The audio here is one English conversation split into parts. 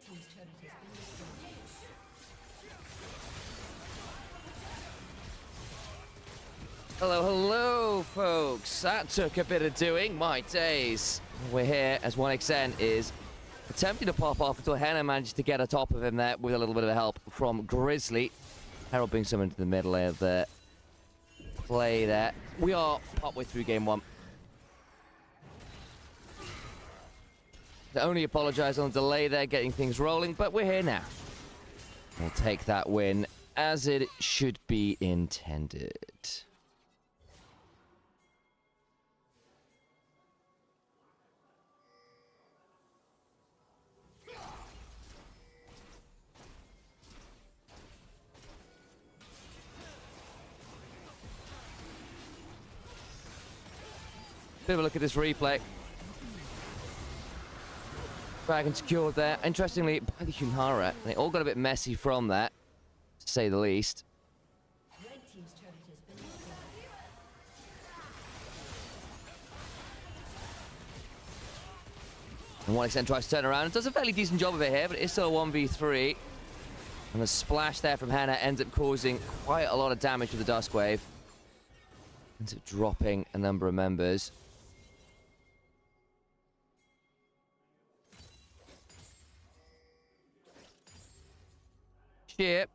team's turret has been destroyed. Hello, hello, folks. That took a bit of doing. My days. We're here as 1xN is attempting to pop off until Henna managed to get atop of him there with a little bit of help from Grizzly. Herald being summoned to the middle of the play there. We are partway through game one. I only apologize on the delay there, getting things rolling, but we're here now. We'll take that win as it should be intended. Bit of a look at this replay. Dragon secured there. Interestingly, by the Nymaera, they all got a bit messy from that, to say the least. Red team's turret has been destroyed. And 1xN tries to turn around and does a fairly decent job of it here, but it's still a 1v3. And the splash there from Henna ends up causing quite a lot of damage to the Dusk Wave. Ends up dropping a number of members. Here,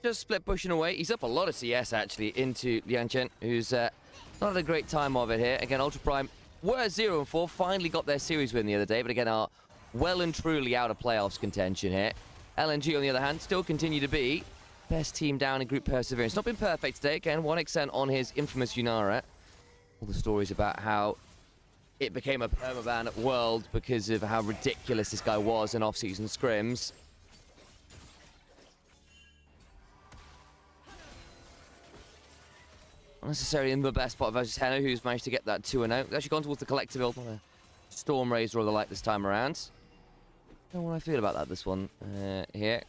just split pushing away. He's up a lot of CS actually into Lianchen, who's not had a great time of it here. Again, Ultra Prime were 0-4, finally got their series win the other day, but again are well and truly out of playoffs contention here. LNG on the other hand still continue to be best team down in group perseverance. Not been perfect today. Again, 1xN on his infamous Nymaera. All the stories about how it became a permaban world because of how ridiculous this guy was in off-season scrims. Not necessarily in the best spot versus Henna, who's managed to get that 2-0. He's actually gone towards the collective build, not a Storm Razor or the like this time around. Don't know what I feel about that, this one here.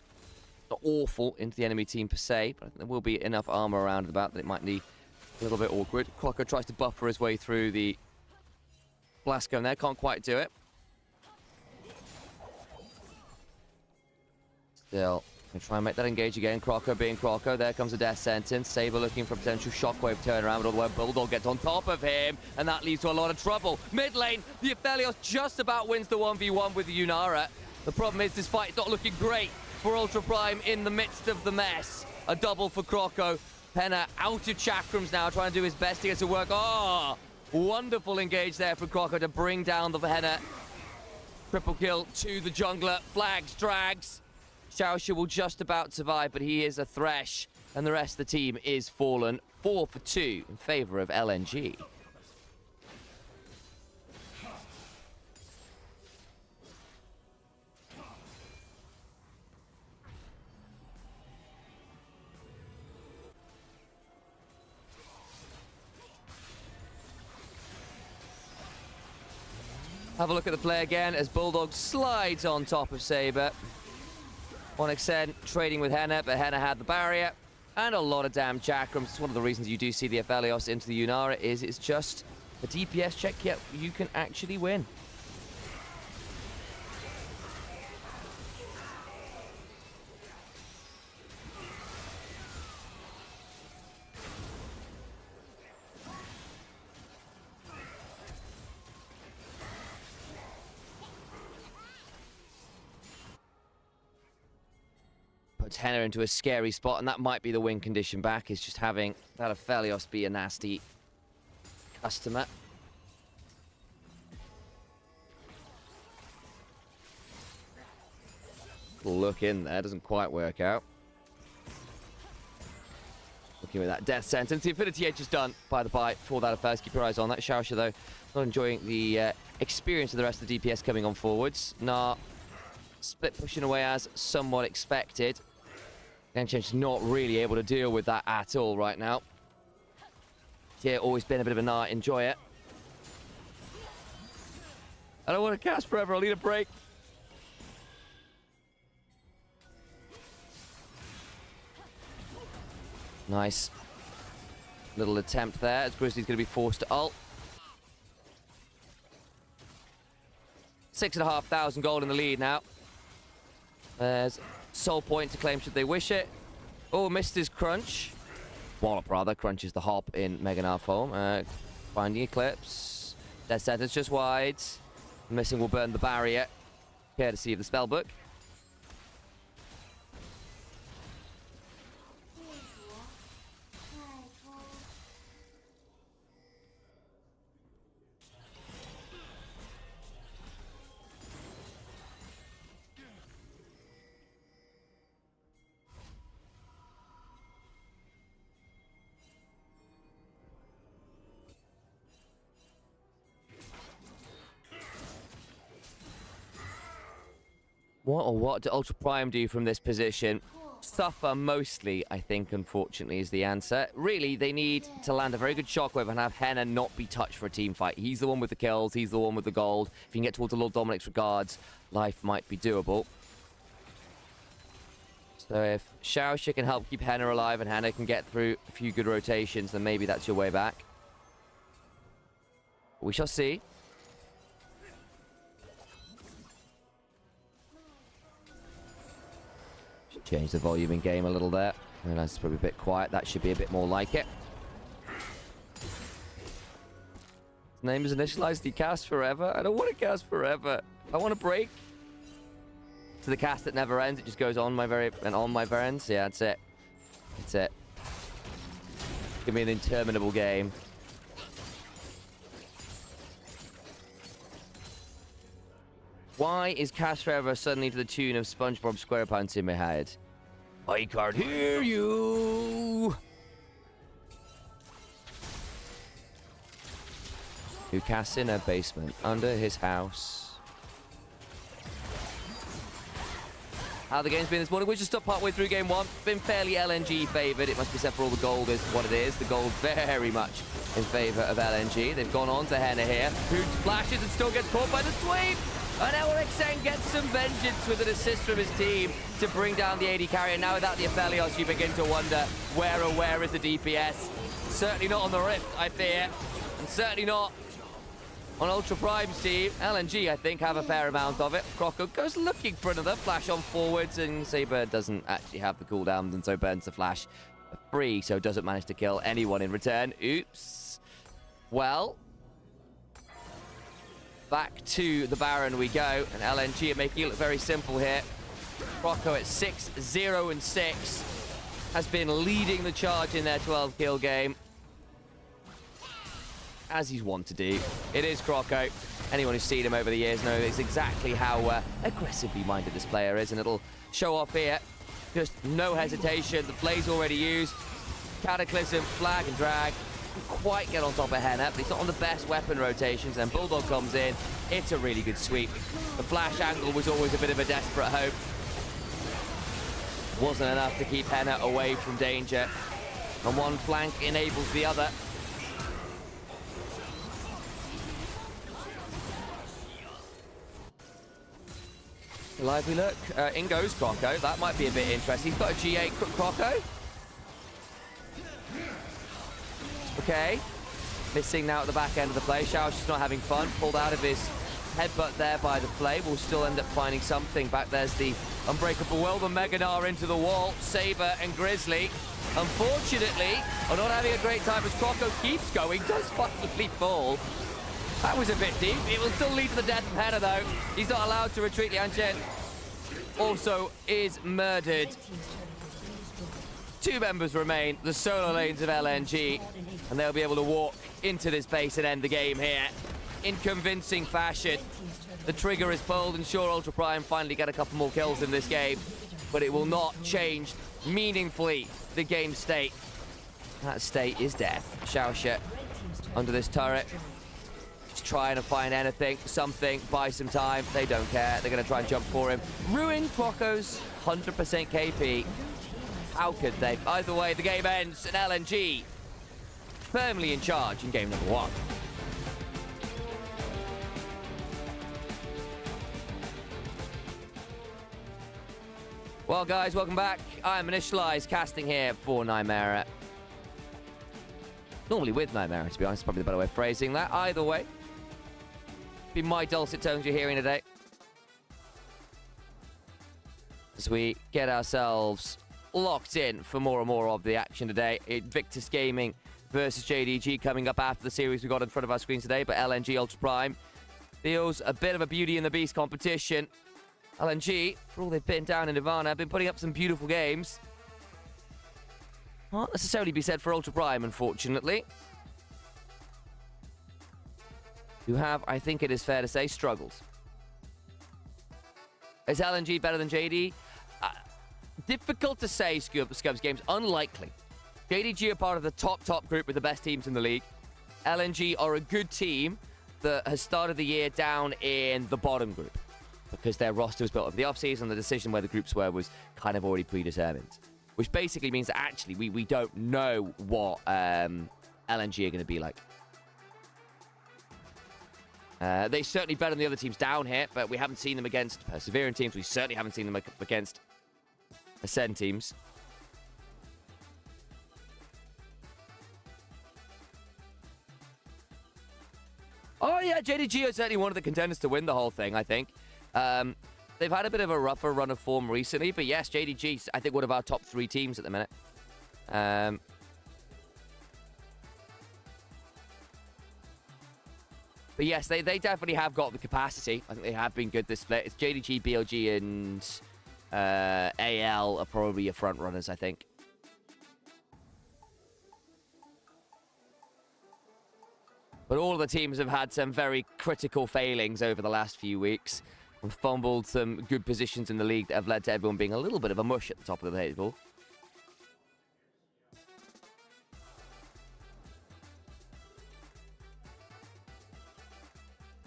Not awful into the enemy team per se, but I think there will be enough armor around about that it might be a little bit awkward. Croco tries to buffer his way through the blast gun there, can't quite do it. Still, gonna try and make that engage again. Croco being Croco, there comes a death sentence. Saber looking for a potential shockwave turnaround, but although Bulldog gets on top of him, and that leads to a lot of trouble. Mid lane, the Aphelios just about wins the 1v1 with the Nymaera. The problem is this fight is not looking great for Ultra Prime in the midst of the mess. A double for Croco. Henna out of chakrams now, trying to do his best to get to work. Oh, wonderful engage there for Croco to bring down the Henna. Triple kill to the jungler. Flags, drags. Xiaoxia will just about survive, but he is a Thresh. And the rest of the team is fallen. 4 for 2 in favor of LNG. Have a look at the play again as Bulldog slides on top of Saber. 1xN trading with Henna, but Henna had the barrier and a lot of damn chakrams. It's one of the reasons you do see the Aphelios into the Nymaera is it's just a DPS check. Yep, you can actually win. Puts Henna into a scary spot, and that might be the win condition back, is just having that Aphelios be a nasty customer. Look in there, doesn't quite work out. Looking with that death sentence. The Affinity Edge is done, by the by, for that Aphelios. Keep your eyes on that. Xiaoxia, though, not enjoying the experience of the rest of the DPS coming on forwards. Nah, split pushing away as somewhat expected. Ganchen's not really able to deal with that at all right now. Yeah, always been a bit of a Nah, enjoy it. I don't want to cast forever, I'll need a break. Nice. Little attempt there as Grizzly's going to be forced to ult. 6,500 gold in the lead now. There's soul point to claim should they wish it. Oh, missed his crunch. Wallop, rather. Crunch is the hop in Mega Gnar form. Finding Eclipse. Death Sentence just wide. Missing will burn the barrier. Courtesy of the spellbook. What do Ultra Prime do from this position? Suffer mostly, I think, unfortunately, is the answer. Really, they need to land a very good shockwave and have Henna not be touched for a team fight. He's the one with the kills. He's the one with the gold. If you can get towards the Lord Dominic's regards, life might be doable. So if Xiaoxia can help keep Henna alive and Henna can get through a few good rotations, then maybe that's your way back. We shall see. Change the volume in game a little there. I realize it's probably a bit quiet. That should be a bit more like it. His name is Initialized. He casts forever. I don't want to cast forever. I want to break. To the cast that never ends. It just goes on my very ends. Yeah, that's it. That's it. Give me an interminable game. Why is Cast Forever suddenly to the tune of SpongeBob SquarePants in my head? I can't hear you! Who casts in a basement under his house. How the game's been this morning? We just stopped partway through game one. Been fairly LNG favoured. It must be said for all the gold is what it is. The gold very much in favour of LNG. They've gone on to Henna here, who flashes and still gets caught by the sweep. And Elrexen gets some vengeance with an assist from his team to bring down the AD carry. And now without the Aphelios, you begin to wonder, where is the DPS? Certainly not on the Rift, I fear. And certainly not on Ultra Prime's team. LNG, I think, have a fair amount of it. Croco goes looking for another flash on forwards, and Saber doesn't actually have the cooldowns, and so burns the flash free, so doesn't manage to kill anyone in return. Oops. Well, back to the Baron we go, and LNG are making it look very simple here. Croco at 6-0-6 has been leading the charge in their 12-kill game, as he's wont to do. It is Croco. Anyone who's seen him over the years knows exactly how aggressively minded this player is, and it'll show off here. Just no hesitation. The flay's already used. Cataclysm, flag and drag. Quite get on top of Henna, but he's not on the best weapon rotations, and Bulldog comes in. It's a really good sweep. The flash angle was always a bit of a desperate hope. Wasn't enough to keep Henna away from danger, and one flank enables the other. Lively look. In goes Croco. That might be a bit interesting. He's got a G8 Croco. Okay. Missing now at the back end of the play. Xiaoxia's not having fun. Pulled out of his headbutt there by the play. We'll still end up finding something. Back there's the Unbreakable Well, the Mega Gnar into the wall. Saber and Grizzly, unfortunately, are not having a great time as Croco keeps going. Does finally fall. That was a bit deep. It will still lead to the death of Henna, though. He's not allowed to retreat. Lianchen also is murdered. Two members remain, the solo lanes of LNG, and they'll be able to walk into this base and end the game here in convincing fashion. The trigger is pulled, and sure, Ultra Prime finally get a couple more kills in this game, but it will not change meaningfully the game state. That state is death. Xiaoxia under this turret, just trying to find anything, something, buy some time. They don't care. They're going to try and jump for him. Ruin Croco's 100% KP. How could they? Either way, the game ends, and LNG firmly in charge in game number one. Well, guys, welcome back. I'm Initialise, casting here for Nymaera. Normally with Nymaera, to be honest, probably the better way of phrasing that. Either way, be my dulcet tones you're hearing today. as we get ourselves locked in for more and more of the action today. Invictus Gaming versus JDG coming up after the series we got in front of our screens today, but LNG Ultra Prime feels a bit of a Beauty and the Beast competition. LNG, for all they've been down in Nirvana, have been putting up some beautiful games. Not necessarily be said for Ultra Prime, unfortunately. Who have, I think it is fair to say, struggled. Is LNG better than JD? Difficult to say, Scubs Games. Unlikely. JDG are part of the top group with the best teams in the league. LNG are a good team that has started the year down in the bottom group because their roster was built over the offseason. The decision where the groups were was kind of already predetermined, which basically means that actually we don't know what LNG are going to be like. They're certainly better than the other teams down here, but we haven't seen them against persevering teams. We certainly haven't seen them against Ascend teams. Oh, yeah, JDG are certainly one of the contenders to win the whole thing, I think. They've had a bit of a rougher run of form recently, but yes, JDG, I think, one of our top 3 teams at the minute. But yes, they definitely have got the capacity. I think they have been good this split. It's JDG, BLG, and AL are probably your front runners, I think. But all of the teams have had some very critical failings over the last few weeks. And fumbled some good positions in the league that have led to everyone being a little bit of a mush at the top of the table.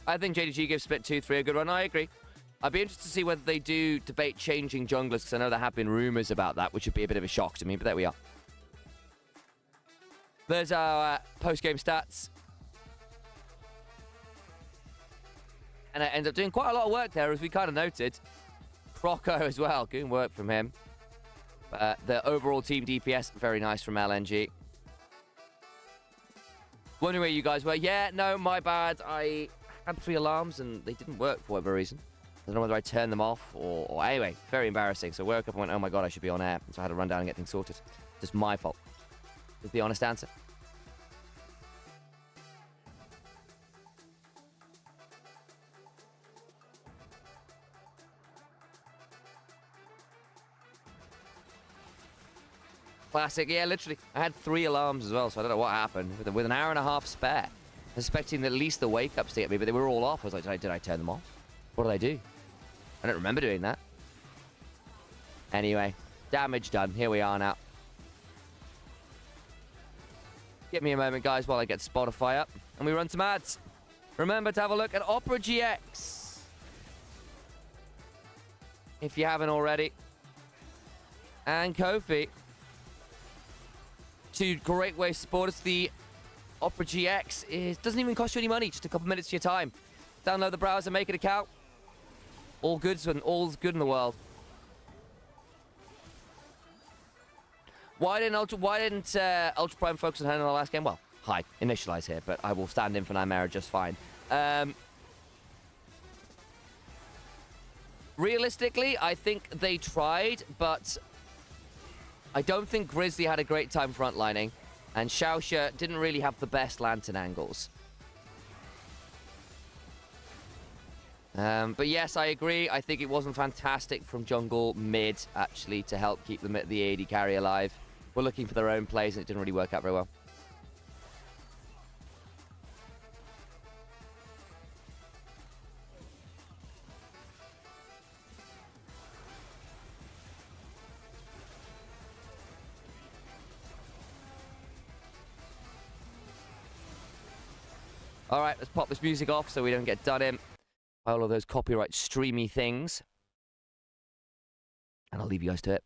I think JDG gives split 2-3 a good run. I agree. I'd be interested to see whether they do debate changing junglers, because I know there have been rumours about that, which would be a bit of a shock to me, but there we are. There's our post-game stats. And it ends up doing quite a lot of work there, as we kind of noted. Croco as well, good work from him. The overall team DPS, very nice from LNG. Wondering where you guys were. Yeah, no, my bad. I had 3 alarms and they didn't work for whatever reason. I don't know whether I turned them off or anyway, very embarrassing. So I woke up and went, oh my god, I should be on air. So I had to run down and get things sorted. Just my fault. Is the honest answer. Classic, yeah, literally. I had 3 alarms as well, so I don't know what happened. With an hour and a half spare. Expecting at least the wake-ups to get me, but they were all off. I was like, did I turn them off? What did I do? I don't remember doing that. Anyway, damage done. Here we are now. Give me a moment, guys, while I get Spotify up. And we run some ads. Remember to have a look at Opera GX. If you haven't already. And Ko-fi. 2 great ways to support us. The Opera GX doesn't even cost you any money, just a couple minutes of your time. Download the browser, make it a account. All's good in the world. Why didn't Ultra Prime focus on her in the last game? Well, hi, Initialise here, but I will stand in for Nymaera just fine. Realistically, I think they tried, but I don't think Grizzly had a great time frontlining, and Xiaoxia didn't really have the best lantern angles. But yes, I agree. I think it wasn't fantastic from jungle mid, actually, to help keep the AD carry alive. We're looking for their own plays, and it didn't really work out very well. All right, let's pop this music off so we don't get done in by all of those copyright streamy things. And I'll leave you guys to it.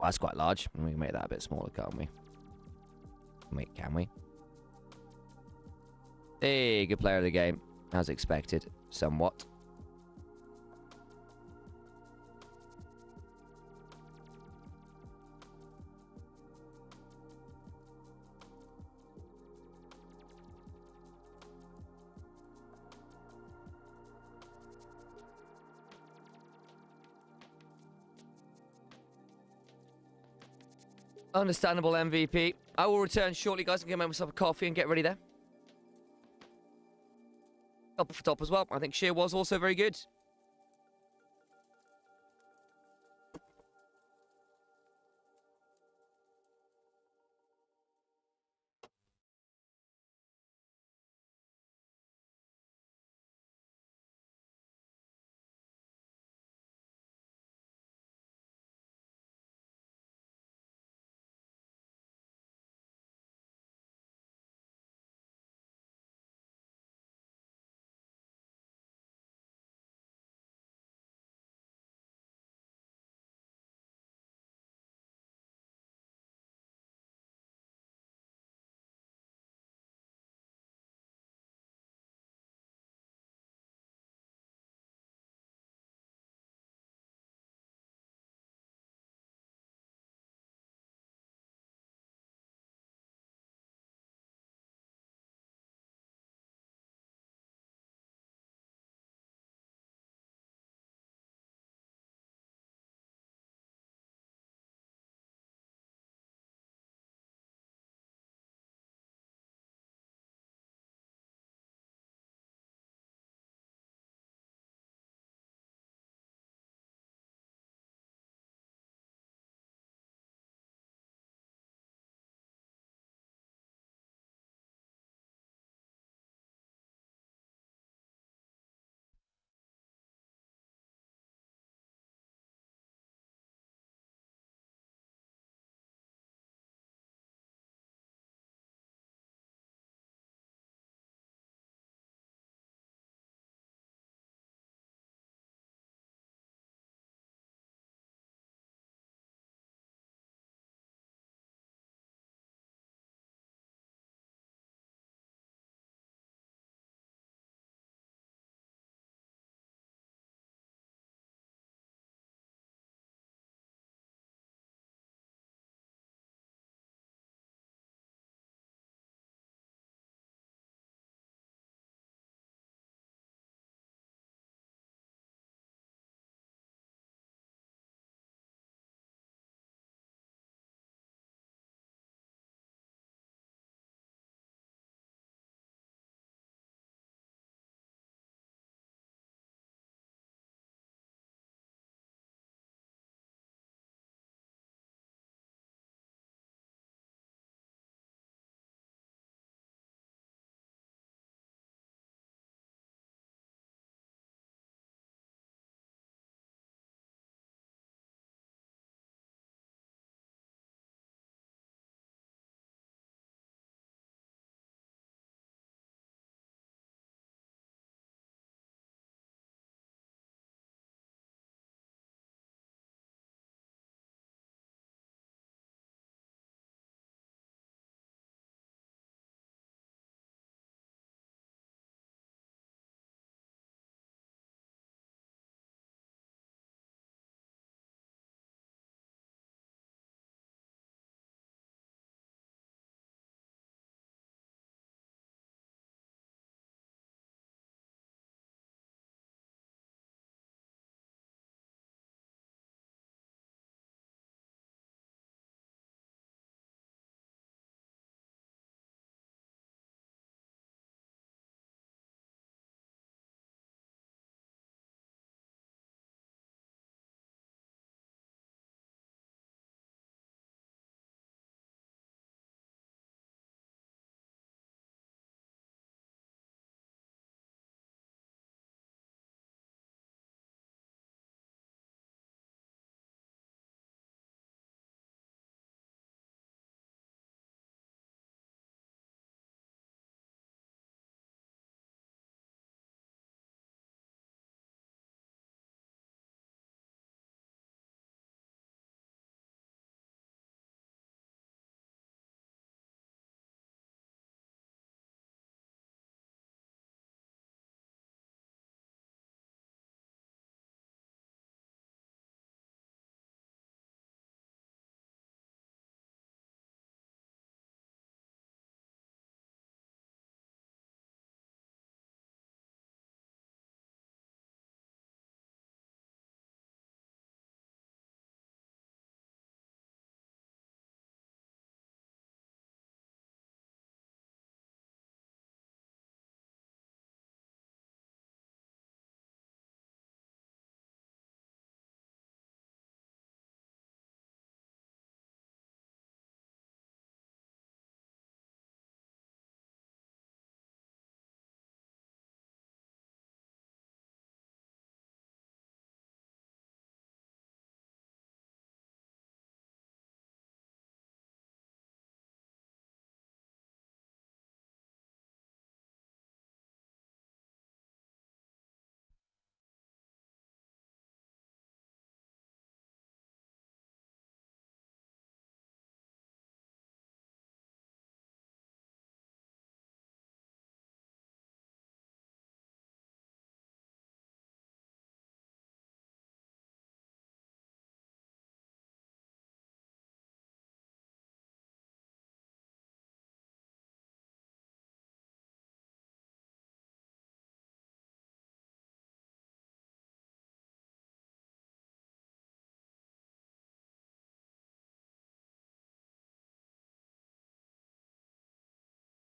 That's quite large. We can make that a bit smaller, can't we? Wait, can we? Hey, good player of the game. As expected, somewhat. Understandable MVP. I will return shortly, guys. I'm going to make myself a coffee and get ready there. Top for top as well. I think Sheer was also very good.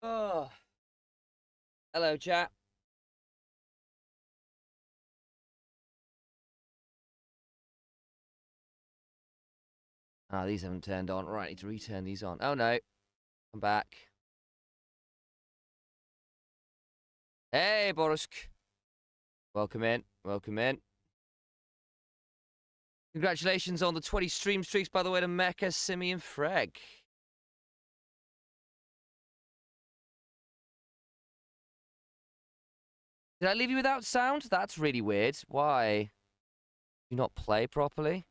Oh. Hello, chat. Ah, these haven't turned on. Right, need to return these on. Oh, no. I'm back. Hey, Borusk. Welcome in. Welcome in. Congratulations on the 20 stream streaks, by the way, to Mecha, Simi, and Freg. Did I leave you without sound? That's really weird. Why? Do you not play properly?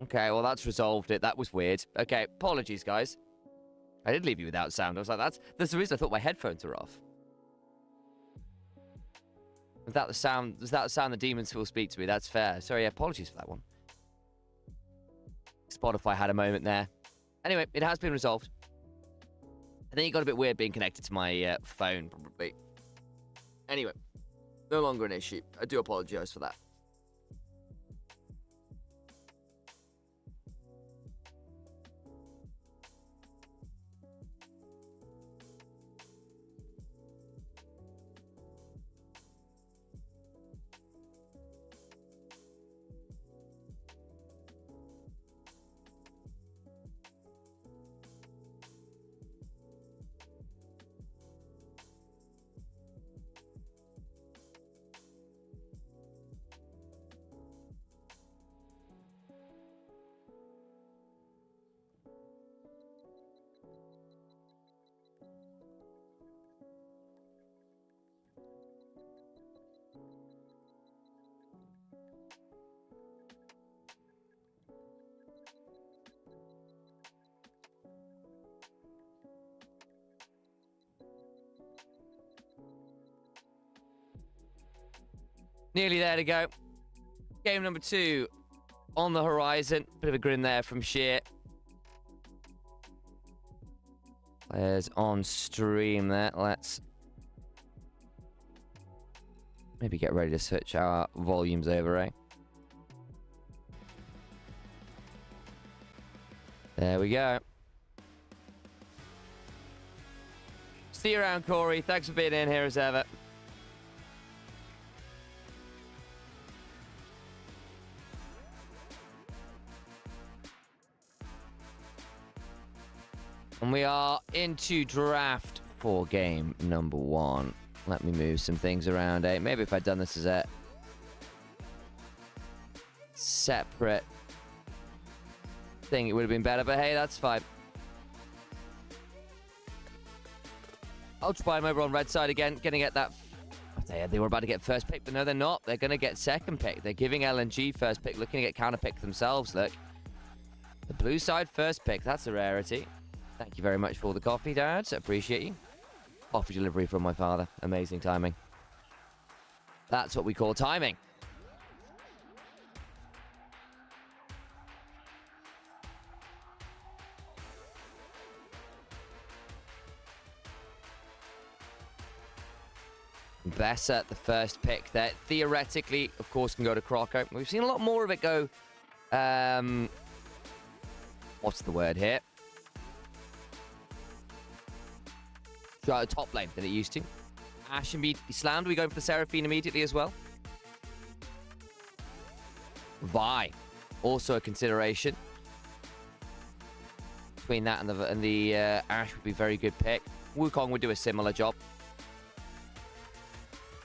Okay, well, that's resolved it. That was weird. Okay, apologies, guys. I did leave you without sound. I was like, that's the reason I thought my headphones were off. Without the sound, the demons will speak to me. That's fair. Sorry, apologies for that one. Spotify had a moment there. Anyway, it has been resolved. I think it got a bit weird being connected to my phone, probably. Anyway, no longer an issue. I do apologize for that. Nearly there to go. Game number 2 on the horizon. Bit of a grin there from Sheer. Players on stream there. Let's maybe get ready to switch our volumes over, eh? There we go. See you around, Corey. Thanks for being in here as ever. And we are into draft for game number 1. Let me move some things around, eh? Maybe if I'd done this as a separate thing, it would have been better. But hey, that's fine. Ultra Prime over on red side again. Going to get that. They were about to get first pick, but no, they're not. They're going to get second pick. They're giving LNG first pick. Looking to get counter pick themselves, look. The blue side first pick. That's a rarity. Thank you very much for all the coffee, Dad. Appreciate you. Coffee delivery from my father. Amazing timing. That's what we call timing. Besser, the first pick there. Theoretically, of course, can go to Croco. We've seen a lot more of it go... what's the word here? Top lane than it used to. Ashe immediately slammed. We going for the Seraphine immediately as well. Vi, also a consideration. Between that and the Ashe would be a very good pick. Wukong would do a similar job.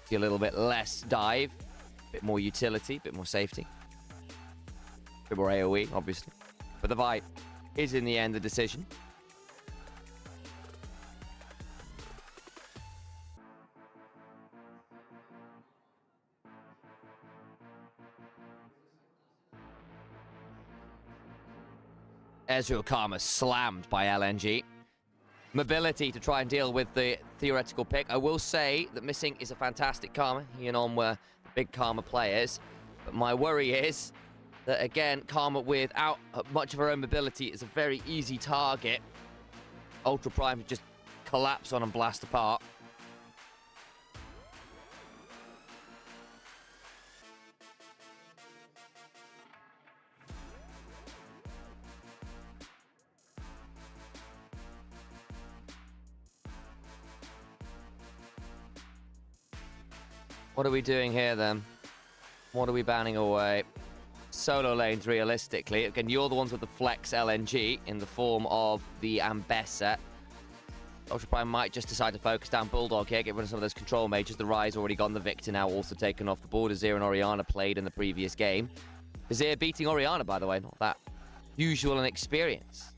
See a little bit less dive, a bit more utility, a bit more safety. A bit more AoE, obviously. But the Vi is in the end the decision. Ezreal Karma slammed by LNG. Mobility to try and deal with the theoretical pick. I will say that missing is a fantastic Karma. He and On were big Karma players. But my worry is that, again, Karma without much of her own mobility is a very easy target. Ultra Prime just collapse on and blast apart. What are we doing here, then? What are we banning away? Solo lanes, realistically. Again, you're the ones with the flex LNG in the form of the Ambessa. Ultra Prime might just decide to focus down Bulldog here, get rid of some of those control mages. The Rise already gone, the Victor now also taken off the board. Azir and Orianna played in the previous game. Azir beating Orianna, by the way, not that usual an experience.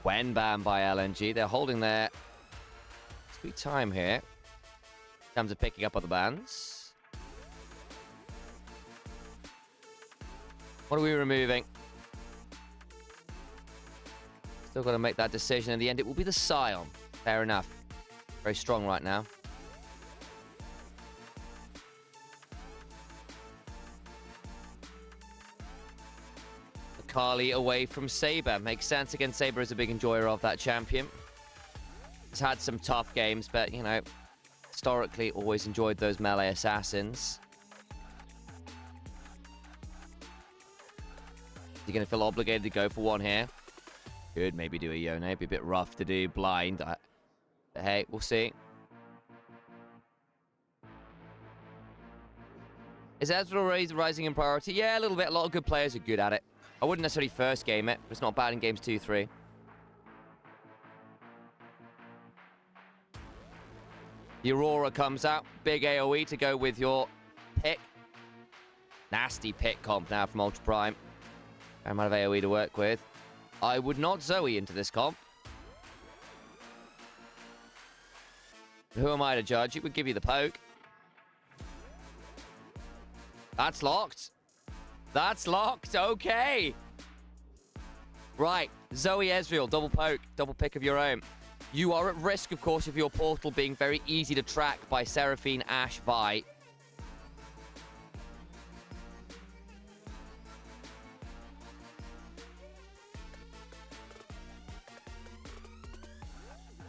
When banned by LNG, they're holding their sweet time here in terms of picking up other bans. What are we removing? Still got to make that decision. In the end, it will be the Scion. Fair enough. Very strong right now. Kali away from Saber. Makes sense. Again, Saber is a big enjoyer of that champion. He's had some tough games, but, you know, historically always enjoyed those melee assassins. You're going to feel obligated to go for one here. Could maybe do a Yone. Be a bit rough to do blind. But hey, we'll see. Is Ezreal rising in priority? Yeah, a little bit. A lot of good players are good at it. I wouldn't necessarily first game it, but it's not bad in games 2, 3. The Aurora comes out. Big AoE to go with your pick. Nasty pick comp now from Ultra Prime. Fair amount of AoE to work with. I would not Zoe into this comp. Who am I to judge? It would give you the poke. That's locked. That's locked. Okay. Right. Zoe Ezreal. Double poke. Double pick of your own. You are at risk, of course, of your portal being very easy to track by Seraphine, Ashe, Vi.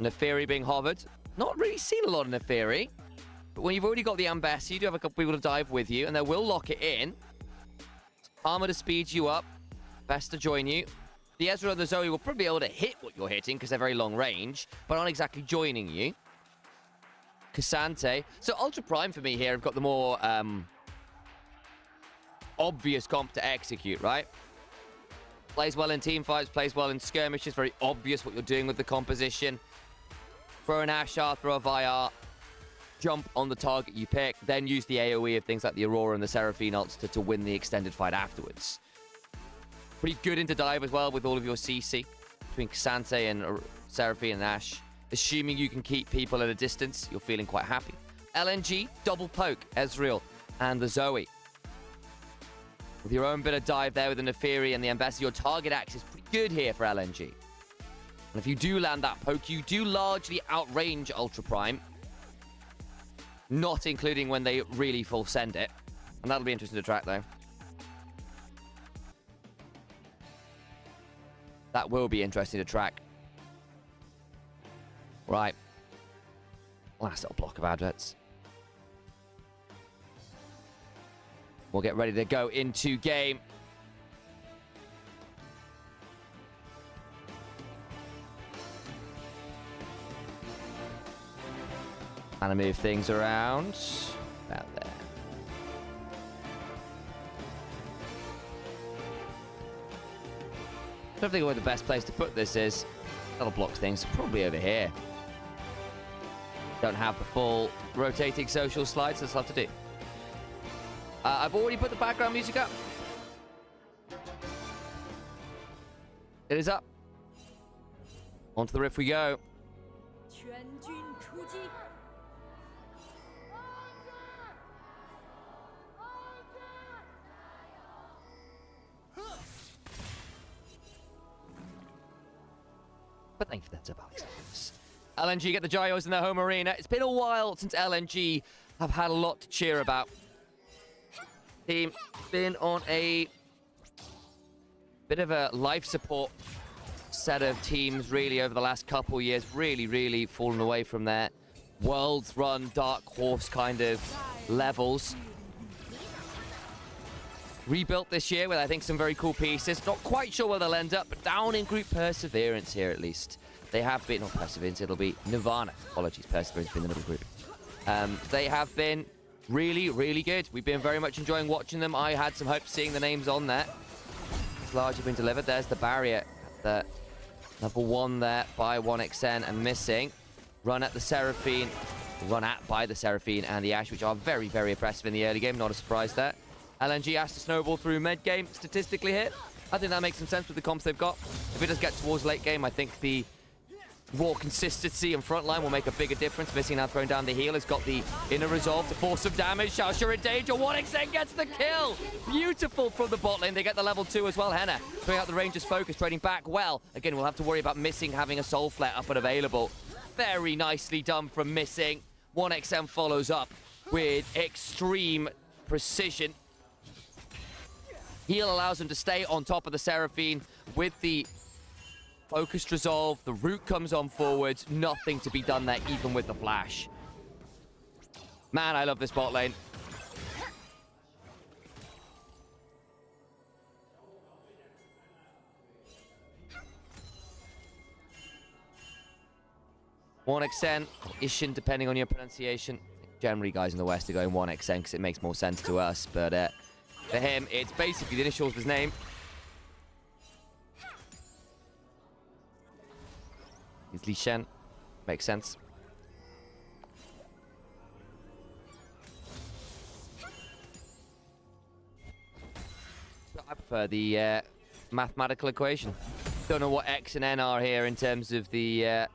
Neferi being hovered. Not really seen a lot of Neferi. But when you've already got the Ambassador, you do have a couple people to dive with you, and they will lock it in. Armor to speed you up. Best to join you. The Ezreal and the Zoe will probably be able to hit what you're hitting because they're very long range, but aren't exactly joining you. Cassante. So Ultra Prime for me here have got the more obvious comp to execute, right? Plays well in team fights, plays well in skirmishes. Very obvious what you're doing with the composition. Throw an Ashar, throw a Vyar. Jump on the target you pick, then use the AoE of things like the Aurora and the Seraphine ults to win the extended fight afterwards. Pretty good into dive as well with all of your CC between Cassante and Seraphine and Ashe. Assuming you can keep people at a distance, you're feeling quite happy. LNG, double poke, Ezreal and the Zoe. With your own bit of dive there with the Neferi and the Ambassador, your target axe is pretty good here for LNG. And if you do land that poke, you do largely outrange Ultra Prime. Not including when they really full send it. And that'll be interesting to track, though. That will be interesting to track. Right. Last little block of adverts. We'll get ready to go into game. And move things around. About there. I don't think where the best place to put this is. That'll block things. Probably over here. Don't have the full rotating social slides, so that's have to do. I've already put the background music up. It is up. Onto the riff we go. But thank you for that tip, Alex. LNG get the Gyros in their home arena. It's been a while since LNG have had a lot to cheer about. Team been on a bit of a life support set of teams really over the last couple years. Really fallen away from their world's run dark horse kind of levels. Rebuilt this year with, I think, some very cool pieces. Not quite sure where they'll end up, but down in group Perseverance here at least. They have been, not Perseverance, it'll be Nirvana. Apologies, Perseverance being the middle group. They have been really good. We've been very much enjoying watching them. I had some hope seeing the names on there. It's largely been delivered. There's the barrier. The level 1 there by 1xN and missing. Run at the Seraphine. Run at by the Seraphine and the Ashe, which are very impressive in the early game. Not a surprise there. LNG has to snowball through mid game statistically here. I think that makes some sense with the comps they've got. If it does get towards late game, I think the raw consistency and front line will make a bigger difference. Missing now throwing down the heal has got the inner resolve to force some damage. Xiaoxia in danger. 1xN gets the kill. Beautiful from the bot lane. They get the level 2 as well. Henna throwing out the Ranger's focus, trading back well. Again, we'll have to worry about missing having a soul flare up and available. Very nicely done from missing. 1xN follows up with extreme precision. Heal allows him to stay on top of the Seraphine with the focused resolve. The root comes on forwards. Nothing to be done there, even with the flash. Man, I love this bot lane. One xN, Ishin, depending on your pronunciation. Generally, guys in the West are going 1xN because it makes more sense to us. But for him, it's basically the initials of his name. It's Li Shen. Makes sense. I prefer the mathematical equation. Don't know what X and N are here in terms of the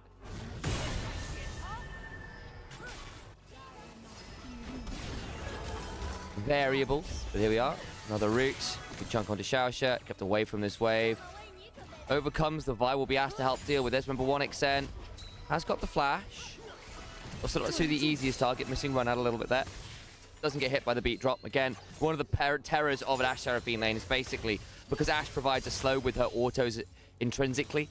variables, but here we are. Another root. Good chunk onto Xiaoxia. Kept away from this wave. Overcomes the Vi. Will be asked to help deal with this. Remember, 1xN has got the flash. Also, let's do the easiest target. Missing run out a little bit there. Doesn't get hit by the beat drop. Again, one of the terrors of an Ashe Seraphine lane is basically because Ashe provides a slow with her autos intrinsically.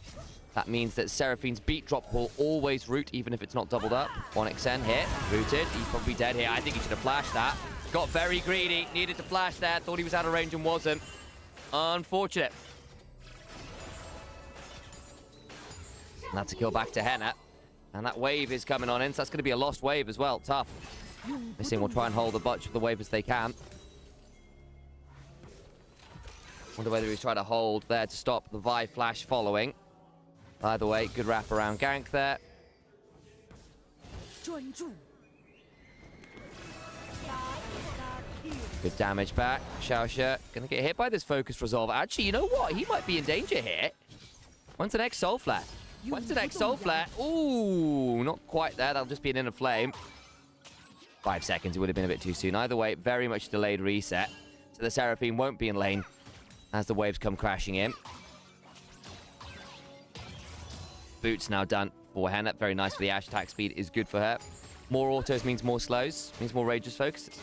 That means that Seraphine's beat drop will always root, even if it's not doubled up. 1xN hit, rooted. He's probably dead here. I think he should have flashed that. Got very greedy. Needed to flash there. Thought he was out of range and wasn't. Unfortunate. And that's a kill back to Henna. And that wave is coming on in, so that's going to be a lost wave as well. Tough. Missing will try and hold the bunch of the wave as they can. Wonder whether he's trying to hold there to stop the Vi flash following. Either way, good wraparound gank there. Good damage back. Xiaoxia gonna get hit by this focus resolve. Actually, you know what? He might be in danger here. When's the next soul flare? When's the next soul flare? Ooh, not quite there. That'll just be an inner flame. 5 seconds. It would have been a bit too soon. Either way, very much delayed reset. So the Seraphine won't be in lane as the waves come crashing in. Boots now done for Henna. Very nice for the Ashe. Attack speed is good for her. More autos means more slows. Means more Rage's focuses.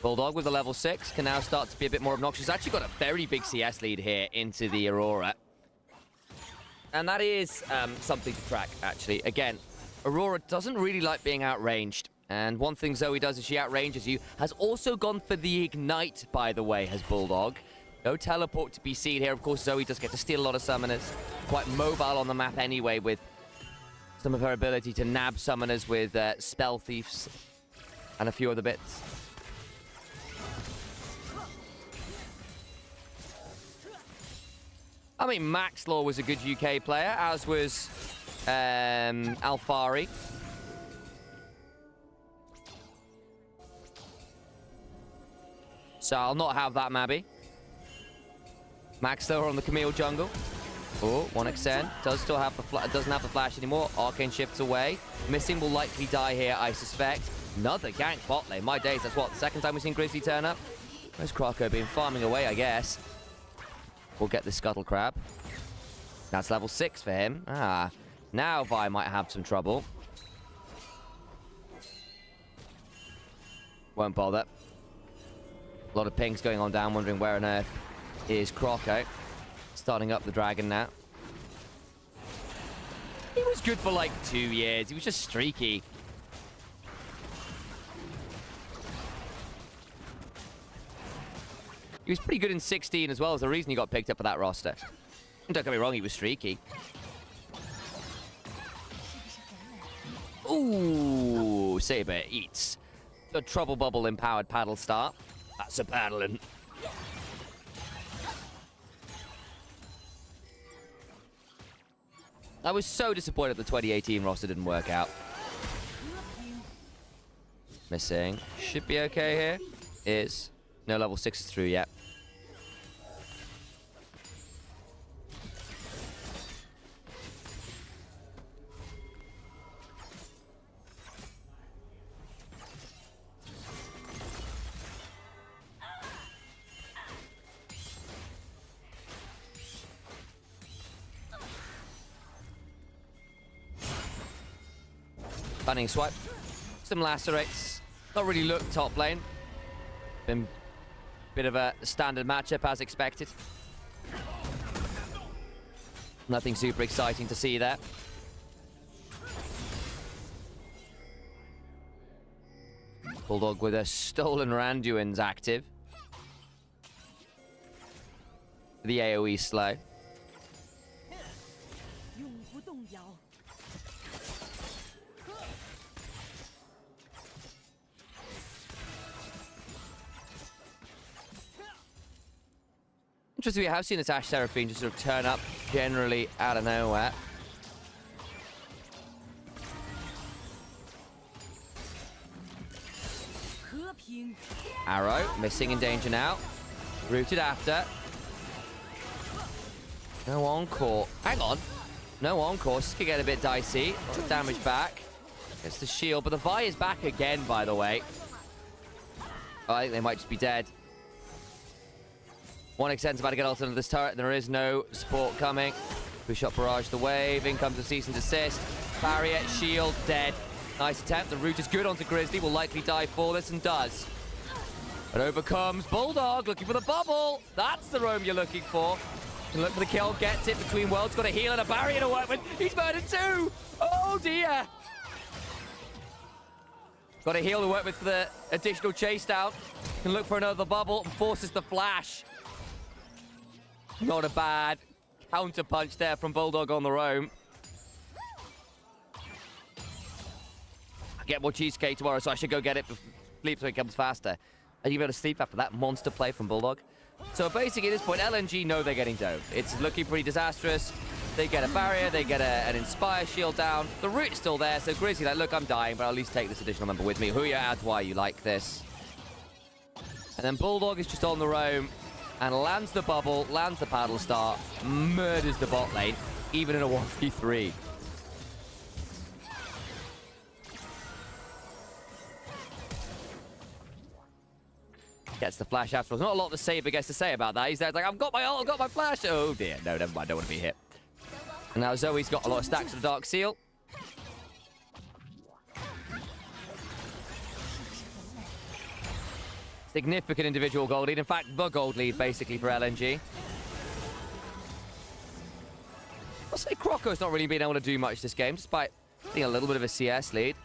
Bulldog with the level 6 can now start to be a bit more obnoxious. Actually got a very big CS lead here into the Aurora. And that is something to track, actually. Again, Aurora doesn't really like being outranged. And one thing Zoe does is she outranges you. Has also gone for the Ignite, by the way, has Bulldog. No teleport to be seen here. Of course, Zoe does get to steal a lot of summoners. Quite mobile on the map anyway, with some of her ability to nab summoners with spell thieves and a few other bits. I mean, Maxlaw was a good UK player, as was Alfari. So I'll not have that, Mabby. Maxlaw on the Camille jungle. Oh, 1xn does still have the doesn't have the flash anymore. Arcane shifts away. Missing will likely die here, I suspect. Another gank bot lane. My days, that's what, the second time we've seen Grizzly turn up? Where's Croco been farming away, I guess? We'll get the Scuttle Crab. That's level 6 for him. Ah, now Vi might have some trouble. Won't bother. A lot of pings going on down, wondering where on earth is Croco. Starting up the dragon now. He was good for like 2 years. He was just streaky. He was pretty good in 16 as well. As the reason he got picked up for that roster. Don't get me wrong, he was streaky. Ooh, Saber eats the Trouble Bubble empowered paddle start. That's a paddling. I was so disappointed the 2018 roster didn't work out. Missing. Should be okay here. Is. No level 6 is through yet. Bunning swipe. Some lacerates. Not really looked top lane. Been a bit of a standard matchup as expected. Nothing super exciting to see there. Bulldog with a stolen Randuin's active. The AoE slow. Interesting, we have seen this Ashe Seraphine just sort of turn up generally out of nowhere. Arrow, missing in danger now. Rooted after. No encore. Hang on. No encore. This could get a bit dicey. Damage back. Gets the shield, but the Vi is back again, by the way. Oh, I think they might just be dead. 1xn's about to get ulted into this turret. There is no support coming. Push-up barrage the wave. In comes the cease and desist. Barrier, shield, dead. Nice attempt. The root is good onto Grizzly. Will likely die for this and does. But overcomes Bulldog, looking for the bubble. That's the roam you're looking for. Can look for the kill, gets it between worlds. Got a heal and a barrier to work with. He's murdered too. Oh dear. Got a heal to work with for the additional chase down. Can look for another bubble and forces the flash. Not a bad counter punch there from Bulldog on the roam. I get more cheesecake tomorrow, so I should go get it. Sleep so it comes faster. Are you able to sleep after that monster play from Bulldog? So basically at this point, LNG know they're getting domed. It's looking pretty disastrous. They get a barrier, they get an Inspire shield down. The root is still there, so Grizzly like, look, I'm dying, but I'll at least take this additional member with me. Huya adds why you like this. And then Bulldog is just on the roam and lands the bubble, lands the paddle start, murders the bot lane, even in a 1v3. Gets the flash after all. There's not a lot the Saber gets to say about that. He's there like, I've got my ult, I've got my flash. Oh dear, no, never mind, don't want to be hit. And now Zoe's got a lot of stacks of the Dark Seal. Significant individual gold lead. In fact, the gold lead basically for LNG. I'll say Croco's not really been able to do much this game, despite being a little bit of a CS lead.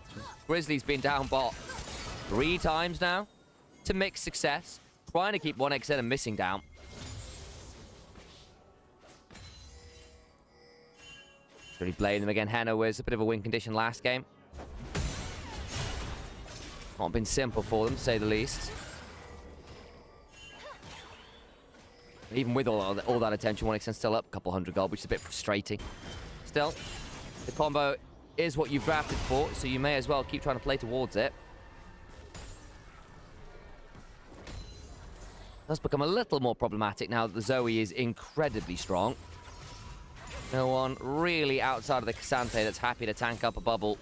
Grizzly's been down bot 3 times now to mixed success. Trying to keep 1xn and missing down. Really blame them again. Henna was a bit of a win condition last game. Not been simple for them, to say the least. Even with all that attention, 1xn still up a couple hundred gold, which is a bit frustrating. Still, the combo is what you've drafted for, so you may as well keep trying to play towards it. Does become a little more problematic now that the Zoe is incredibly strong. No one really outside of the Cassante that's happy to tank up a bubble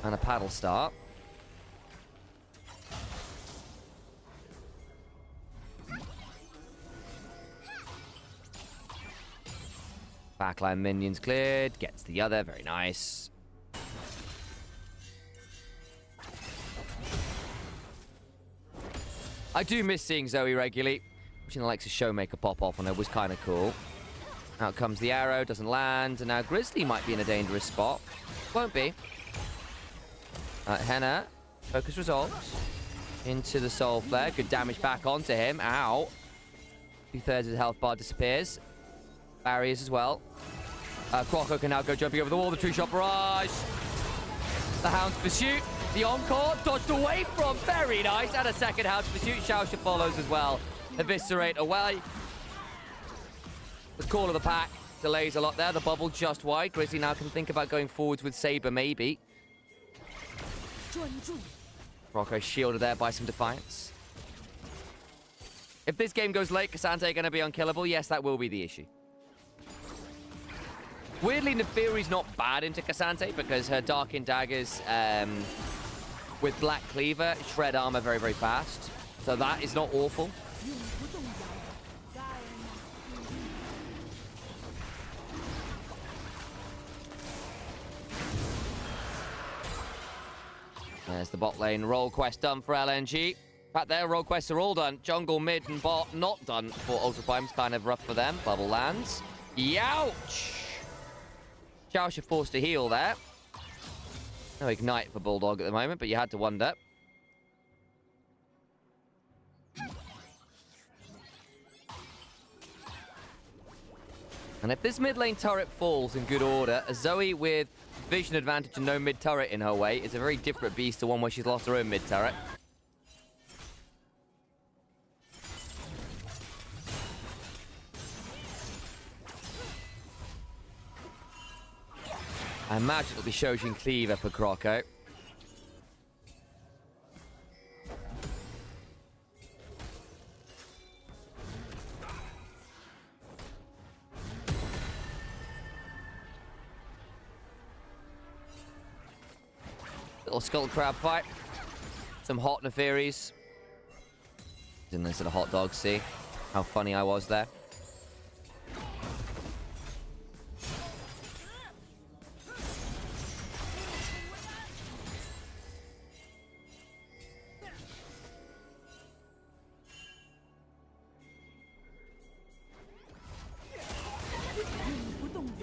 and a paddle start. Backline minions cleared. Gets the other. Very nice. I do miss seeing Zoe regularly. She likes a Showmaker pop off on her. Was kind of cool. Out comes the arrow. Doesn't land. And now Grizzly might be in a dangerous spot. Won't be. Henna. Focus resolves. Into the Soul Flare. Good damage back onto him. Ow. 2/3 of his health bar disappears. Barriers as well. Croco can now go jumping over the wall. The True Shot Barrage. The Hound's Pursuit. The Encore dodged away from. Very nice. And a second Hound's Pursuit. Shaosha follows as well. Eviscerate away. The call of the pack delays a lot there. The bubble just wide. Grizzly now can think about going forwards with Saber, maybe. Croco shielded there by some Defiance. If this game goes late, Cassante going to be unkillable? Yes, that will be the issue. Weirdly, Neferi's not bad into Cassante because her Darkened Daggers with Black Cleaver shred armor very, very fast. So that is not awful. There's the bot lane roll quest done for LNG. In fact, their roll quests are all done. Jungle, mid, and bot not done for Ultra Prime's kind of rough for them. Bubble lands. Youch! Shaosha forced to heal there. No Ignite for Bulldog at the moment, but you had to wonder. And if this mid lane turret falls in good order, a Zoe with vision advantage and no mid turret in her way is a very different beast to one where she's lost her own mid turret. I imagine it'll be Shojin Cleaver for Croco. Little skull crab fight. Some hot Neferis. Didn't listen to hot dogs, see how funny I was there.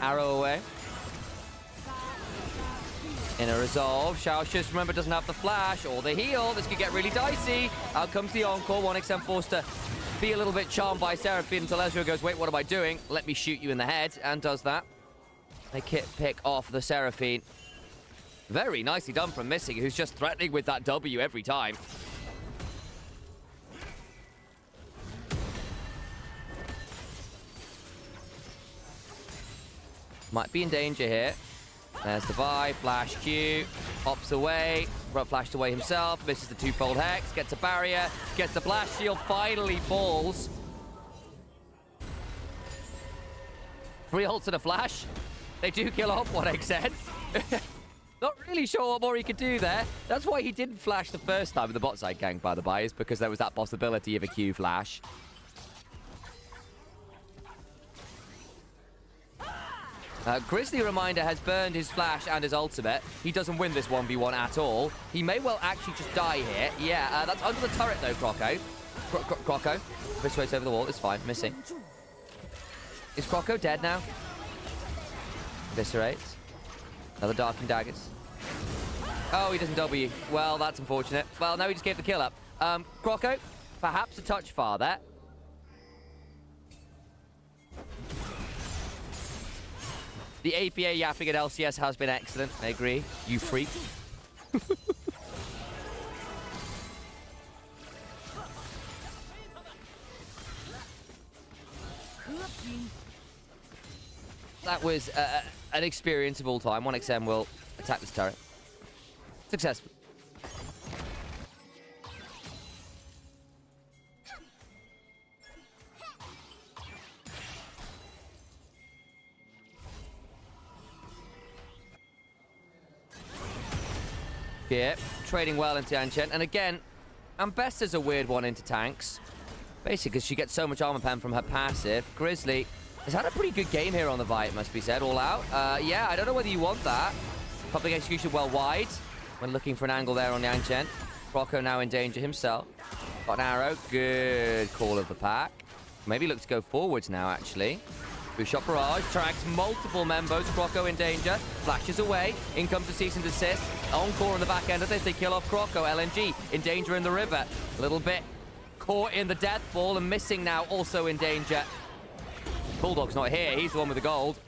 Arrow away. In a resolve. Shaosha, remember, doesn't have the flash or the heal. This could get really dicey. Out comes the Encore. 1XM forced to be a little bit charmed by Seraphine until Ezreal goes, wait, what am I doing? Let me shoot you in the head. And does that. They pick off the Seraphine. Very nicely done from Missing, who's just threatening with that W every time. Might be in danger here. There's the Vi, flash Q, hops away, flashed away himself, misses the twofold Hex, gets a barrier, gets the blast shield, finally falls. 3 ults and a flash. They do kill off 1XN. Not really sure what more he could do there. That's why he didn't flash the first time with the bot side gank, by the by, is because there was that possibility of a Q flash. Grizzly Reminder has burned his flash and his ultimate. He doesn't win this 1v1 at all. He may well actually just die here. Yeah, that's under the turret though, Croco. Croco. Eviscerates over the wall. It's fine. Missing. Is Croco dead now? Eviscerates. Another Darkened Daggers. Oh, he doesn't W. Well, that's unfortunate. Well, no, he just gave the kill up. Croco, perhaps a touch far there. The APA yapping at LCS has been excellent. I agree. You freak. That was an experience of all time. 1XM will attack this turret. Successful. Here, trading well into Ancient. And again, Ambessa's a weird one into tanks. Basically, because she gets so much armor pen from her passive. Grizzly has had a pretty good game here on the Vi, it must be said, all out. Yeah, I don't know whether you want that. Public execution well wide when looking for an angle there on the Ancient. Rocco now in danger himself. Got an arrow. Good call of the pack. Maybe look to go forwards now, actually. Two-shot barrage. Tracks multiple members. Croco in danger. Flashes away. In comes the cease and desist. Encore on the back end of this. They kill off Croco. LNG in danger in the river. A little bit caught in the death ball and missing now. Also in danger. Bulldog's not here. He's the one with the gold.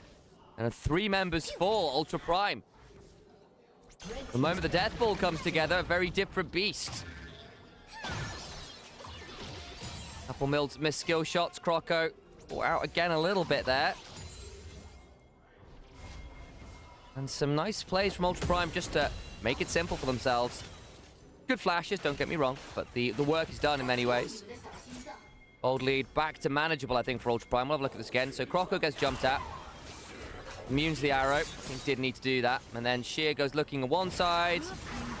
And 3 members fall. Ultra Prime. The moment the death ball comes together, a very different beast. Couple missed skill shots. Croco out again a little bit there. And some nice plays from Ultra Prime just to make it simple for themselves. Good flashes, don't get me wrong, but the work is done in many ways. Old lead back to manageable, I think, for Ultra Prime. We'll have a look at this again. So Croco gets jumped at. Immune to the arrow. He did need to do that. And then Sheer goes looking at one side.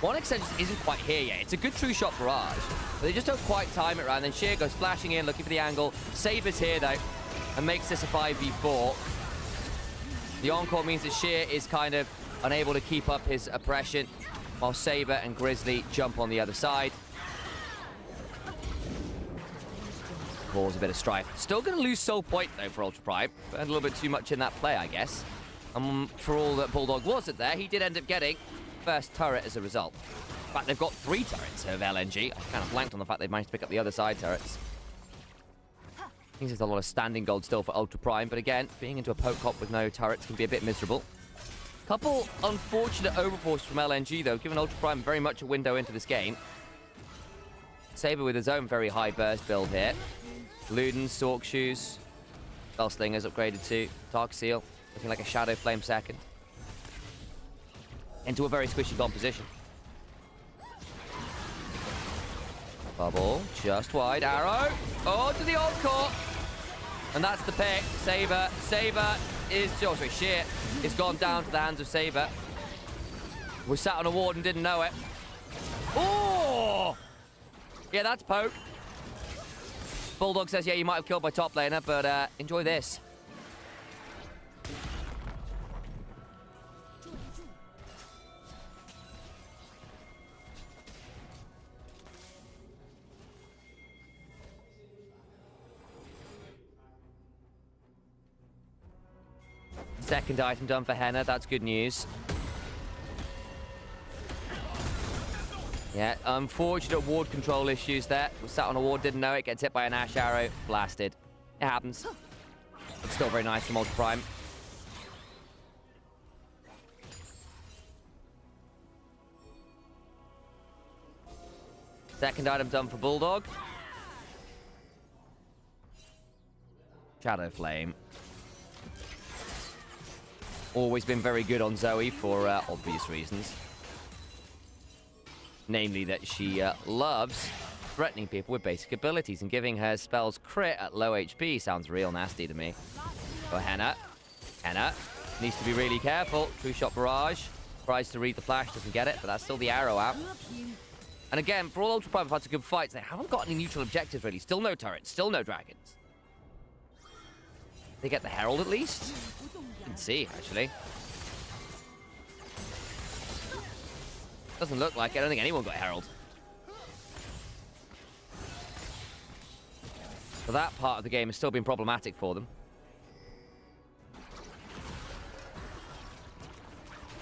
One extension isn't quite here yet. It's a good true shot barrage. But they just don't quite time it right. And then Sheer goes flashing in, looking for the angle. Saber's here, though, and makes this a 5v4. The encore means that Sheer is kind of unable to keep up his oppression, while Saber and Grizzly jump on the other side. Cause a bit of strife. Still going to lose soul point, though, for Ultra Prime. But a little bit too much in that play, I guess. For all that Bulldog wasn't there, he did end up getting first turret as a result. In fact, they've got 3 turrets of LNG. I kind of blanked on the fact they managed to pick up the other side turrets. I think there's a lot of standing gold still for Ultra Prime, but again, being into a poke hop with no turrets can be a bit miserable. Couple unfortunate overforce from LNG, though, giving Ultra Prime very much a window into this game. Saber with his own very high burst build here. Luden, Stork Shoes. Spellslinger's upgraded to Dark Seal, looking like a Shadow Flame second. Into a very squishy composition. Bubble, just wide, arrow. Oh, to the encore. And that's the pick. Saber is, oh sorry, Sheer is gone down to the hands of Saber. We sat on a ward and didn't know it. Oh! Yeah, that's poke. Bulldog says, yeah, you might have killed my top laner, but enjoy this. Second item done for Henna, that's good news. Yeah, unfortunate ward control issues there. Was sat on a ward, didn't know it, gets hit by an Ash Arrow, blasted. It happens. But still very nice from Ultra Prime. Second item done for Bulldog. Shadow Flame. Always been very good on Zoe for obvious reasons. Namely that she loves threatening people with basic abilities, and giving her spells crit at low HP sounds real nasty to me. For Henna. Henna needs to be really careful. True shot barrage. Tries to read the flash, doesn't get it, but that's still the arrow out. And again, for all Ultra Prime have had some good fights, they haven't got any neutral objectives really. Still no turrets, still no dragons. They get the Herald at least? Didn't see, actually. Doesn't look like it. I don't think anyone got Herald. So that part of the game has still been problematic for them.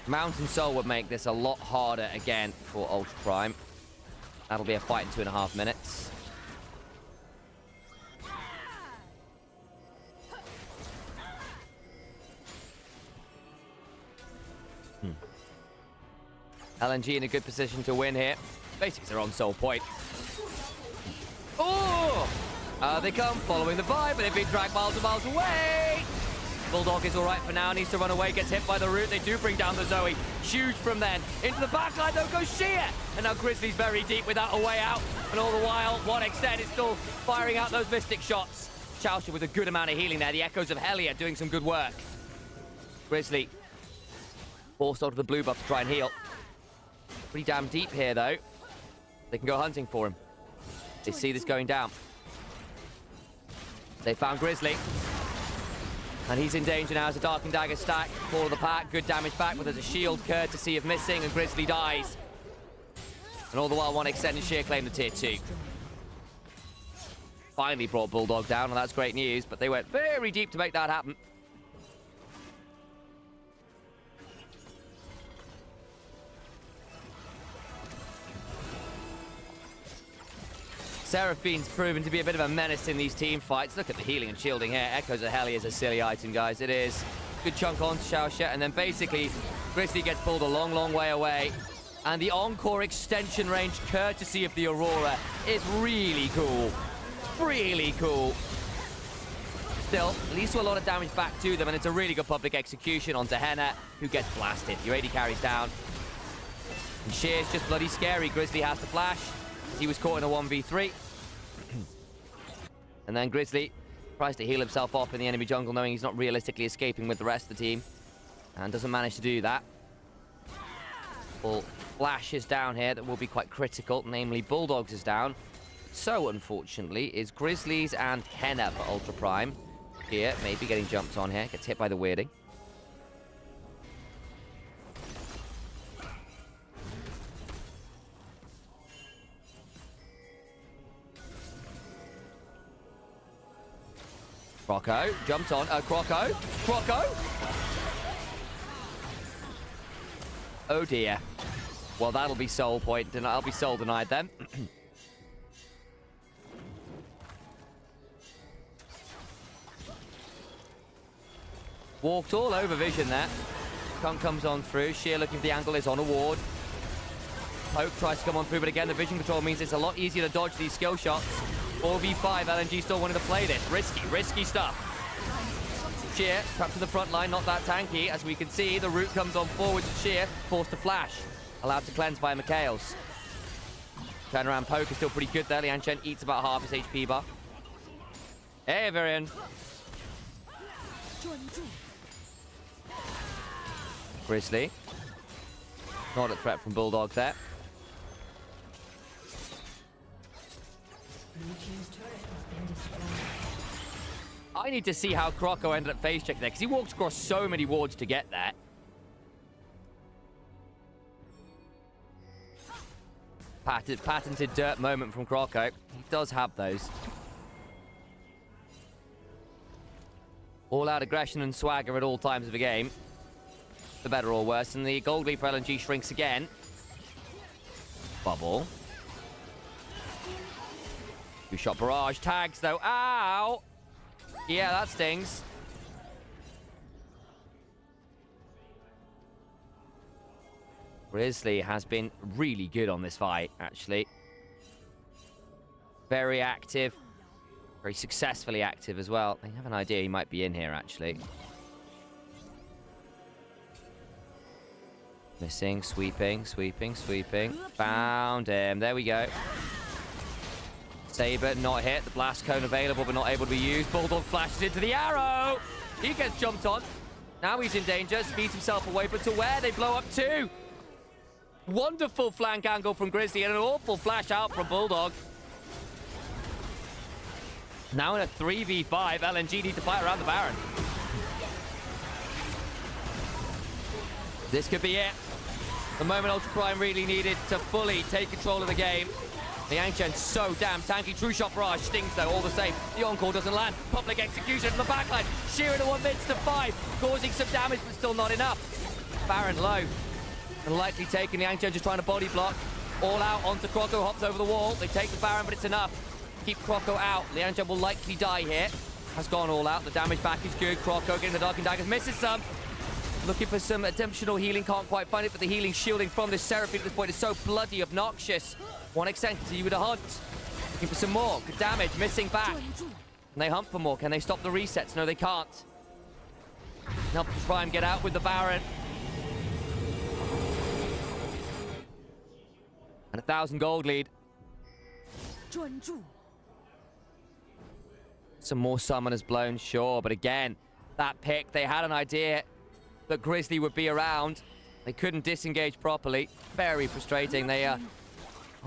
Mountain Soul would make this a lot harder again for Ultra Prime. That'll be a fight in 2.5 minutes. LNG in a good position to win here. Basically, they're on soul point. Oh! They come following the vibe, but they've been dragged miles and miles away. Bulldog is all right for now. Needs to run away. Gets hit by the root. They do bring down the Zoe. Huge from then. Into the backline, though, goes Sheer. And now Grizzly's very deep without a way out. And all the while, One Extend is still firing out those Mystic shots. Chausha with a good amount of healing there. The Echoes of Helia doing some good work. Grizzly forced onto the blue buff to try and heal. Pretty damn deep here, though. They can go hunting for him. They see this going down. They found Grizzly. And he's in danger now as a Dark and Dagger stack. Call of the pack, good damage back, but there's a shield courtesy of missing, and Grizzly dies. And all the while, one extended sheer claim to tier 2. Finally brought Bulldog down, and that's great news, but they went very deep to make that happen. Seraphine's proven to be a bit of a menace in these team fights. Look at the healing and shielding here. Echoes of Heli is a silly item, guys. It is. Good chunk on to Xiaoxia, and then basically, Grizzly gets pulled a long, long way away. And the Encore extension range, courtesy of the Aurora, is really cool. Really cool. Still, leads to a lot of damage back to them, and it's a really good public execution onto Henna, who gets blasted. Your AD carries down. And Sheer's just bloody scary. Grizzly has to flash. He was caught in a 1v3. And then Grizzly tries to heal himself off in the enemy jungle, knowing he's not realistically escaping with the rest of the team. And doesn't manage to do that. Well, Flash is down here that will be quite critical, namely Bulldogs is down. So, unfortunately, is Grizzlies and Henna for Ultra Prime. Here, maybe getting jumped on here. Gets hit by the weirding. Croco, jumped on. Croco. Croco! Oh dear. Well, that'll be soul point. I'll be soul denied then. Walked all over Vision there. Kung comes on through. Sheer looking for the angle, is on a ward. Poke tries to come on through, but again, the vision control means it's a lot easier to dodge these skill shots. 4v5, LNG still wanting to play this. Risky stuff. Sheer, trapped to the front line, not that tanky. As we can see, the root comes on forward to Sheer, forced to flash. Allowed to cleanse by Mikhails. Turnaround poke is still pretty good there. Lian Chen eats about half his HP bar. Hey, Virion. Grizzly. Not a threat from Bulldog there. Blue team's turret has been destroyed. I need to see how Croco ended up face checking there, because he walked across so many wards to get that. Patented dirt moment from Croco. He does have those. All out aggression and swagger at all times of the game. For better or worse. And the gold leaf for LNG shrinks again. Bubble. Two-shot barrage. Tags, though. Ow! Yeah, that stings. Grizzly has been really good on this fight, actually. Very active. Very successfully active as well. I have an idea he might be in here, actually. Missing, sweeping. Found him. There we go. Saber not hit. The blast cone available, but not able to be used. Bulldog flashes into the arrow. He gets jumped on. Now he's in danger. Speeds himself away, but to where? They blow up too. Wonderful flank angle from Grizzly and an awful flash out from Bulldog. Now in a 3v5, LNG need to fight around the Baron. This could be it. The moment Ultra Prime really needed to fully take control of the game. The Yangchen's so damn tanky. True shot barrage stings though, all the same. The encore doesn't land. Public execution from the backline. Sheer into 1 minute to 5, causing some damage, but still not enough. Baron low. And likely taken. The Yangchen just trying to body block. All out onto Croco, hops over the wall. They take the Baron, but it's enough. Keep Croco out. The Yangchen will likely die here. Has gone all out. The damage back is good. Croco getting the Dark and Daggers. Misses some. Looking for some additional healing. Can't quite find it, but the healing shielding from this Seraphine at this point is so bloody obnoxious. One extensity with a hunt. Looking for some more. Good damage. Missing back. Can they hunt for more? Can they stop the resets? No, they can't. Help to try and get out with the Baron. And 1,000 gold lead. Some more summoners blown, sure. But again, that pick, they had an idea that Grizzly would be around. They couldn't disengage properly. Very frustrating. They are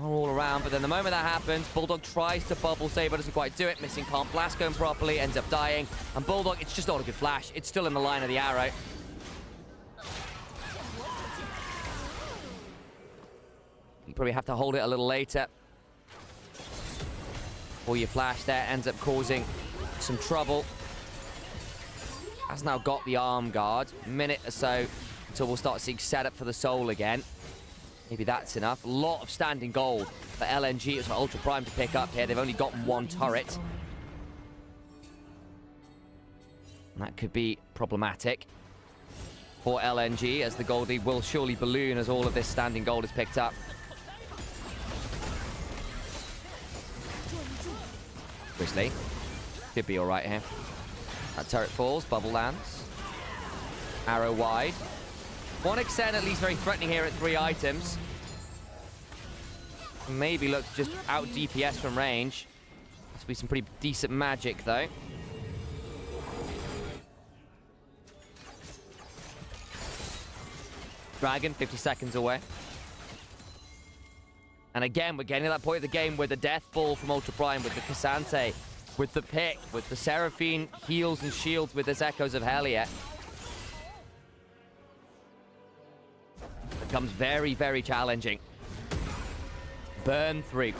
all around, but then the moment that happens, Bulldog tries to bubble Saber, doesn't quite do it. Missing can't blast going properly, ends up dying. And Bulldog, it's just not a good flash. It's still in the line of the arrow. You probably have to hold it a little later. Or your flash there ends up causing some trouble. Has now got the arm guard. A minute or so until we'll start seeing setup for the soul again. Maybe that's enough. A lot of standing gold for LNG. It's for Ultra Prime to pick up here. They've only gotten one turret. And that could be problematic for LNG, as the gold lead will surely balloon as all of this standing gold is picked up. Grizzly could be all right here. That turret falls, bubble lands. Arrow wide. One extent at least very threatening here at 3 items. Maybe look just out DPS from range. Has to be some pretty decent magic though. Dragon 50 seconds away. And again, we're getting to that point of the game where the Death Ball from Ultra Prime with the Cassante, with the pick, with the Seraphine heals and shields with this Echoes of Hellier. Becomes very, very challenging. Burn 3.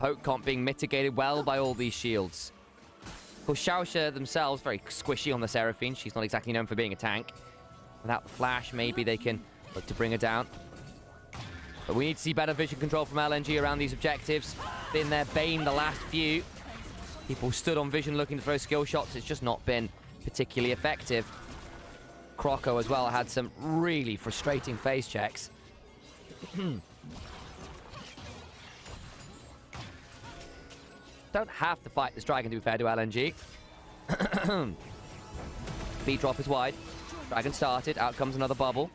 Poke comp being mitigated well by all these shields. Of course, Xiaoxia themselves, very squishy on the Seraphine. She's not exactly known for being a tank. Without the flash, maybe they can look to bring her down. But we need to see better vision control from LNG around these objectives. Been their bane the last few. People stood on vision looking to throw skill shots. It's just not been particularly effective. Croco as well had some really frustrating phase checks. Don't have to fight this dragon, to be fair to LNG. Beat drop is wide. Dragon started. Out comes another bubble.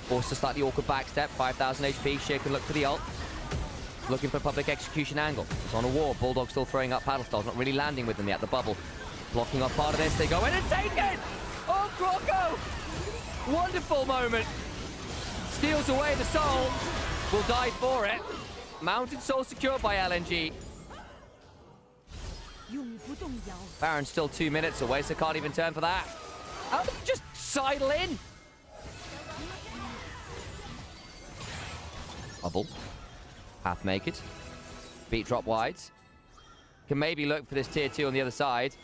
Forced a slightly awkward backstep. 5,000 HP. Sheer can look for the ult. Looking for public execution angle. It's on a wall. Bulldog still throwing up paddle stars. Not really landing with them yet. The bubble blocking off part of this. They go in and take it! Oh, Croco! Wonderful moment. Steals away the soul. Will die for it. Mounted soul secured by LNG. Baron's still 2 minutes away, so can't even turn for that. Oh, just sidle in. Bubble. Half make it. Beat drop wide. Can maybe look for this tier 2 on the other side.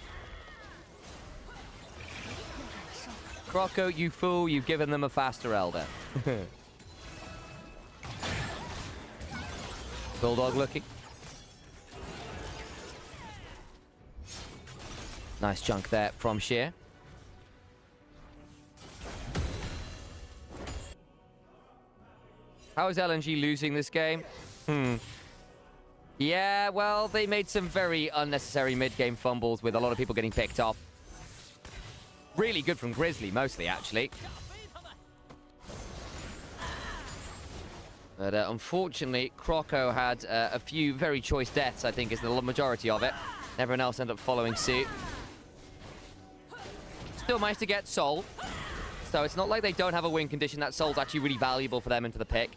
Croco, you fool, you've given them a faster elder. Bulldog looking. Nice chunk there from Sheer. How is LNG losing this game? Yeah, well, they made some very unnecessary mid-game fumbles with a lot of people getting picked off. Really good from Grizzly, mostly, actually. But unfortunately, Croco had a few very choice deaths, I think, is the majority of it. Everyone else ended up following suit. Still managed to get Soul. So it's not like they don't have a win condition. That Soul's actually really valuable for them and for the pick.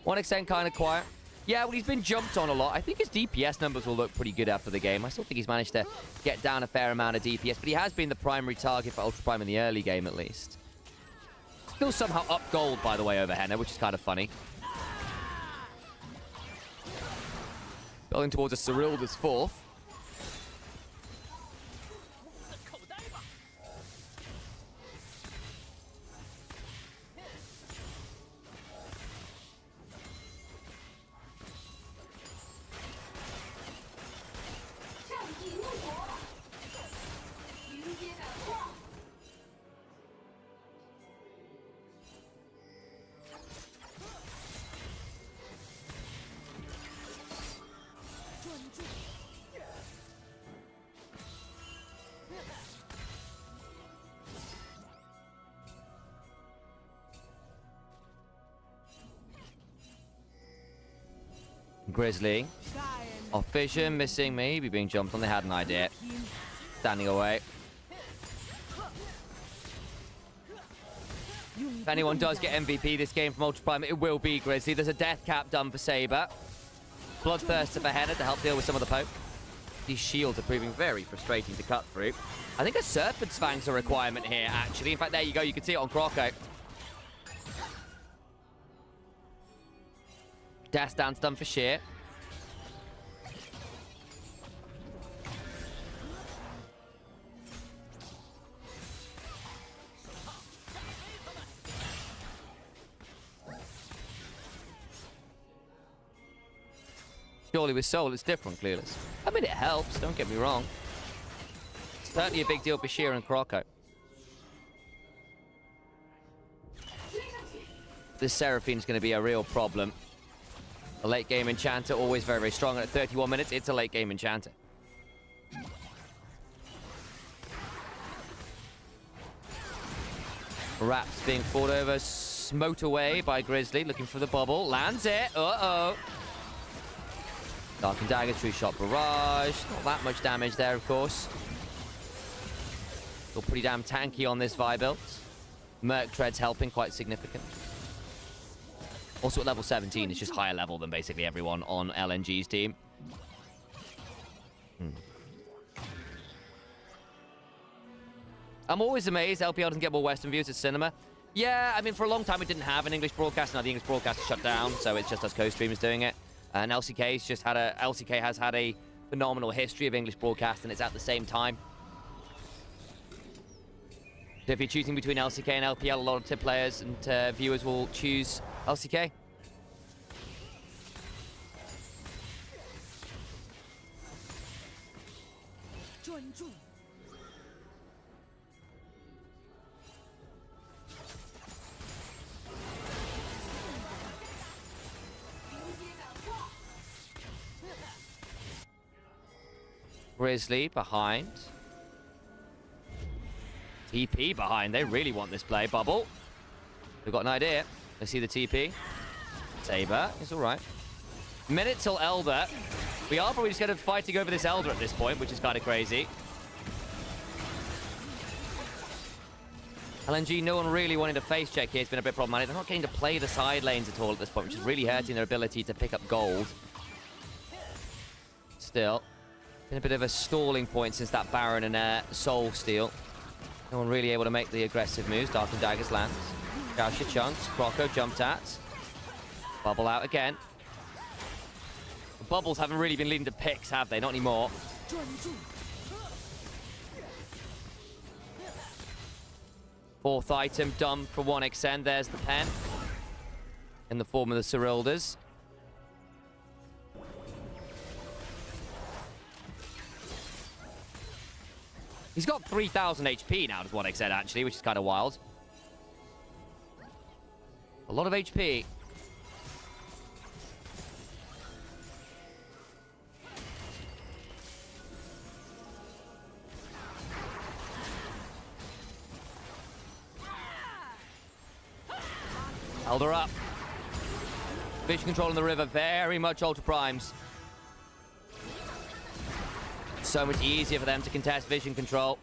One extent kind of quiet. Yeah, well, he's been jumped on a lot. I think his DPS numbers will look pretty good after the game. I still think he's managed to get down a fair amount of DPS, but he has been the primary target for Ultra Prime in the early game, at least. Still somehow up gold, by the way, over Henna, which is kind of funny. Building towards a Cyrilda's 4th. Grizzly. Off vision, missing, maybe being jumped on. They had an idea. Standing away. If anyone does get MVP this game from Ultra Prime, it will be Grizzly. There's a death cap done for Saber. Bloodthirster for Henna to help deal with some of the poke. These shields are proving very frustrating to cut through. I think a Serpent's Fang's a requirement here, actually. In fact, there you go. You can see it on Croco. Death Dance done for Sheer. Surely with Soul, it's different, Clueless. I mean, it helps, don't get me wrong. It's certainly a big deal for Sheer and Croco. This Seraphine's going to be a real problem. A late game Enchanter, always very, very strong. And at 31 minutes, it's a late game Enchanter. Raps being fought over, smote away by Grizzly, looking for the bubble. Lands it. Uh-oh. Dark and Dagger, True Shot Barrage. Not that much damage there, of course. Still pretty damn tanky on this Vi build. Merc Tread's helping quite significant. Also at level 17, it's just higher level than basically everyone on LNG's team. I'm always amazed LPL doesn't get more Western views at cinema. Yeah, I mean, for a long time we didn't have an English broadcast. Now the English broadcast is shut down, so it's just us co-streamers doing it. And LCK has had a phenomenal history of English broadcast, and it's at the same time. So if you're choosing between LCK and LPL, a lot of tip players and viewers will choose LCK. Grizzly behind. TP behind. They really want this play. Bubble. They've got an idea. They see the TP. Saber is all right. Minute till Elder. We are probably just going to fighting over this Elder at this point, which is kind of crazy. LNG, no one really wanting to face check here. It's been a bit problematic. They're not getting to play the side lanes at all at this point, which is really hurting their ability to pick up gold. Still. Been a bit of a stalling point since that Baron and Soul steal. No one really able to make the aggressive moves. Dark and Daggers lands. Gaucha chunks. Croco jumped at. Bubble out again. The bubbles haven't really been leading to picks, have they? Not anymore. Fourth item done for 1xN. There's the pen. In the form of the Cyrildas. He's got 3,000 HP now, is what I said, actually, which is kind of wild. A lot of HP. Elder up. Vision control in the river, very much Ultra Primes. So much easier for them to contest vision control.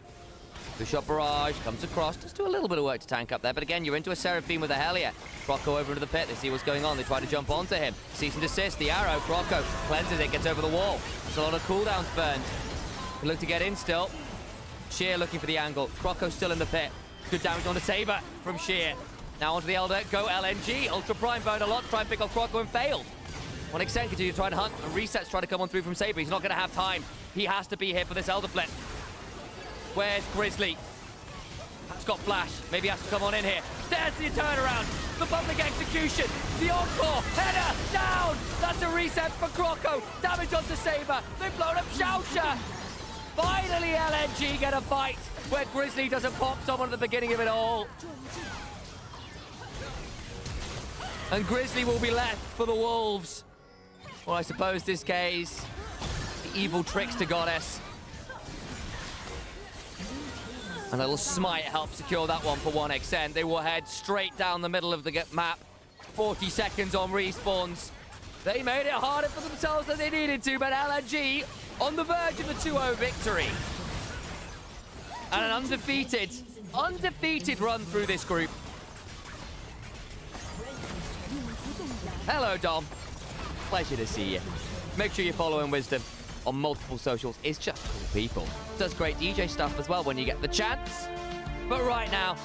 The shot barrage comes across. Just do a little bit of work to tank up there. But again, you're into a Seraphine with a Hellier. Croco over into the pit. They see what's going on. They try to jump onto him. Cease and desist. The arrow. Croco cleanses it. Gets over the wall. There's a lot of cooldowns burned. Can look to get in still. Sheer looking for the angle. Croco still in the pit. Good damage on the Saber from Sheer. Now onto the Elder. Go LNG. Ultra Prime burned a lot. Try and pick off Croco and failed. 1xN continue to try and hunt. And Reset's trying to come on through from Saber. He's not going to have time. He has to be here for this Elder flip. Where's Grizzly? That's got flash. Maybe he has to come on in here. There's the turnaround. The public execution. The encore. Header down. That's a reset for Croco. Damage onto Saber. They've blown up Gaucha. Finally, LNG get a fight where Grizzly doesn't pop someone at the beginning of it all. And Grizzly will be left for the Wolves. Well, I suppose this case, the evil trickster goddess. And a little smite helps secure that one for 1xN. They will head straight down the middle of the map. 40 seconds on respawns. They made it harder for themselves than they needed to, but LNG on the verge of a 2-0 victory. And an undefeated run through this group. Hello, Dom. Pleasure to see you. Make sure you're following Wisdom on multiple socials. It's just cool people. Does great DJ stuff as well when you get the chance. But right now,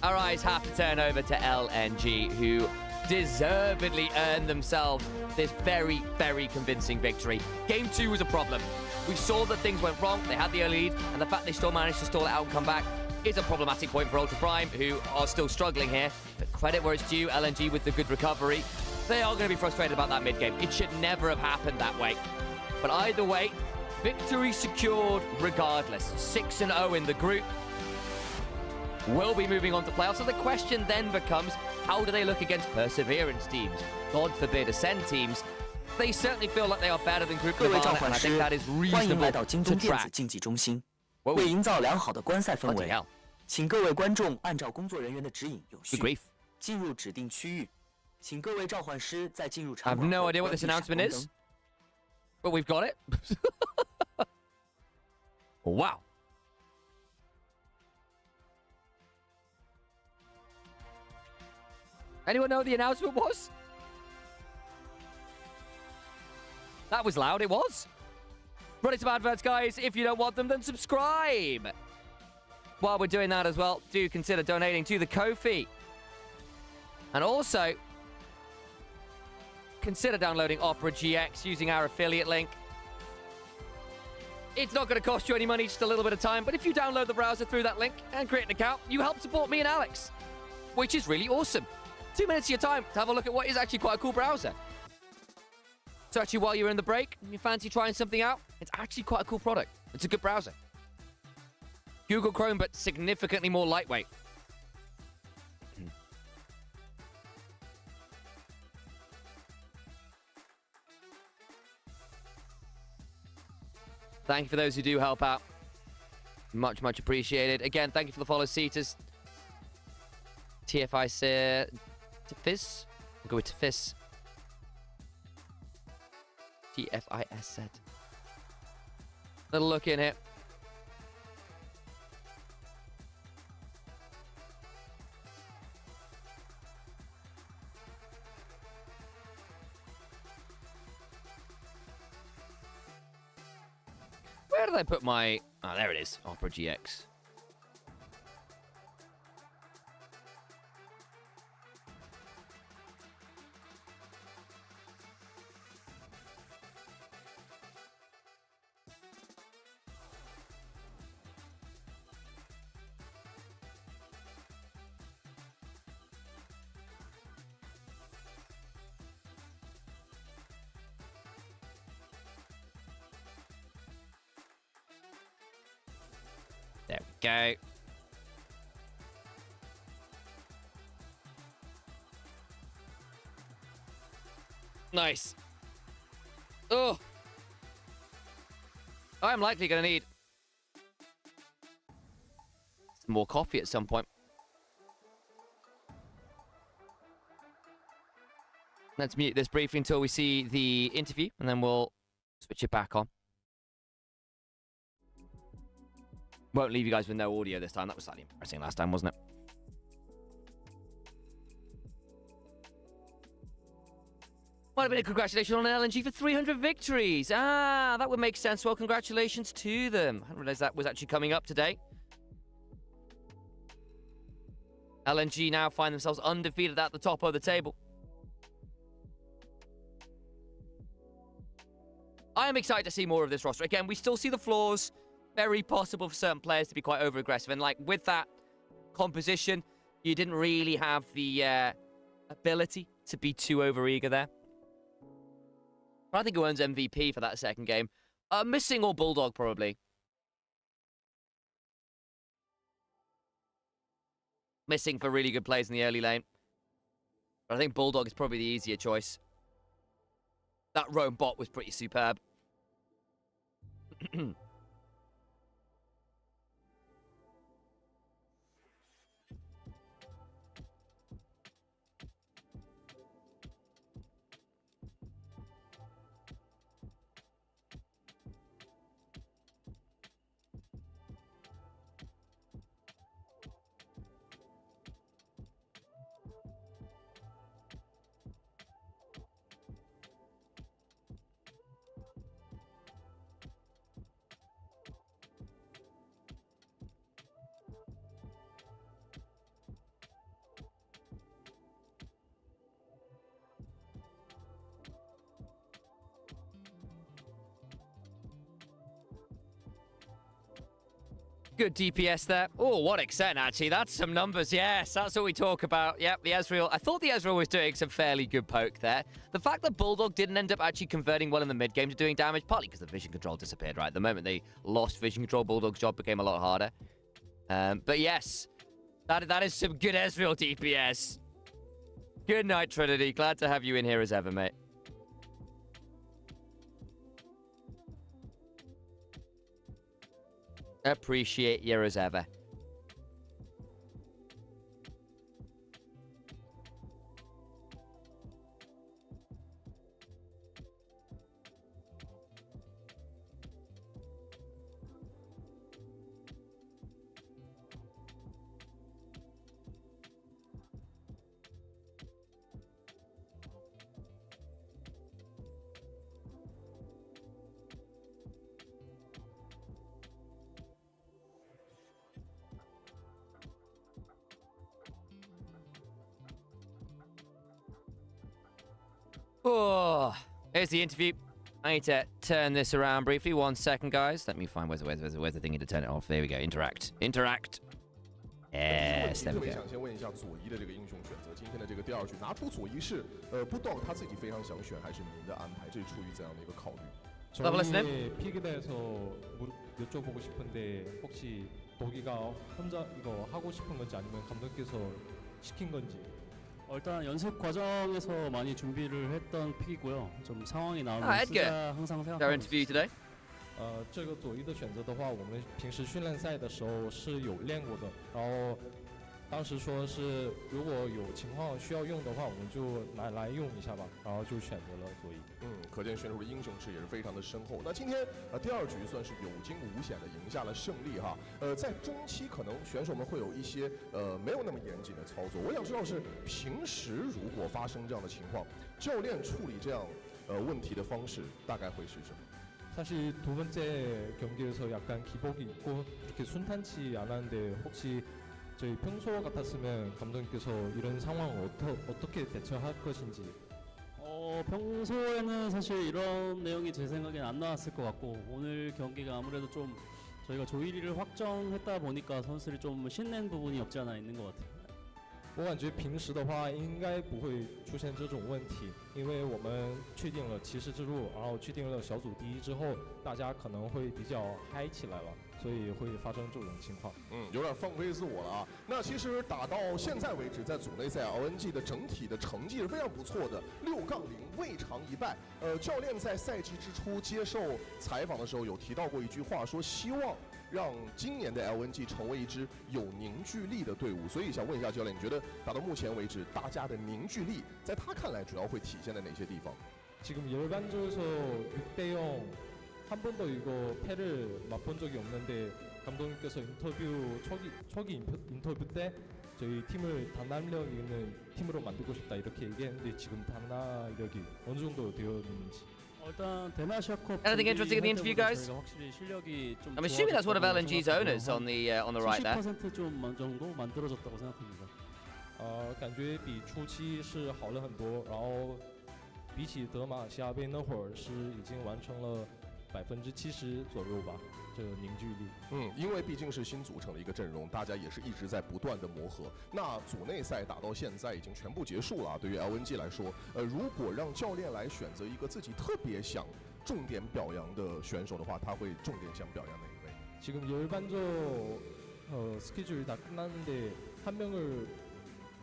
our eyes have to turn over to LNG, who deservedly earned themselves this very, very convincing victory. Game 2 was a problem. We saw that things went wrong. They had the early lead, and the fact they still managed to stall it out and come back is a problematic point for Ultra Prime, who are still struggling here. But credit where it's due, LNG with the good recovery. They are going to be frustrated about that mid-game. It should never have happened that way. But either way, victory secured regardless. 6-0 in the group. Will be moving on to playoffs. So the question then becomes, how do they look against Perseverance teams? God forbid, Ascend teams. They certainly feel like they are better than Group Nirvana, and I think that is reasonable to track. 为营造良好的观赛氛 Bloody 围 hell. 请各位观众按照工作人员的指引有 Good 序 grief. 进入指定区域，请各位召唤师在进入 I 场 have 馆 no 后 idea what 关 this 闭闪 announcement 光 is, 灯 but we've got it. Wow. Anyone know what the announcement was? That was loud, it was. Running some adverts, guys. If you don't want them, then subscribe. While we're doing that as well, do consider donating to the Ko-fi. And also, consider downloading Opera GX using our affiliate link. It's not going to cost you any money, just a little bit of time. But if you download the browser through that link and create an account, you help support me and Alex, which is really awesome. 2 minutes of your time to have a look at what is actually quite a cool browser. So actually, while you're in the break and you fancy trying something out, it's actually quite a cool product. It's a good browser. Google Chrome, but significantly more lightweight. Thank you for those who do help out. Much, much appreciated. Again, thank you for the follow, Cetus. TFI said... Tfizz? I'll go with Tfizz. TFIS said. Little look in here. Where did I put my... Oh, there it is. Opera GX. There we go. Nice. Oh. I'm likely going to need some more coffee at some point. Let's mute this briefly until we see the interview, and then we'll switch it back on. Won't leave you guys with no audio this time. That was slightly embarrassing last time, wasn't it? Might have been a congratulations on LNG for 300 victories. Ah, that would make sense. Well, congratulations to them. I didn't realize that was actually coming up today. LNG now find themselves undefeated at the top of the table. I am excited to see more of this roster. Again, we still see the flaws. Very possible for certain players to be quite over-aggressive. And like with that composition, you didn't really have the ability to be too over-eager there. But I think who earns MVP for that second game? Missing or Bulldog, probably. Missing for really good plays in the early lane. But I think Bulldog is probably the easier choice. That roam bot was pretty superb. Good DPS there. Oh, what extent, actually. That's some numbers. Yes, that's what we talk about. Yep, the Ezreal. I thought the Ezreal was doing some fairly good poke there. The fact that Bulldog didn't end up actually converting well in the mid-game to doing damage, partly because the vision control disappeared, right? The moment they lost vision control, Bulldog's job became a lot harder. But yes, that is some good Ezreal DPS. Good night, Trinity. Glad to have you in here as ever, mate. Appreciate you as ever. Oh, here's the interview. I need to turn this around briefly. 1 second, guys. Let me find where's the thingy to turn it off. There we go. Interact. Yes, there we go. 想先问一下左一的这个英雄选择，今天的这个第二局拿出左一是不知道他自己非常想选，还是您的安排？这是出于怎样的一个考虑？ 저희 픽에 대해서 여쭤보고 싶은데 혹시 도기가 혼자 이거 하고 싶은 건지 아니면 감독께서 시킨 건지. 일단 연습 과정에서 많이 준비를 했던 픽이고요. 좀 상황이 나오면 Edgar. 쓰자 항상 Our 생각하고 interview today. 这个左一的选择的话，我们平时训练赛的时候是有练过的，然后当时说是如果有情况需要用的话，我们就拿来用一下吧，然后就选择了左一。可见选手的英雄池也是非常的深厚。那今天第二局算是有惊无险的赢下了胜利哈。在中期可能选手们会有一些没有那么严谨的操作。我想知道是平时如果发生这样的情况，教练处理这样问题的方式大概会是什么？ 사실 두 번째 경기에서 약간 기복이 있고 그렇게 순탄치 않았는데 혹시 저희 평소 같았으면 감독님께서 이런 상황을 어떻게 대처할 것인지. 평소에는 사실 이런 내용이 제 생각엔 안 나왔을 것 같고 오늘 경기가 아무래도 좀 저희가 조이리를 확정했다 보니까 선수들이 좀 신낸 부분이 없지 않아 있는 것 같아요. 我感觉平时的话应该不会出现这种问题，因为我们确定了骑士之路，然后确定了小组第一之后，大家可能会比较嗨起来了，所以会发生这种情况。有点放飞自我了啊。那其实打到现在为止，在组内赛 LNG 的整体的成绩是非常不错的，6-0未尝一败。教练在赛季之初接受采访的时候有提到过一句话，说希望 让今年的 LNG 成为一支有凝聚力的队伍，所以想问一下教练，你觉得打到目前为止，大家的凝聚力在他看来主要会体现在哪些地方？ 지금 열반조에서 6대0 한 번도 이거 패를 맛본 적이 없는데 감독님께서 인터뷰 초기 인터뷰 때 저희 팀을 단합력 있는 팀으로 만들고 싶다 이렇게 얘기했는데 지금 단합력이 어느 정도 되어 있는지. 일단 대마시아컵 Anything interesting in the interview, guys? 확실히 실력이 좀 I'm assuming that's one of LNG's owners on the right there. 70% 좀 정도 만들어졌다고 생각합니다. 感觉比初期是好了很多，然后比起德玛西亚杯那会儿是已经完成了70%左右吧，这个凝聚力。因为毕竟是新组成的一个阵容，大家也是一直在不断的磨合。那组内赛打到现在已经全部结束了，对于 LNG 来说，如果让教练来选择一个自己特别想重点表扬的选手的话，他会重点想表扬哪一位？ 지금 열반조 스케줄이 다 끝났는데 한 명을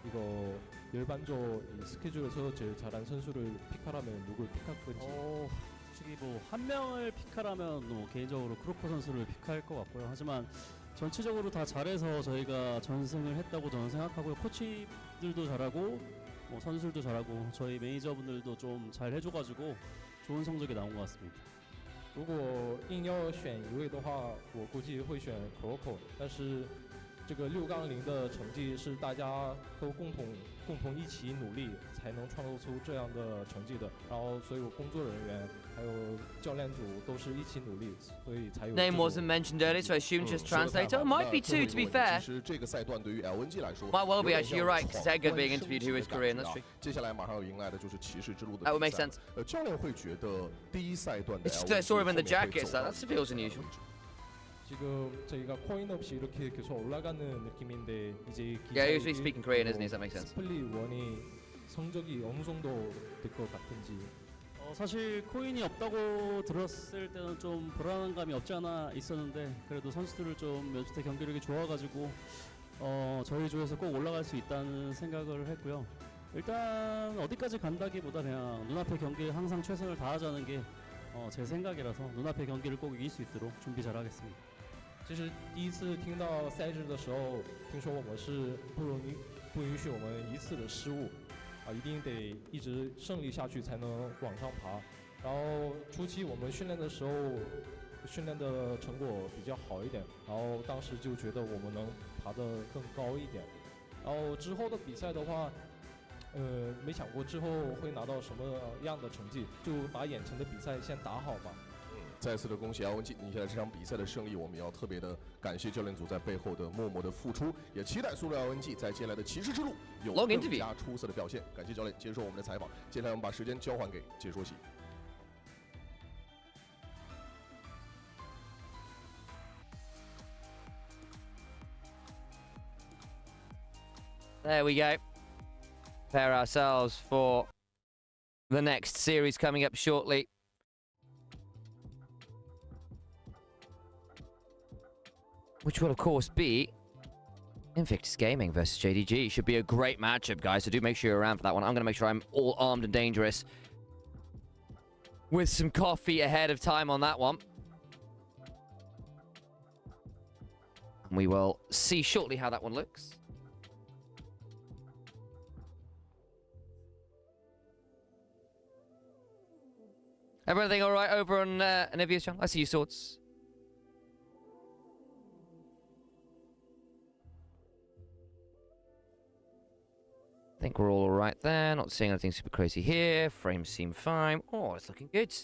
이거 열반조 이 스케줄에서 제일 잘한 선수를 픽하라면 누굴 픽할 건지. 솔직히 뭐 한 명을 픽하라면 뭐 개인적으로 크로커 선수를 픽할 것 같고요. 하지만 전체적으로 다 잘해서 저희가 전승을 했다고 저는 생각하고요. 코치들도 잘하고 뭐 선수들도 잘하고 저희 매니저분들도 좀 잘 해줘가지고 좋은 성적이 나온 것 같습니다. 如果硬要选一位的话，我估计会选 Croco， 但是这个6-0的成绩是大家都共同一起努力才能创造出这样的成绩的。然后所有工作人员还有教练组都是一起努力，所以才有。Name wasn't mentioned earlier, so I assume just translator. It might be two, to be fair. 其实这个赛段对于 LNG 来说 Might well be actually. You're right. Because Edgar being interviewed, who is Korean. That's true. 接下来马上要迎来的就是骑士之路的。 That would make sense. 教练会觉得第一赛段的 It's just I saw him in the jacket, so that feels unusual. 지금 저희가 코인 없이 이렇게 계속 올라가는 느낌인데 이제 Yeah, he was speaking Korean, isn't he? Does that make sense? 스플릿 원이 성적이 어느 정도 될 것 같은지. 사실 코인이 없다고 들었을 때는 좀 불안한 감이 없지 않아 있었는데 그래도 선수들을 좀 연습 때 경기력이 좋아가지고 저희 조에서 꼭 올라갈 수 있다는 생각을 했고요. 일단 어디까지 간다기보다 그냥 눈앞의 경기에 항상 최선을 다하자는 게 제 생각이라서 눈앞의 경기를 꼭 이길 수 있도록 준비 잘하겠습니다. 其实第一次听到赛制的时候，听说我们是不允许我们一次的失误，一定得一直胜利下去才能往上爬。然后初期我们训练的时候，训练的成果比较好一点，然后当时就觉得我们能爬得更高一点。然后之后的比赛的话，没想过之后会拿到什么样的成绩，就把眼前的比赛先打好吧。再次的恭喜LNG赢下了这场比赛的胜利，我们要特别的感谢教练组在背后的默默的付出，也期待苏州 LNG 在接下来的骑士之路有更加出色的表现。感谢教练接受我们的采访，接下来我们把时间交还给解说席。There we go. Prepare ourselves for the next series coming up shortly. Which will, of course, be Invictus Gaming versus JDG. Should be a great matchup, guys, so do make sure you're around for that one. I'm going to make sure I'm all armed and dangerous with some coffee ahead of time on that one. And we will see shortly how that one looks. Everything all right over on Onivia's channel? I see you, Swords. I think we're all right there. Not seeing anything super crazy here. Frames seem fine. Oh, it's looking good.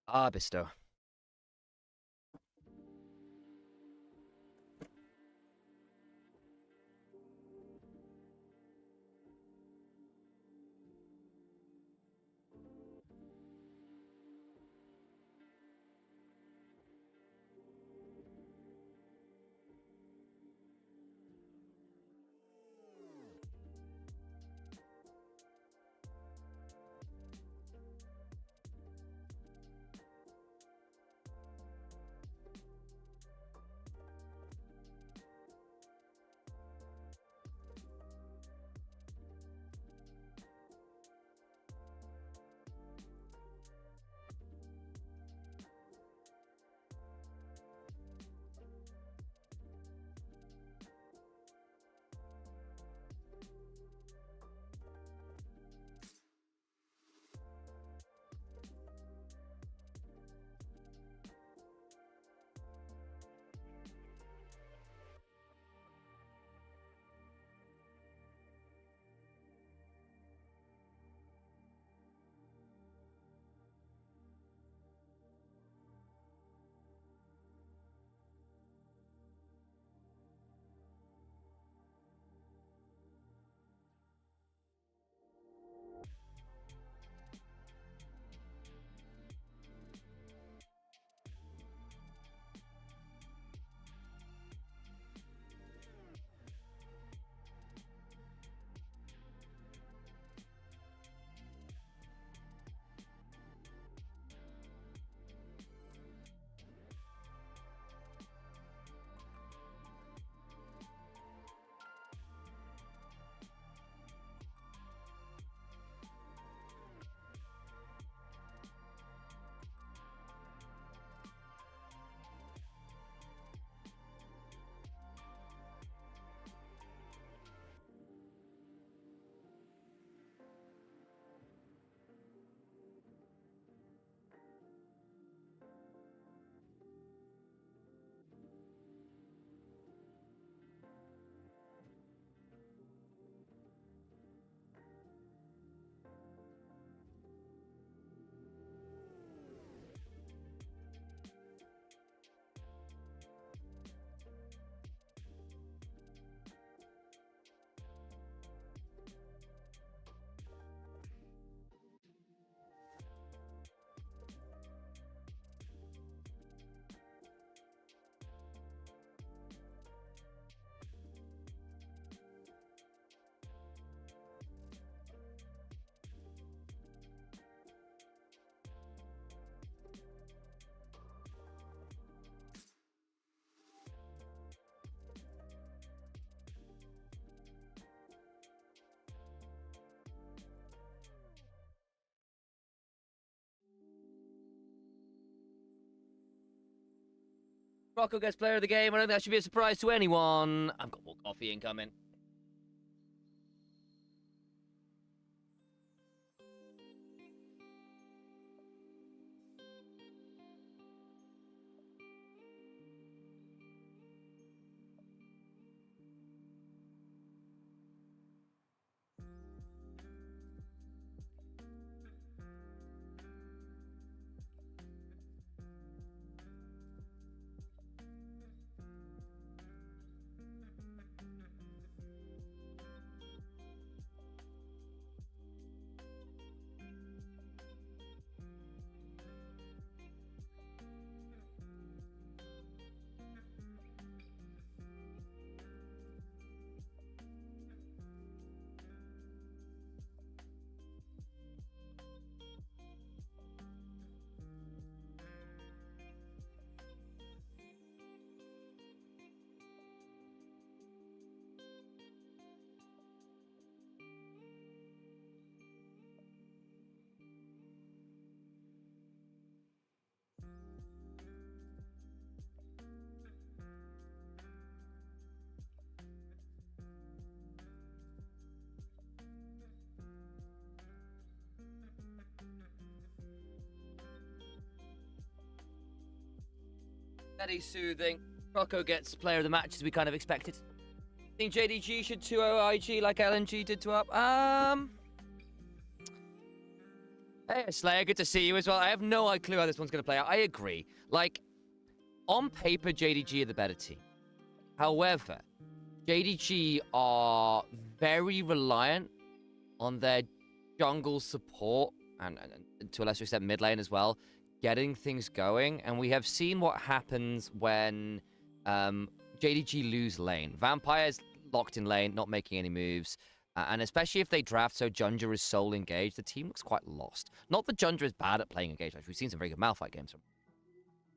Arbisto. Rocco gets player of the game. I don't think that should be a surprise to anyone. I've got more coffee incoming. Very soothing. Rocco gets player of the match as we kind of expected. Think JDG should 2-0 IG like LNG did to up? Hey, Slayer, good to see you as well. I have no clue how this one's going to play out. I agree. Like, on paper, JDG are the better team. However, JDG are very reliant on their jungle support and to a lesser extent mid lane as well, getting things going. And we have seen what happens when JDG lose lane. Vampire's locked in lane, not making any moves. And especially if they draft so Junger is sole engaged, the team looks quite lost. Not that Junger is bad at playing engaged. We've seen some very good Malphite games from him.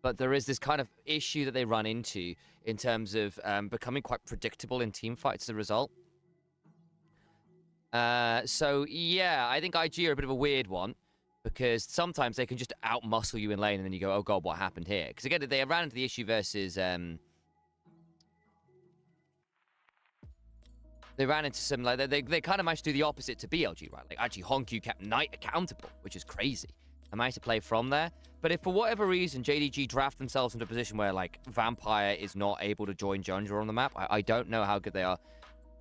But there is this kind of issue that they run into in terms of becoming quite predictable in team fights as a result. So, yeah, I think IG are a bit of a weird one because sometimes they can just out-muscle you in lane and then you go, oh, God, what happened here? Because, again, they ran into the issue versus... They ran into some... like they kind of managed to do the opposite to BLG, right? Like, actually, Honku kept Knight accountable, which is crazy. I managed to play from there. But if for whatever reason JDG draft themselves into a position where, like, Vampire is not able to join Junger on the map, I don't know how good they are.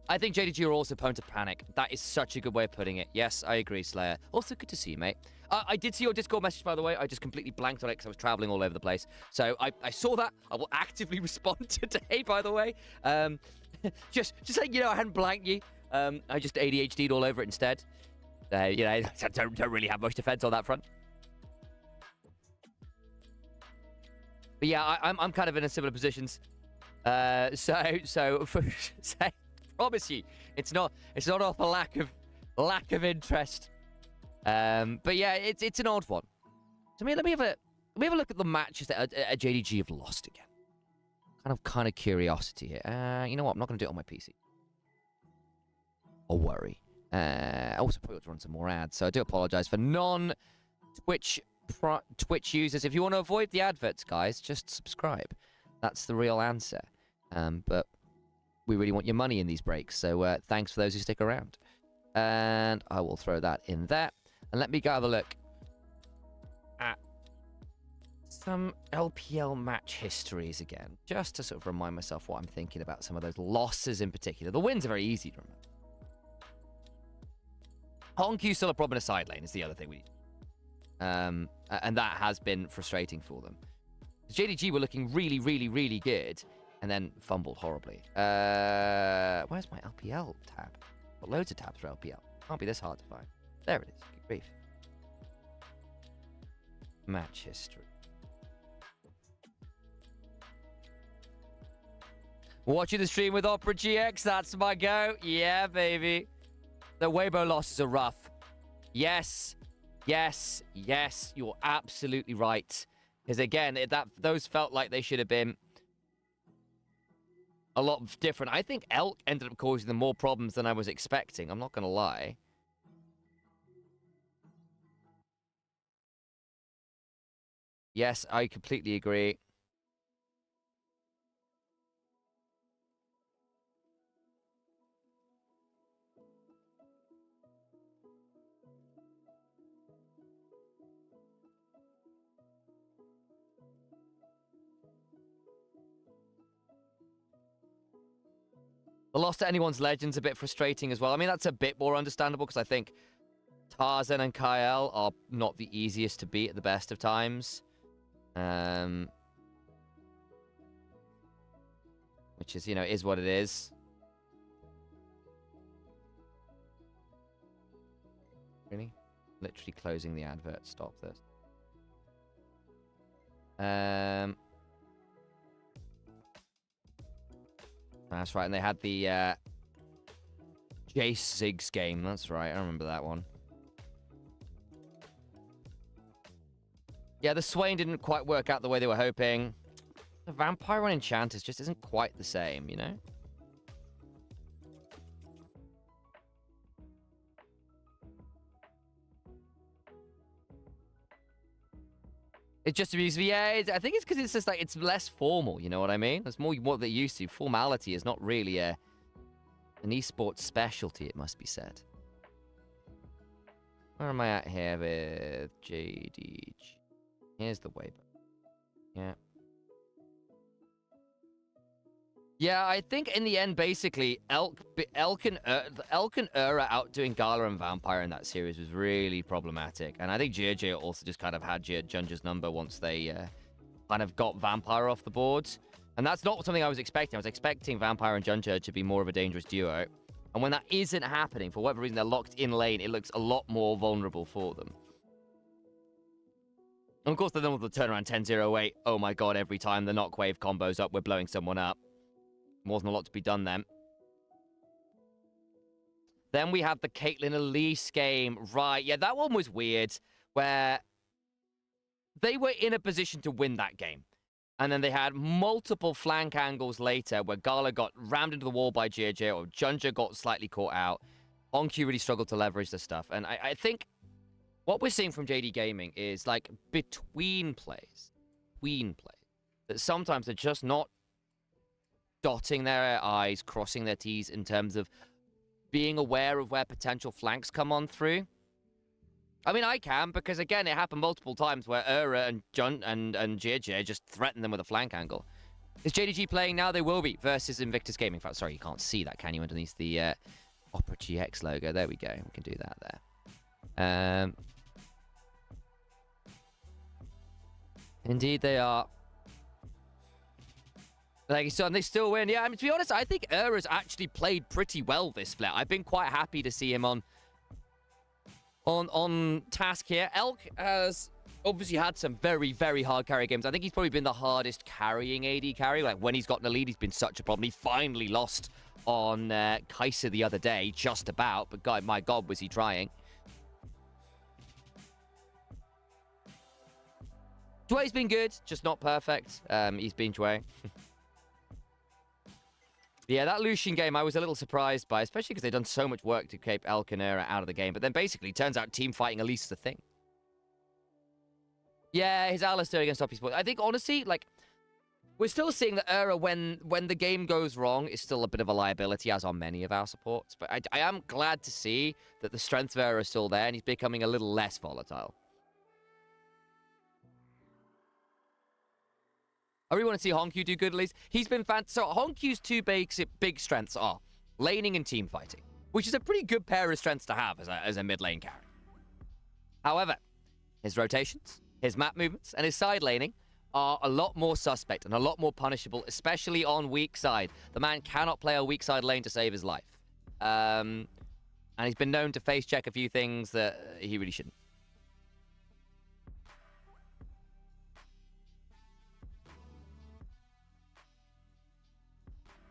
I think JDG are also prone to panic. That is such a good way of putting it. Yes, I agree, Slayer. Also, good to see you, mate. I did see your Discord message, by the way. I just completely blanked on it because I was traveling all over the place. So I saw that. I will actively respond today, by the way. Just so you know, I hadn't blanked you. I just ADHD'd all over it instead. You know, I don't really have much defense on that front. But yeah, I'm kind of in a similar positions. So for promise you, it's not off a lack of interest. But yeah, it's an odd one. So let me have a look at the matches that JDG have lost again. Kind of curiosity here. You know what? I'm not going to do it on my PC. I'll worry. I also probably ought to run some more ads, so I do apologize for non-Twitch users. If you want to avoid the adverts, guys, just subscribe. That's the real answer. But we really want your money in these breaks, so thanks for those who stick around. And I will throw that in there. And let me go have a look at some LPL match histories again, just to sort of remind myself what I'm thinking about some of those losses in particular. The wins are very easy to remember. Honku's still a problem in a side lane is the other thing we need. And that has been frustrating for them. JDG were looking really, really, really good, and then fumbled horribly. Where's my LPL tab? Got loads of tabs for LPL. Can't be this hard to find. There it is. Good grief. Match history. Watching the stream with Opera GX. That's my go. Yeah, baby. The Weibo losses are rough. Yes. Yes. Yes. You're absolutely right. Because again, those felt like they should have been a lot different. I think Elk ended up causing them more problems than I was expecting. I'm not going to lie. Yes, I completely agree. The loss to anyone's legend's a bit frustrating as well. I mean, that's a bit more understandable because I think Tarzan and Kyle are not the easiest to beat at the best of times. Which is, you know, is what it is. Really? Literally closing the advert. Stop this. That's right, and they had the Jace Ziggs game. That's right, I remember that one. Yeah, the Swain didn't quite work out the way they were hoping. The Vampire on Enchanters just isn't quite the same, you know? It just abuses me. Yeah, I think it's because it's just like, it's less formal, you know what I mean? It's more what they're used to. Formality is not really an esports specialty, it must be said. Where am I at here with JDG? Here's the way. Yeah. Yeah, I think in the end, basically, Elk and Ura outdoing Gala and Vampire in that series was really problematic. And I think JJ also just kind of had Junja's number once they kind of got Vampire off the board. And that's not something I was expecting. I was expecting Vampire and Junja to be more of a dangerous duo. And when that isn't happening, for whatever reason they're locked in lane, it looks a lot more vulnerable for them. And of course, they're then with the turnaround 10-0-8. Oh my god, every time the knock wave combos up, we're blowing someone up. Wasn't a lot to be done then. Then we have the Caitlyn Elise game. Right, yeah, that one was weird, where they were in a position to win that game. And then they had multiple flank angles later where Gala got rammed into the wall by JJ or Junja got slightly caught out. Onq really struggled to leverage the stuff. And I think what we're seeing from JD Gaming is like between plays, that sometimes they're just not dotting their I's, crossing their T's in terms of being aware of where potential flanks come on through. I mean, I can, because again, it happened multiple times where Ura and JJ just threatened them with a flank angle. Is JDG playing now? They will be, versus Invictus Gaming. In fact, sorry, you can't see that, can you, underneath the Opera GX logo? There we go. We can do that there. Indeed, they are. Like, so, and they still win. Yeah, I mean, to be honest, I think Ura's actually played pretty well this split. I've been quite happy to see him on task here. Elk has obviously had some very, very hard carry games. I think he's probably been the hardest carrying AD carry. Like, when he's gotten a lead, he's been such a problem. He finally lost on Kai'Sa the other day, just about. But God, my God, was he trying. Jue's been good, just not perfect. He's been Jue. Yeah, that Lucian game I was a little surprised by, especially because they've done so much work to keep Elk and Ura out of the game. But then basically, turns out team fighting at least is a thing. Yeah, his Alistair against Toppy Sport. I think, honestly, like, we're still seeing that Ura, when the game goes wrong, is still a bit of a liability, as are many of our supports. But I am glad to see that the strength of Ura is still there, and he's becoming a little less volatile. I really want to see Honku do good at least. He's been so Honku's two big strengths are laning and team fighting, which is a pretty good pair of strengths to have as a mid lane carry. However, his rotations, his map movements, and his side laning are a lot more suspect and a lot more punishable, especially on weak side. The man cannot play a weak side lane to save his life. And he's been known to face check a few things that he really shouldn't.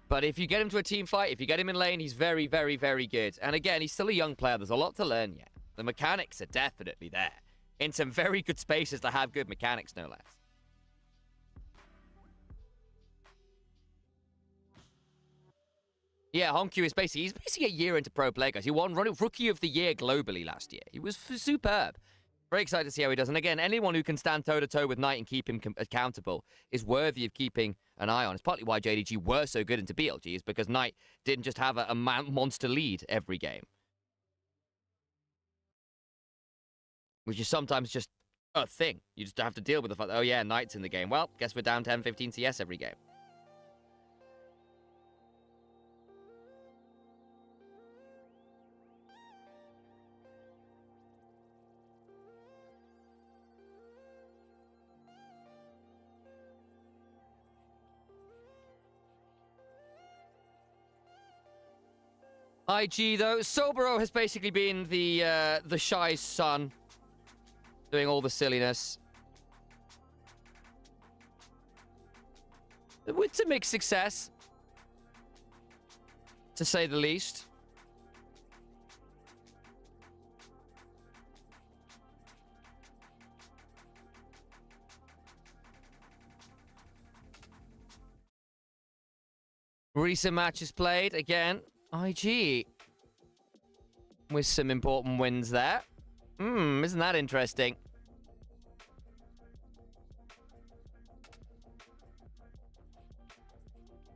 But if you get him to a team fight, if you get him in lane, he's very, very, very good. And again, he's still a young player. There's a lot to learn yet. The mechanics are definitely there. In some very good spaces to have good mechanics, no less. Yeah, Honku is he's basically a year into pro play, guys. He won Rookie of the Year globally last year. He was superb. Very excited to see how he does. And again, anyone who can stand toe-to-toe with Knight and keep him accountable is worthy of keeping an eye on. It's partly why JDG were so good into BLG, is because Knight didn't just have a monster lead every game. Which is sometimes just a thing. You just have to deal with the fact that, oh yeah, Knight's in the game. Well, guess we're down 10, 15 CS every game. IG though, Sobero has basically been the shy son, doing all the silliness. With some mixed success, to say the least. Recent matches played, again, IG with some important wins there. Isn't that interesting?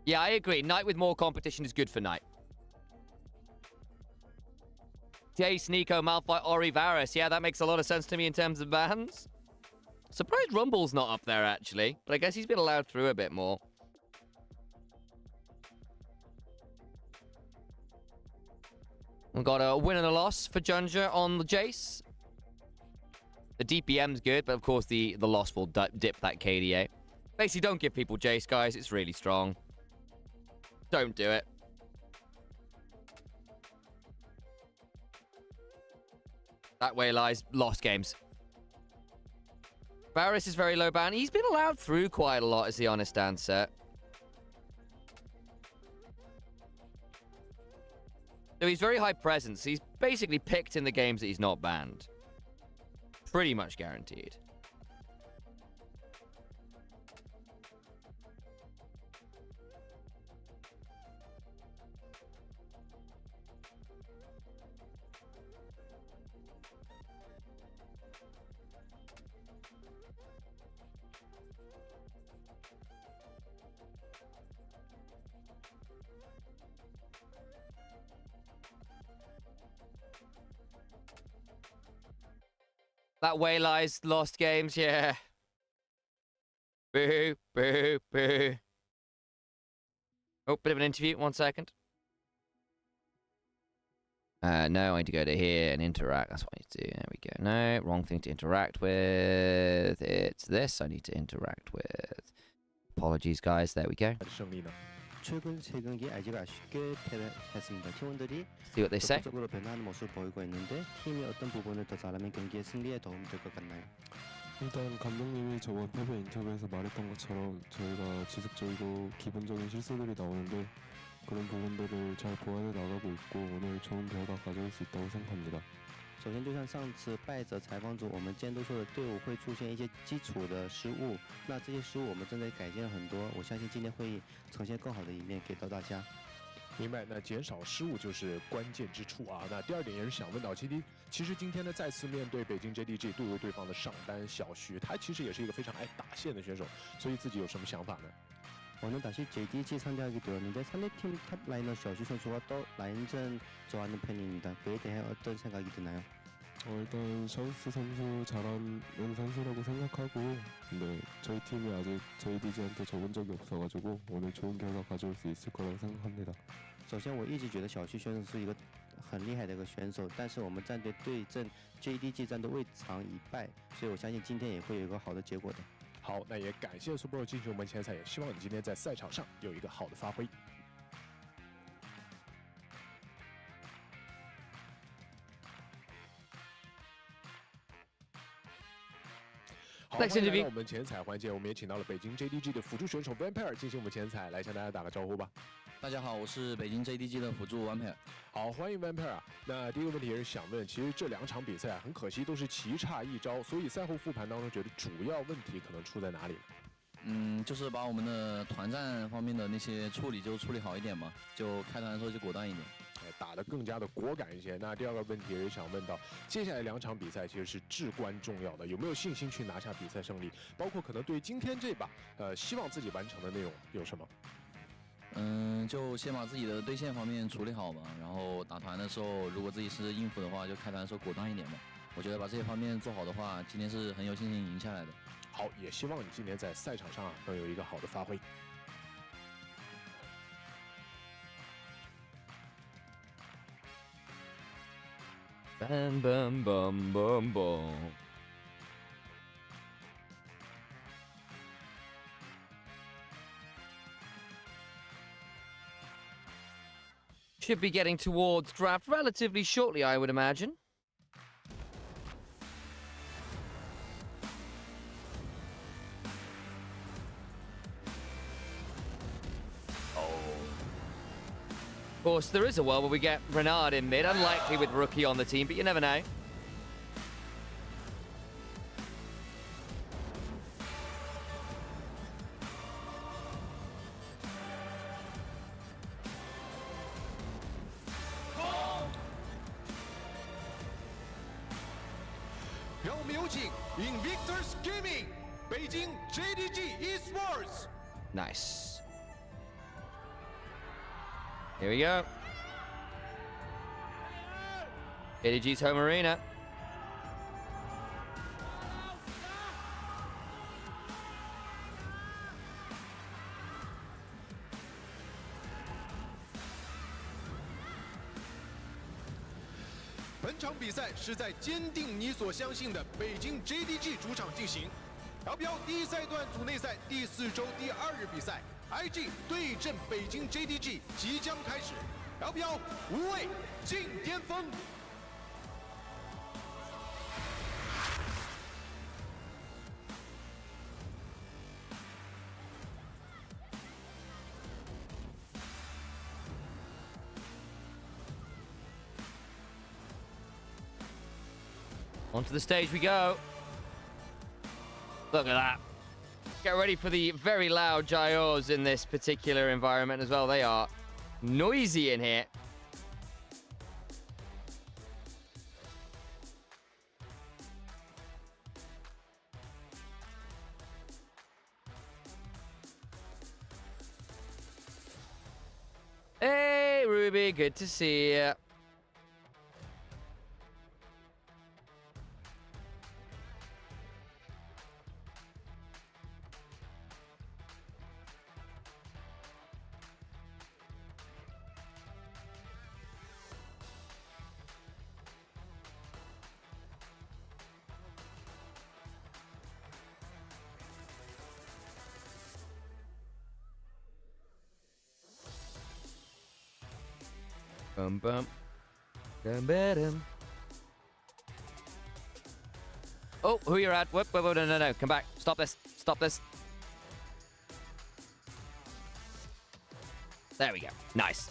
Yeah, I agree. Knight with more competition is good for Knight. Jace, Nico, Malphite, Ori, Varus. Yeah, that makes a lot of sense to me in terms of bans. Surprised Rumble's not up there, actually. But I guess he's been allowed through a bit more. We've got a win and a loss for Junja on the Jace. The DPM's good, but of course the loss will dip that KDA. Basically, don't give people Jace, guys. It's really strong. Don't do it. That way lies lost games. Varus is very low ban. He's been allowed through quite a lot, is the honest answer. So he's very high presence. He's basically picked in the games that he's not banned. Pretty much guaranteed. That way lies lost games, yeah. Boo, boo, boo. Oh, bit of an interview. 1 second. No, I need to go to here and interact. That's what I need to do. There we go. No, wrong thing to interact with. It's this I need to interact with. Apologies, guys. There we go. 최근 세 경기 IG가 쉽게 패배했습니다. 팀원들이 See what they say. 적극적으로 변화하는 모습을 보이고 있는데 팀이 어떤 부분을 더 잘하면 경기의 승리에 도움이 될 것 같나요? 일단 감독님이 저번 패배 인터뷰에서 말했던 것처럼 저희가 지속적이고 기본적인 실수들이 나오는데 그런 부분들을 잘 보완해 나가고 있고 오늘 좋은 결과 가져올 수 있다고 생각합니다. 首先，就像上次败者采访组我们监督说的，队伍会出现一些基础的失误，那这些失误我们正在改进了很多。我相信今天会呈现更好的一面给到大家。明白，那减少失误就是关键之处啊。那第二点也是想问到，其实今天呢再次面对北京 JDG 对位对方的上单小徐，他其实也是一个非常爱打线的选手，所以自己有什么想法呢？ 오늘 다시 JDG 상대하게 되었는데 상대팀 탑 라이너 셔슈 선수가 또 라인전 좋아하는 편입니다. 그에 대해 어떤 생각이 드나요? 일단 샤우스 선수 잘하는 선수라고 생각하고 근데 저희 팀이 아직 JDG한테 적은 적이 없어가지고 오늘 좋은 결과 가져올 수 있을 거라고 생각합니다. 首先，我一直觉得小徐选手是一个很厉害的一个选手，但是我们战队对阵 JDG 战队未尝一败，所以我相信今天也会有一个好的结果的。 好，那也感谢 Super 进行我们前赛，也希望你今天在赛场上有一个好的发挥。好，欢迎来到我们前彩环节，我们也请到了北京 JDG 的辅助选手 Vampire 进行我们前彩，来向大家打个招呼吧。 大家好，我是北京 JDG 的辅助 Onivia。好，欢迎 Vampire 啊。那第一个问题也是想问，其实这2场比赛很可惜都是棋差一招，所以赛后复盘当中觉得主要问题可能出在哪里？就是把我们的团战方面的那些处理就处理好一点嘛，就开团的时候就果断一点。打得更加的果敢一些。那第二个问题也是想问到，接下来2场比赛其实是至关重要的，有没有信心去拿下比赛胜利？包括可能对今天这把，希望自己完成的内容有什么？ 就先把自己的对线方面处理好吧，然后打团的时候，如果自己是应付的话，就开团的时候果断一点吧。我觉得把这些方面做好的话，今天是很有信心赢下来的。好，也希望你今年在赛场上能有一个好的发挥。Bam, bam, bam, bam, bam. Should be getting towards draft relatively shortly, I would imagine. Of course, there is a world where we get Renard in mid. Unlikely with Rookie on the team, but you never know. Invictus Gaming, Beijing JDG Esports. Nice. Here we go. JDG's home arena. This 场比赛是在坚定你所相信的北京 JDG 主场进行。LPL 第一赛段组内赛第4周第2日比赛 ，IG 对阵北京 JDG 即将开始。LPL 无畏进巅峰。 Onto the stage we go. Look at that. Get ready for the very loud gyros in this particular environment as well. They are noisy in here. Hey, Ruby, good to see you. Bum bum. Dum ba-dum. Oh, who you're at? Whoop, whoop, whoop, no. Come back. Stop this. Stop this. There we go. Nice.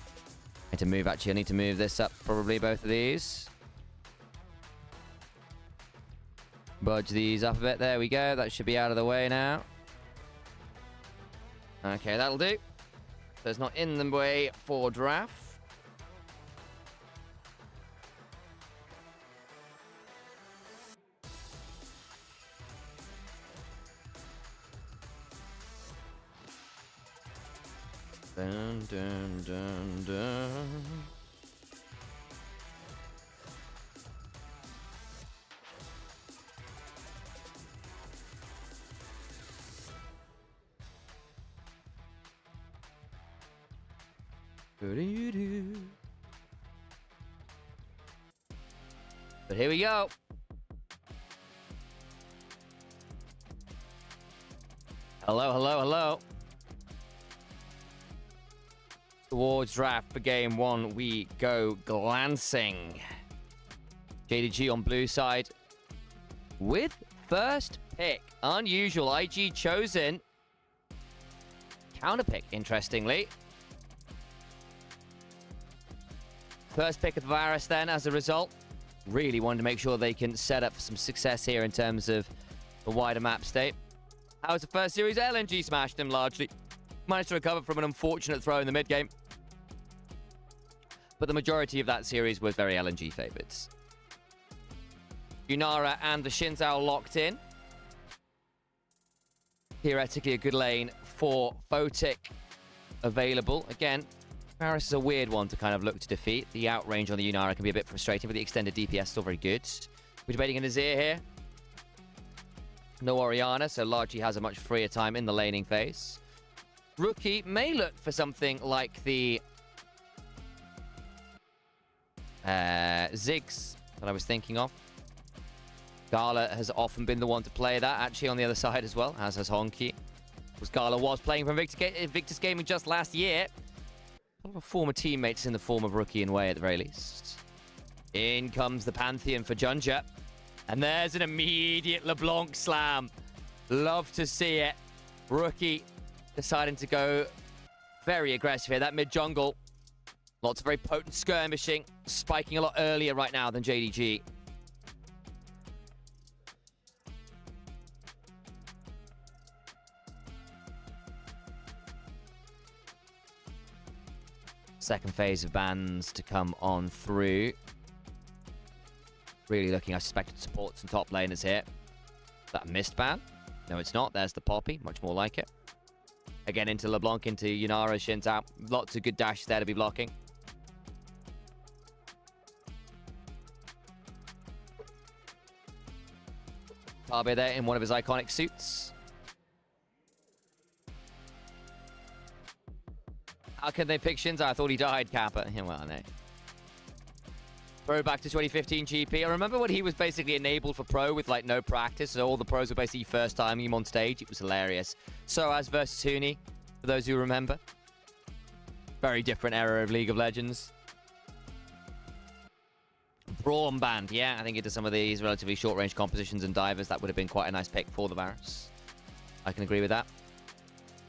I need to move, actually. I need to move this up. Probably both of these. Budge these up a bit. There we go. That should be out of the way now. Okay, that'll do. So it's not in the way for draft. Dun, dun, dun, dun. Do-do-do. But here we go. Hello, hello, hello. Towards draft for game 1 we go glancing. JDG on blue side with first pick. Unusual. IG chosen. Counter pick, interestingly. First pick of Varus then as a result. Really wanted to make sure they can set up some success here in terms of the wider map state. How was the first series? LNG smashed him largely. Managed to recover from an unfortunate throw in the mid game. But the majority of that series was very LNG favorites. Nymaera and the Shinzao locked in. Theoretically a good lane for Photic available. Again, Varus is a weird one to kind of look to defeat. The outrange on the Nymaera can be a bit frustrating, but the extended DPS is still very good. We're debating in his ear here. No Oriana, so largely has a much freer time in the laning phase. Rookie may look for something like the Ziggs that I was thinking of. Gala has often been the one to play that, actually on the other side as well, as has Honky. Because Gala was playing from Victus Gaming just last year. A lot of former teammates in the form of Rookie and Way at the very least. In comes the Pantheon for Junja. And there's an immediate LeBlanc slam. Love to see it. Rookie deciding to go very aggressive here. That mid-jungle. Lots of very potent skirmishing. Spiking a lot earlier right now than JDG. Second phase of bans to come on through. Really looking, I suspect, at supports and top laners here. Is that a missed ban? No, it's not. There's the Poppy. Much more like it. Again, into LeBlanc, into Yunara, Shin's out. Lots of good dashes there to be blocking. Tabe there in one of his iconic suits. How can they pick Shin's? I thought he died, Kappa. Yeah, well, no. Throwback to 2015 GP. I remember when he was basically enabled for pro with like no practice, so all the pros were basically first timing him on stage. It was hilarious. Soaz versus Huni, for those who remember. Very different era of League of Legends. Braum banned. Yeah, I think into some of these relatively short-range compositions and divers, that would have been quite a nice pick for the Varus. I can agree with that.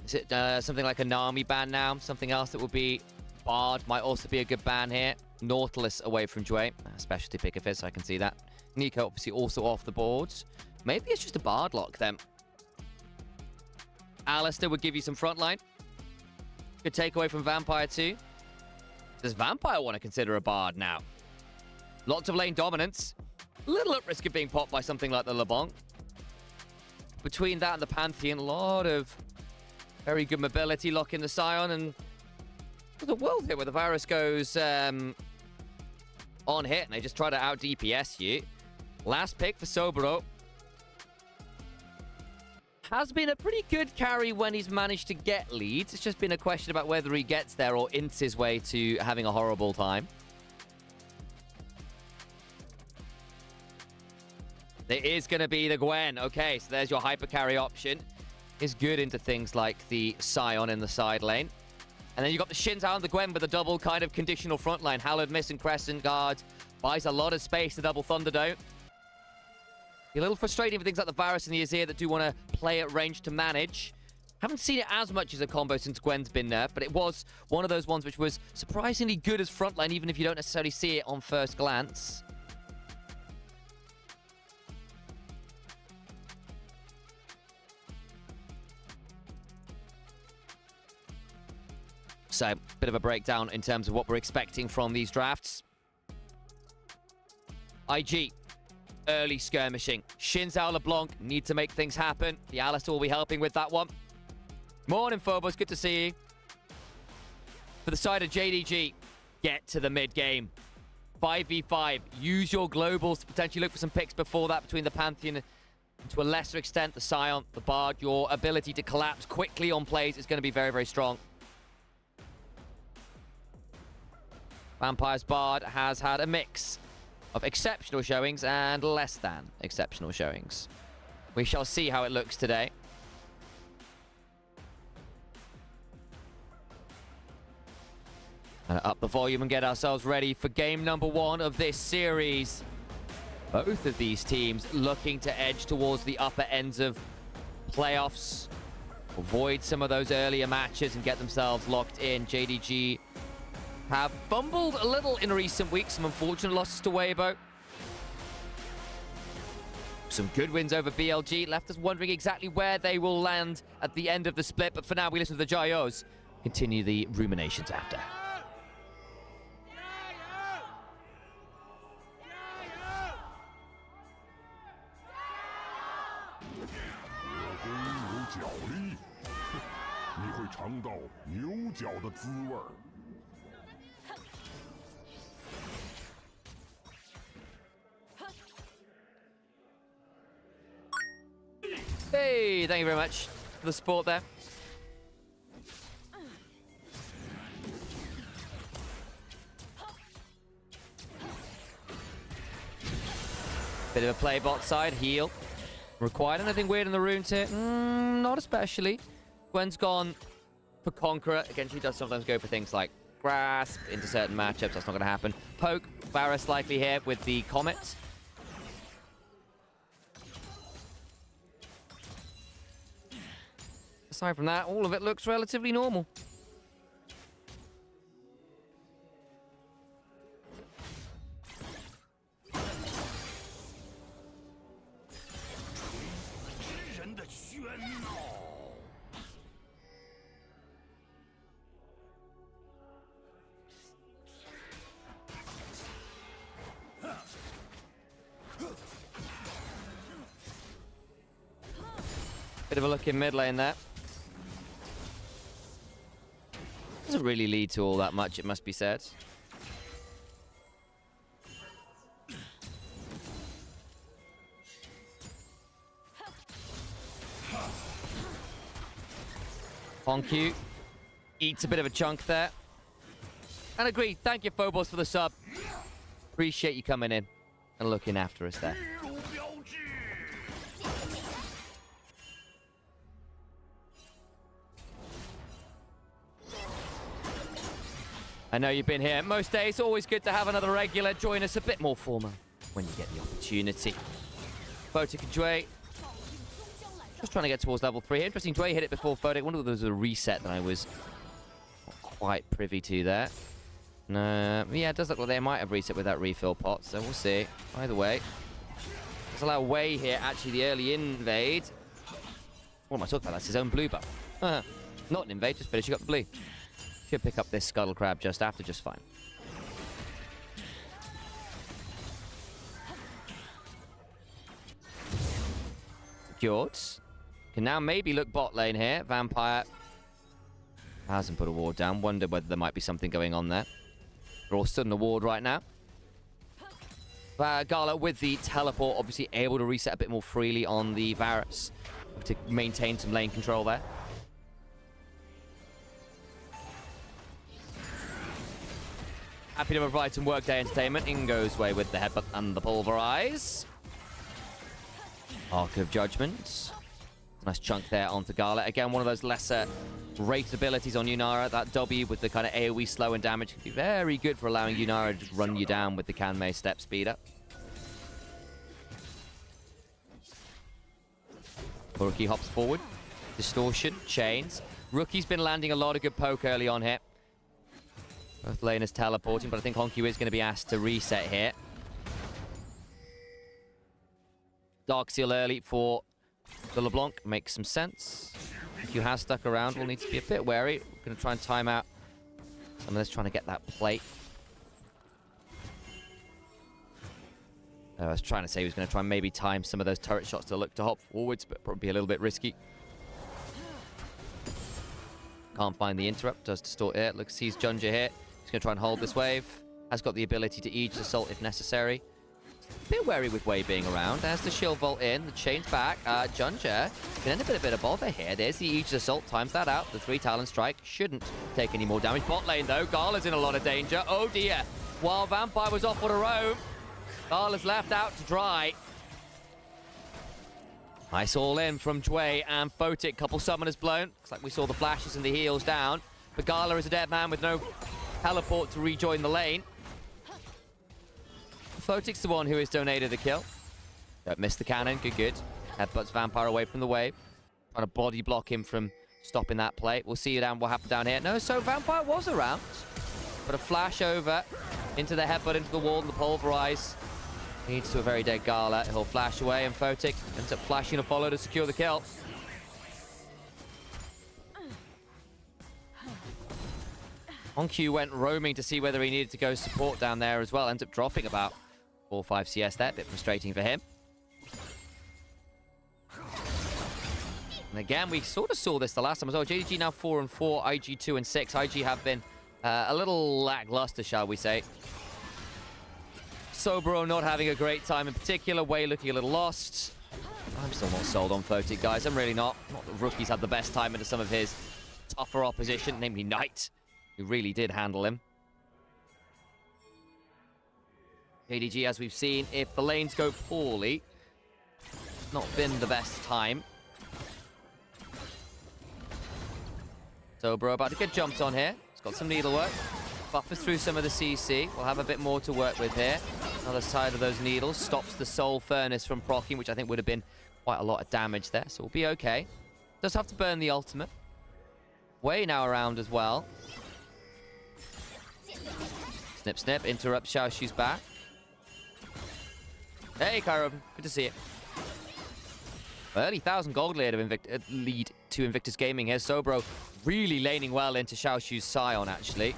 Is it something like a Nami ban now? Something else that would be Bard might also be a good ban here. Nautilus away from Jue. Specialty pick of his, so I can see that. Nico obviously also off the boards. Maybe it's just a Bard lock then. Alistair would give you some frontline. Good takeaway from Vampire too. Does Vampire want to consider a Bard now? Lots of lane dominance. A little at risk of being popped by something like the LeBlanc. Between that and the Pantheon, a lot of very good mobility, locking the Scion, and the world here where the Varus goes on hit and they just try to out DPS you. Last pick for Sobero. Has been a pretty good carry when he's managed to get leads. It's just been a question about whether he gets there or ints his way to having a horrible time. There is going to be the Gwen. Okay, so there's your hyper carry option. Is good into things like the Scion in the side lane. And then you got the Shins out on the Gwen with a double kind of conditional front line. Hallowed Miss and Crescent Guard buys a lot of space to double Thunderdome. Be a little frustrating for things like the Varus and the Azir that do want to play at range to manage. Haven't seen it as much as a combo since Gwen's been nerfed, but it was one of those ones which was surprisingly good as frontline, even if you don't necessarily see it on first glance. So, bit of a breakdown in terms of what we're expecting from these drafts. IG, early skirmishing. Xin Zhao LeBlanc need to make things happen. The Alistair will be helping with that one. Morning, Phobos. Good to see you. For the side of JDG, get to the mid-game. 5v5. Use your globals to potentially look for some picks before that between the Pantheon and to a lesser extent the Scion, the Bard. Your ability to collapse quickly on plays is going to be very, very strong. Vampire's Bard has had a mix of exceptional showings and less than exceptional showings. We shall see how it looks today. And up the volume and get ourselves ready for game number 1 of this series. Both of these teams looking to edge towards the upper ends of playoffs. Avoid some of those earlier matches and get themselves locked in. JDG have fumbled a little in recent weeks. Some unfortunate losses to Weibo. Some good wins over BLG. Left us wondering exactly where they will land at the end of the split. But for now, we listen to the Jayos. Continue the ruminations after. Hey, thank you very much for the support there. Bit of a play bot side, heal. Required anything weird in the runes here? Not especially. Gwen's gone for Conqueror. Again, she does sometimes go for things like Grasp into certain matchups. That's not going to happen. Poke, Varus likely here with the Comet. Aside from that, all of it looks relatively normal. Bit of a look in mid lane there. Doesn't really lead to all that much, it must be said. Honku eats a bit of a chunk there. And agree, thank you Phobos for the sub. Appreciate you coming in and looking after us there. I know you've been here most days. Always good to have another regular join us a bit more formal when you get the opportunity. Photic and Dway. Just trying to get towards level 3 here. Interesting, Dway hit it before Photic. I wonder if there was a reset that I was not quite privy to there. No, yeah, it does look like they might have reset with that refill pot, so we'll see. Either way. Let's allow Wei here, actually the early invade. What am I talking about? That's his own blue buff. Not an invade, just finishing up the blue. Should pick up this Scuttle Crab just after, just fine. Secured. Can now maybe look bot lane here. Vampire hasn't put a ward down. Wonder whether there might be something going on there. They're all stood in the ward right now. Gala with the teleport, obviously able to reset a bit more freely on the Varus to maintain some lane control there. Happy to provide some workday entertainment. In goes way with the headbutt and the pulverize. Arc of Judgment. Nice chunk there onto Gala. Again, one of those lesser rated abilities on Nymaera. That W with the kind of AoE slow and damage can be very good for allowing Nymaera to run you down with the Kanmei step speed up. Rookie hops forward. Distortion, chains. Rookie's been landing a lot of good poke early on here. Both laners teleporting, but I think Honku is going to be asked to reset here. Dark Seal early for the LeBlanc makes some sense. Honku has stuck around. We'll need to be a bit wary. We're going to try and time out some of this, trying to get that plate. I was trying to say he was going to try and maybe time some of those turret shots to look to hop forwards, but probably a little bit risky. Can't find the interrupt. Does distort it. Looks, sees Junja here. He's going to try and hold this wave. Has got the ability to Aegis Assault if necessary. A bit wary with Wei being around. There's the shield vault in. The chain's back. Junja can end up in a bit of bother here. There's the Aegis Assault. Times that out. The 3 Talon Strike shouldn't take any more damage. Bot lane, though. Gala's in a lot of danger. Oh, dear. While Vampire was off on a roam, Gala's left out to dry. Nice all in from Dway and Photic. Couple summoners blown. Looks like we saw the flashes and the heals down. But Gala is a dead man with no teleport to rejoin the lane. Photic's the one who has donated the kill. Don't miss the cannon. Good, good. Headbutts Vampire away from the wave. Trying to body block him from stopping that play. We'll see what happens down here. No, so Vampire was around. But a flash over into the headbutt, into the wall, and the pulverize. Leads to a very dead Gala. He'll flash away, and Photic ends up flashing a follow to secure the kill. Honku went roaming to see whether he needed to go support down there as well. Ends up dropping about 4 or 5 CS there. A bit frustrating for him. And again, we sort of saw this the last time as well. JDG now 4-4, IG 2-6. IG have been a little lackluster, shall we say. Sobro not having a great time in particular. Wei looking a little lost. I'm still not sold on Photic, guys. I'm really not. Not that Rookie's had the best time into some of his tougher opposition, namely Knight, who really did handle him. JDG, as we've seen, if the lanes go poorly, not been the best time. Sobro about to get jumped on here. He's got some needlework. Buffers through some of the CC. We'll have a bit more to work with here. Other side of those needles stops the Soul Furnace from proccing, which I think would have been quite a lot of damage there. So we'll be okay. Does have to burn the ultimate. Way now around as well. Snip, snip. Interrupt Xiaoshu's back. Hey, Kyro. Good to see you. Early 1,000 gold lead to Invictus Gaming here. Sobro really laning well into Xiaoshu's Scion, actually.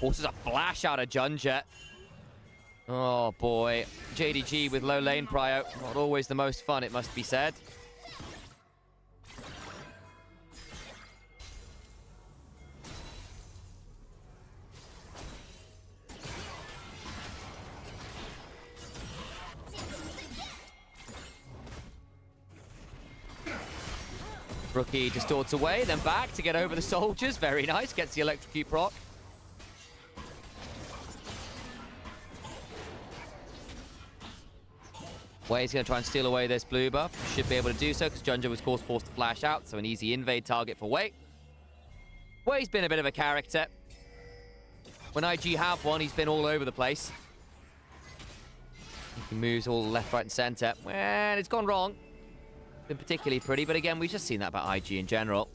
Forces a flash out of Junja. Oh, boy. JDG with low lane prio. Not always the most fun, it must be said. Rookie distorts away, then back to get over the soldiers. Very nice. Gets the electrocute proc. Way's going to try and steal away this blue buff. Should be able to do so because Junja was, of course, forced to flash out. So an easy invade target for Way. Way's been a bit of a character. When IG have one, he's been all over the place. He moves all left, right, and center. And it's gone wrong. Been particularly pretty, but again, we've just seen that about IG in general.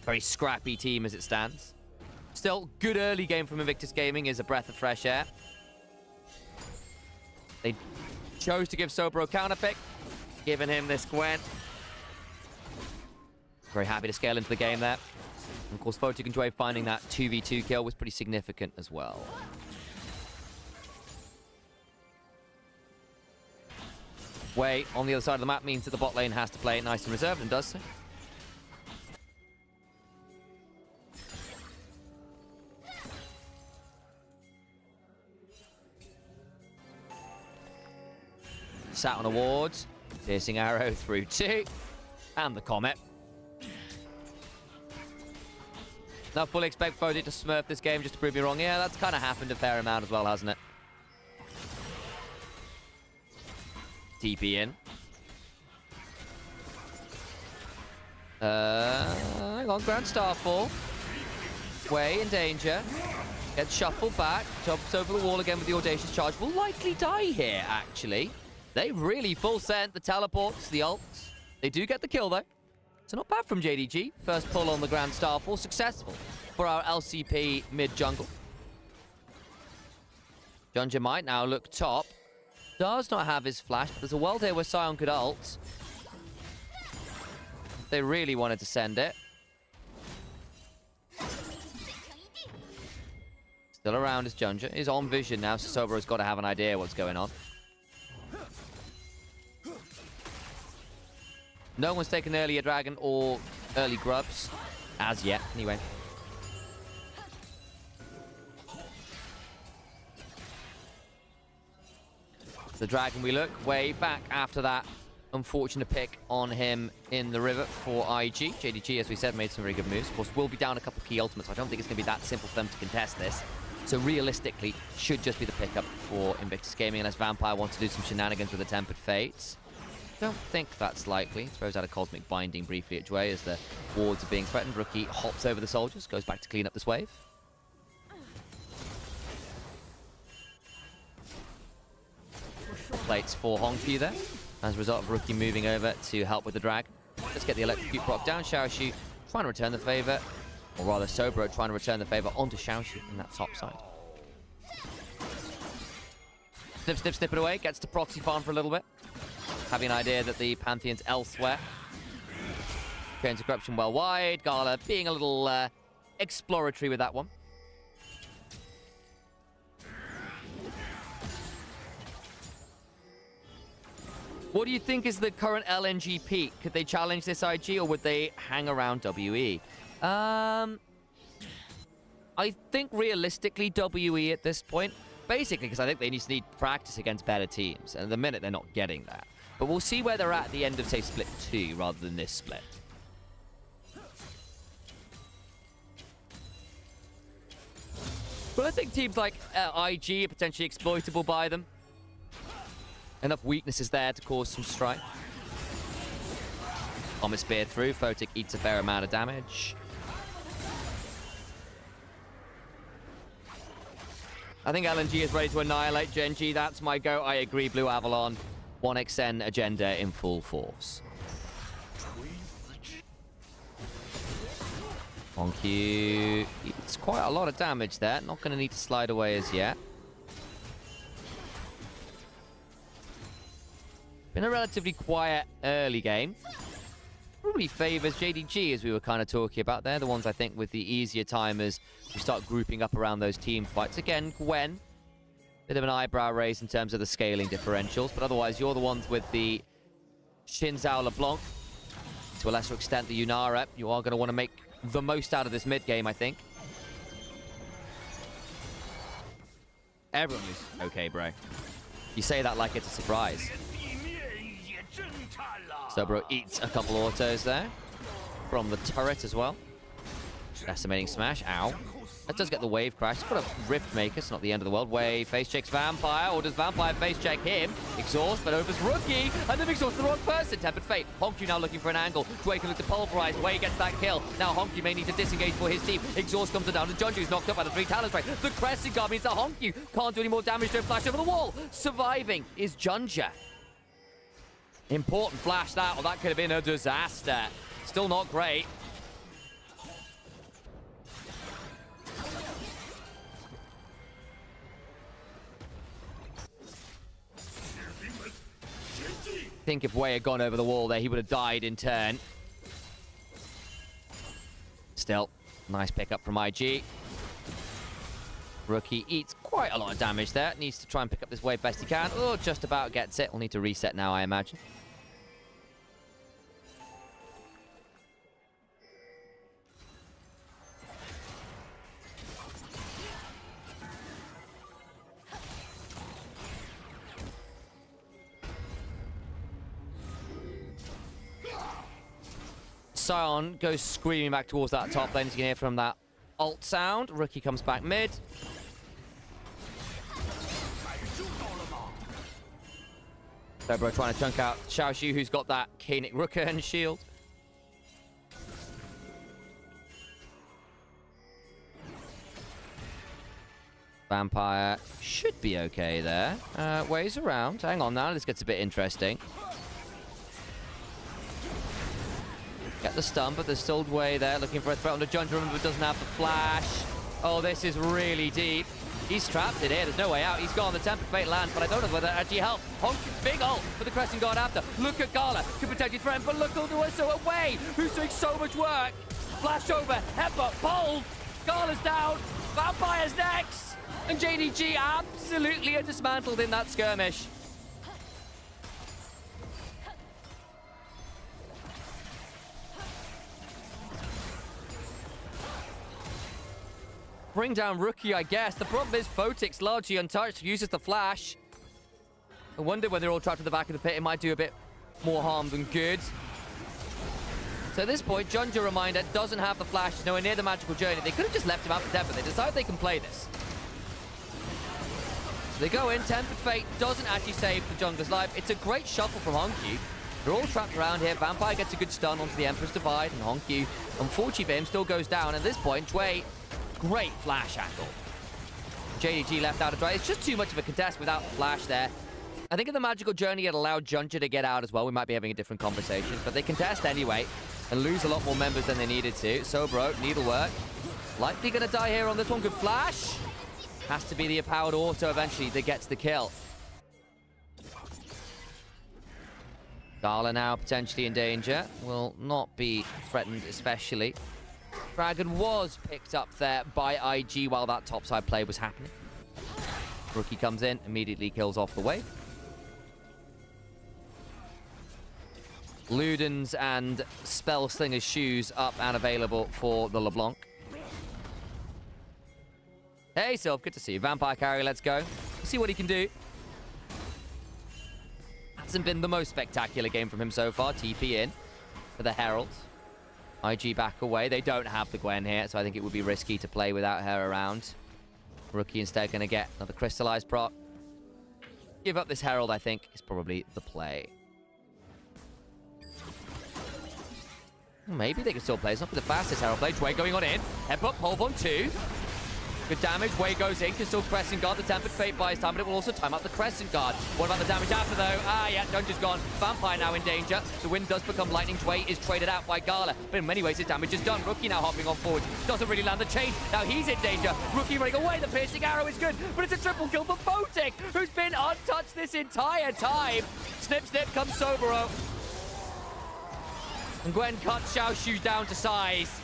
Very scrappy team as it stands. Still, good early game from Invictus Gaming is a breath of fresh air. They chose to give Sobro counter pick, giving him this Gwen. Very happy to scale into the game there. And of course, Photic and Joy finding that 2v2 kill was pretty significant as well. Way on the other side of the map means that the bot lane has to play it nice and reserved, and does so. Sat on a ward, piercing arrow through 2, and the comet. Now fully expect Photic to smurf this game just to prove me wrong. Yeah, that's kind of happened a fair amount as well, hasn't it? TP in. Hang on, Grand Starfall. Way in danger. Gets shuffled back. Jumps over the wall again with the Audacious Charge. Will likely die here, actually. They really full sent the teleports, the ults. They do get the kill, though. So not bad from JDG. First pull on the Grand Starfall. Successful for our LCP mid-jungle. Junja might now look top. Does not have his flash, but there's a world here where Scion could ult. If they really wanted to send it. Still around is Junja. He's on vision now, so Sobro's got to have an idea what's going on. No one's taken earlier dragon or early grubs as yet, anyway. The dragon we look way back after that unfortunate pick on him in the river for IG. JDG, as we said, made some very good moves. Of course, will be down a couple of key ultimates, so I don't think it's going to be that simple for them to contest this. So realistically, should just be the pickup for Invictus Gaming, unless Vampire wants to do some shenanigans with the Tempered Fates. Don't think that's likely. Throws out a Cosmic Binding briefly at Jue as the wards are being threatened. Rookie hops over the soldiers, goes back to clean up this wave. Plates for Hongqiu there, as a result of Rookie moving over to help with the drag. Let's get the electrocute proc down. Xiaoshu trying to return the favor, or rather Sobro trying to return the favor onto Xiaoshu in that top side. Snip, snip, snip it away. Gets to proxy farm for a little bit. Having an idea that the Pantheon's elsewhere. Chains of Corruption well wide. Gala being a little exploratory with that one. What do you think is the current LNG peak? Could they challenge this IG, or would they hang around WE? I think realistically WE at this point. basically because I think they just need practice against better teams. And at the minute, they're not getting that. But we'll see where they're at the end of, say, split 2 rather than this split. But I think teams like IG are potentially exploitable by them. Enough weaknesses there to cause some strife. Comet Spear through. Photic eats a fair amount of damage. I think LNG is ready to annihilate Genji. That's my go. I agree. Blue Avalon. 1xN agenda in full force. Honky. It's quite a lot of damage there. Not going to need to slide away as yet. Been a relatively quiet early game. Probably favors JDG, as we were kind of talking about there. The ones, I think, with the easier timers who start grouping up around those team fights. Again, Gwen. Bit of an eyebrow raise in terms of the scaling differentials. But otherwise, you're the ones with the Xin Zhao LeBlanc. To a lesser extent, the Nymaera. You are going to want to make the most out of this mid game, I think. Everyone is okay, bro. You say that like it's a surprise. So, bro eats a couple autos there from the turret as well. Decimating smash. Ow. That does get the wave crash. It's got a rift maker. It's not the end of the world. Wave face checks Vampire, or does Vampire face check him? Exhaust, but overs Rookie, and then exhausts the wrong person. Tempered Fate. Honky now looking for an angle. Dwayne can look to pulverize. Way gets that kill. Now Honky may need to disengage for his team. Exhaust comes down to Junju, who's knocked up by the 3 talent strike. The Crescent Guard means that Honky can't do any more damage to him. Flash over the wall. Surviving is Junja. Important flash that, or that could have been a disaster. Still not great. I think if Wei had gone over the wall there, he would have died in turn. Still, nice pickup from IG. Rookie eats quite a lot of damage there. Needs to try and pick up this wave best he can. Oh, just about gets it. We'll need to reset now, I imagine. Sion goes screaming back towards that top lane. As you can hear from that ult sound. Rookie comes back mid. Dobro trying to chunk out Xiaoxu, who's got that Koenig Rooker shield. Vampire should be okay there. Wei's around. Hang on now. This gets a bit interesting. Get the stun, but there's still Wei there looking for a threat on the Junja, but doesn't have the flash. Oh, this is really deep. He's trapped in here. There's no way out. He's gone. The Tempered Fate lands, but I don't know whether that actually helps. Honky, big ult for the Crescent Guard after. Look at Gala. Could potentially threaten, but look all the way so away. Who's doing so much work? Flash over. Headbutt. Pulled. Gala's down. Vampire's next. And JDG absolutely are dismantled in that skirmish. Bring down Rookie, I guess. The problem is Photic's largely untouched, uses the flash. I wonder when they're all trapped at the back of the pit, it might do a bit more harm than good. So at this point, Junja, reminder, doesn't have the flash. He's nowhere near the magical journey. They could have just left him out for dead, but they decide they can play this. So they go in. Tempered Fate doesn't actually save the jungler's life. It's a great shuffle from Honky. They're all trapped around here. Vampire gets a good stun onto the Emperor's Divide, and Honky, unfortunately for him, still goes down. At this point, Dwayne, great flash angle. JDG left out of dry. It's just too much of a contest without the flash there. I think if the magical journey had allowed Junja to get out as well, we might be having a different conversation. But they contest anyway and lose a lot more members than they needed to. So, bro, needlework. Likely going to die here on this one. Good flash. Has to be the powered auto eventually that gets the kill. Gala now potentially in danger. Will not be threatened especially. Dragon was picked up there by IG while that topside play was happening. Rookie comes in, immediately kills off the wave. Luden's and Spellslinger's shoes up and available for the LeBlanc. Hey, Sylph, good to see you. Vampire carry, let's go. See what he can do. Hasn't been the most spectacular game from him so far. TP in for the Herald. IG back away. They don't have the Gwen here, so I think it would be risky to play without her around. Rookie instead going to get another crystallized proc. Give up this Herald, I think, is probably the play. Maybe they can still play. It's not the fastest Herald play. Dwayne going on in. Headbutt, Pulve on 2. Good damage. Way goes in. Can still Crescent Guard. The Tempered Fate buys time, but it will also time out the Crescent Guard. What about the damage after, though? Ah, yeah, Dungeon's gone. Vampire now in danger. The wind does become lightning. Dwayne is traded out by Gala, but in many ways his damage is done. Rookie now hopping on forward. Doesn't really land the chain. Now he's in danger. Rookie running away. The piercing arrow is good, but it's a triple kill for Photic, who's been untouched this entire time. Snip, snip comes Sobero. And Gwen cuts Xiaoshu down to size.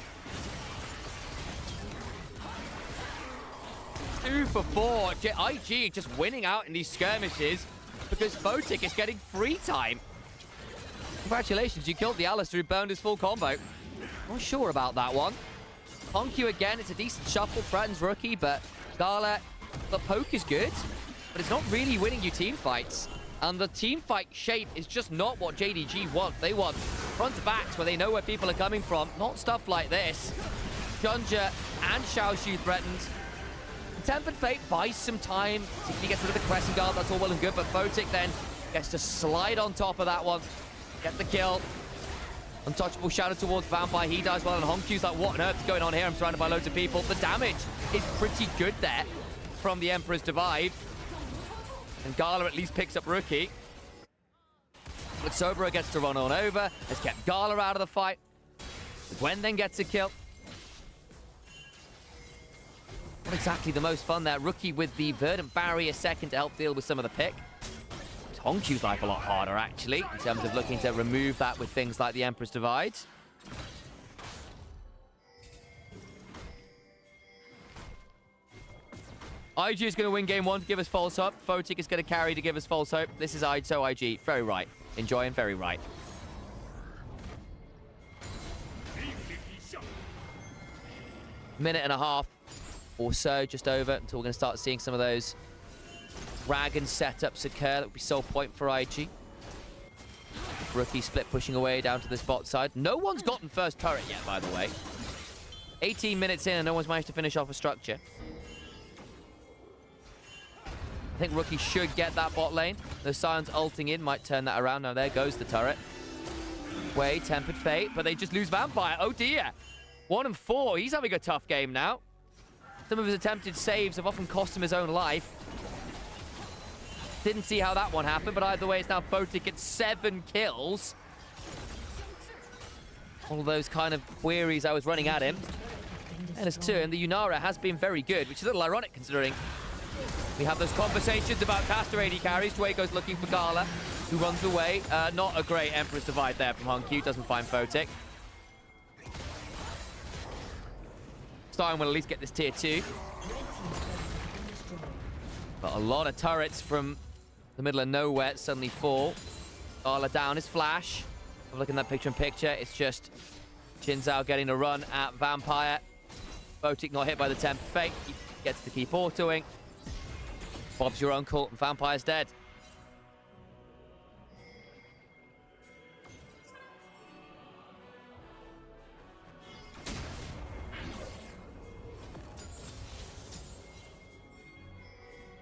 2 for 4. IG just winning out in these skirmishes because Photic is getting free time. Congratulations, you killed the Alistair who burned his full combo. Not sure about that one. Honkyu again, it's a decent shuffle, threatens Rookie, but Gala, the poke is good, but it's not really winning you team fights. And the team fight shape is just not what JDG want. They want front to backs where they know where people are coming from, not stuff like this. Junja and Xiaoshu threatened. Tempered Fate buys some time. If he gets rid of the Crescent Guard, that's all well and good, but Photic then gets to slide on top of that one. Get the kill. Untouchable shadow towards Vampire. He dies well, and Honkyu's like, what on earth is going on here? I'm surrounded by loads of people. The damage is pretty good there from the Emperor's Divide. And Gala at least picks up Rookie. But Sobero gets to run on over. Has kept Gala out of the fight. Gwen then gets a kill. Not exactly the most fun there. Rookie with the Verdant Barrier second to help deal with some of the pick. It's Honkyu's life a lot harder, actually, in terms of looking to remove that with things like the Emperor's Divide. IG is going to win game 1 to give us false hope. Photic is going to carry to give us false hope. This is so IG. Very right. Enjoying, very right. Minute and a half or so, just over, until we're going to start seeing some of those dragon setups occur. That would be sole point for IG. Rookie split pushing away down to this bot side. No one's gotten first turret yet, by the way. 18 minutes in and no one's managed to finish off a structure. I think Rookie should get that bot lane. The Scions ulting in might turn that around. Now there goes the turret. Way, Tempered Fate, but they just lose Vampire. Oh dear. 1 and 4. He's having a tough game now. Some of his attempted saves have often cost him his own life. Didn't see how that one happened, but either way, it's now Photic at 7 kills. All of those kind of queries I was running at him. And it's 2, and the Yunara has been very good, which is a little ironic considering we have those conversations about caster AD carries. Dwago's looking for Gala, who runs away. Not a great Emperor's Divide there from Honkyu. Doesn't find Photic. Stein will at least get this tier 2. But a lot of turrets from the middle of nowhere suddenly fall. Gala down his flash. Looking at that picture-in-picture, it's just Xin Zhao getting a run at Vampire. Photic not hit by the Tempered Fate. He gets to keep autoing. Bob's your uncle, and Vampire's dead.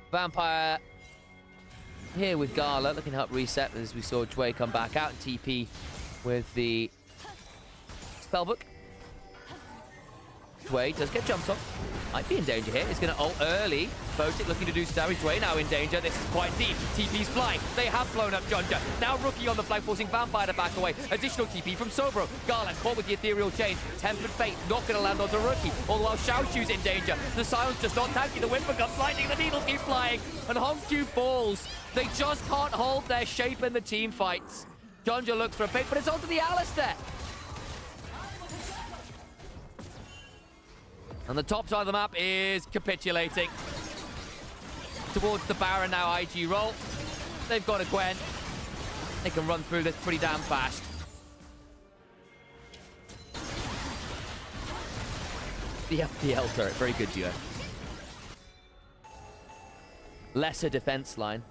Vampire here with Gala, looking to help reset as we saw Dway come back out and TP with the spellbook. Dway does get jumped on. Might be in danger here. He's going to ult early. Photic looking to do some damage. Dway now in danger. This is quite deep. TP's flying. They have blown up Junja. Now Rookie on the flank, forcing Vampire to back away. Additional TP from Sobero. Garland caught with the Ethereal Chain. Tempered Fate not going to land onto Rookie. All the while Xiaoshu's in danger. The Silence just not tanky. The wind becomes lightning. The needles keep flying. And Honkyu falls. They just can't hold their shape in the team fights. Junja looks for a pick, but it's onto the Alistair. And the top side of the map is capitulating. Towards the Baron now, IG roll. They've got a Gwen. They can run through this pretty damn fast. The LPL turret, very good duo. lesser defense line.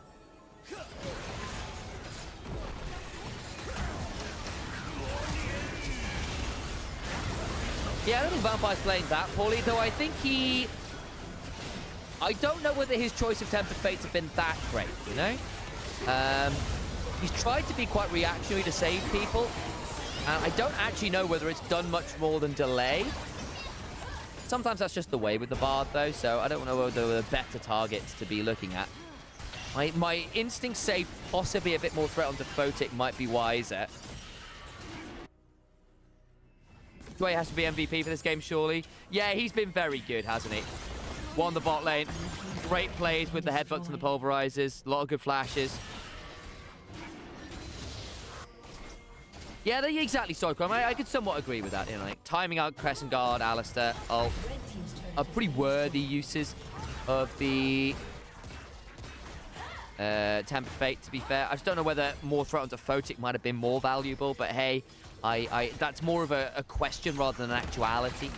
Yeah, I don't think Vampire's playing that poorly, though I think he... I don't know whether his choice of Tempered Fates have been that great, you know? He's tried to be quite reactionary to save people, and I don't actually know whether it's done much more than delay. Sometimes that's just the way with the Bard, though, so I don't know whether there were better targets to be looking at. My instincts say possibly a bit more threat onto Photic might be wiser. Dway has to be MVP for this game, surely. Yeah, he's been very good, hasn't he? Won the bot lane. Great plays with the headbutts and the pulverizers. A lot of good flashes. Yeah, they're exactly so. I could somewhat agree with that. You know, like timing out Crescent Guard, Alistair, are pretty worthy uses of the Tempered Fate, to be fair. I just don't know whether more threat onto Photic might have been more valuable, but hey, that's more of a question rather than an actuality.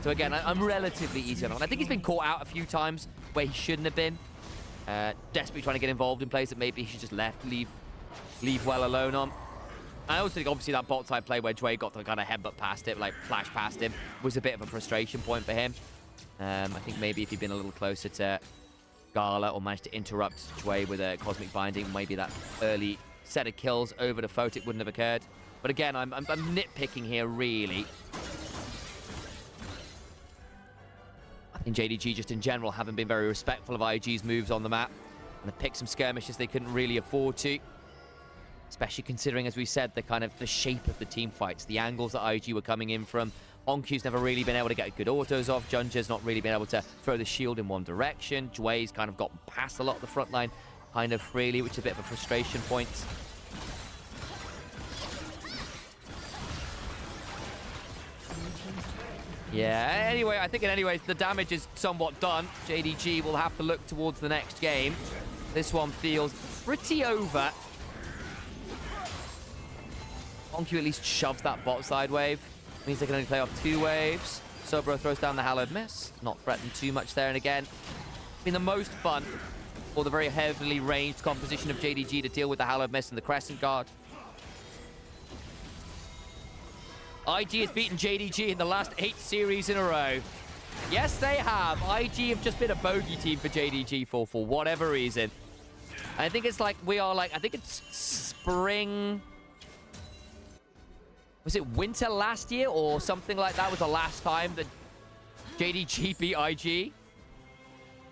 So again, I'm relatively easy on him. I think he's been caught out a few times where he shouldn't have been. Desperately trying to get involved in plays that maybe he should just leave well alone on. I also think obviously that bot side play where Dway got the kind of headbutt past it, like flash past him, was a bit of a frustration point for him. I think maybe if he'd been a little closer to Gala or managed to interrupt Dway with a Cosmic Binding, maybe that early set of kills over to Photic wouldn't have occurred. But again, I'm nitpicking here, really. I think JDG just in general haven't been very respectful of IG's moves on the map. And have picked some skirmishes they couldn't really afford to. Especially considering, as we said, the shape of the team fights, the angles that IG were coming in from. Onq's never really been able to get good autos off. Junja's not really been able to throw the shield in one direction. Dway's kind of gotten past a lot of the front line kind of freely, which is a bit of a frustration point. Yeah, anyway, I think the damage is somewhat done. JDG will have to look towards the next game. This one feels pretty over. Onq at least shoves that bot side wave. Means they can only play off 2 waves. Sobro throws down the Hallowed Mist. Not threatened too much there. And again, been the most fun for the very heavily ranged composition of JDG to deal with the Hallowed Mist and the Crescent Guard. IG has beaten JDG in the last 8 series in a row. Yes, they have. IG have just been a bogey team for JDG for whatever reason. I think it's like, I think it's spring... Was it winter last year or something like that was the last time that JDG beat IG?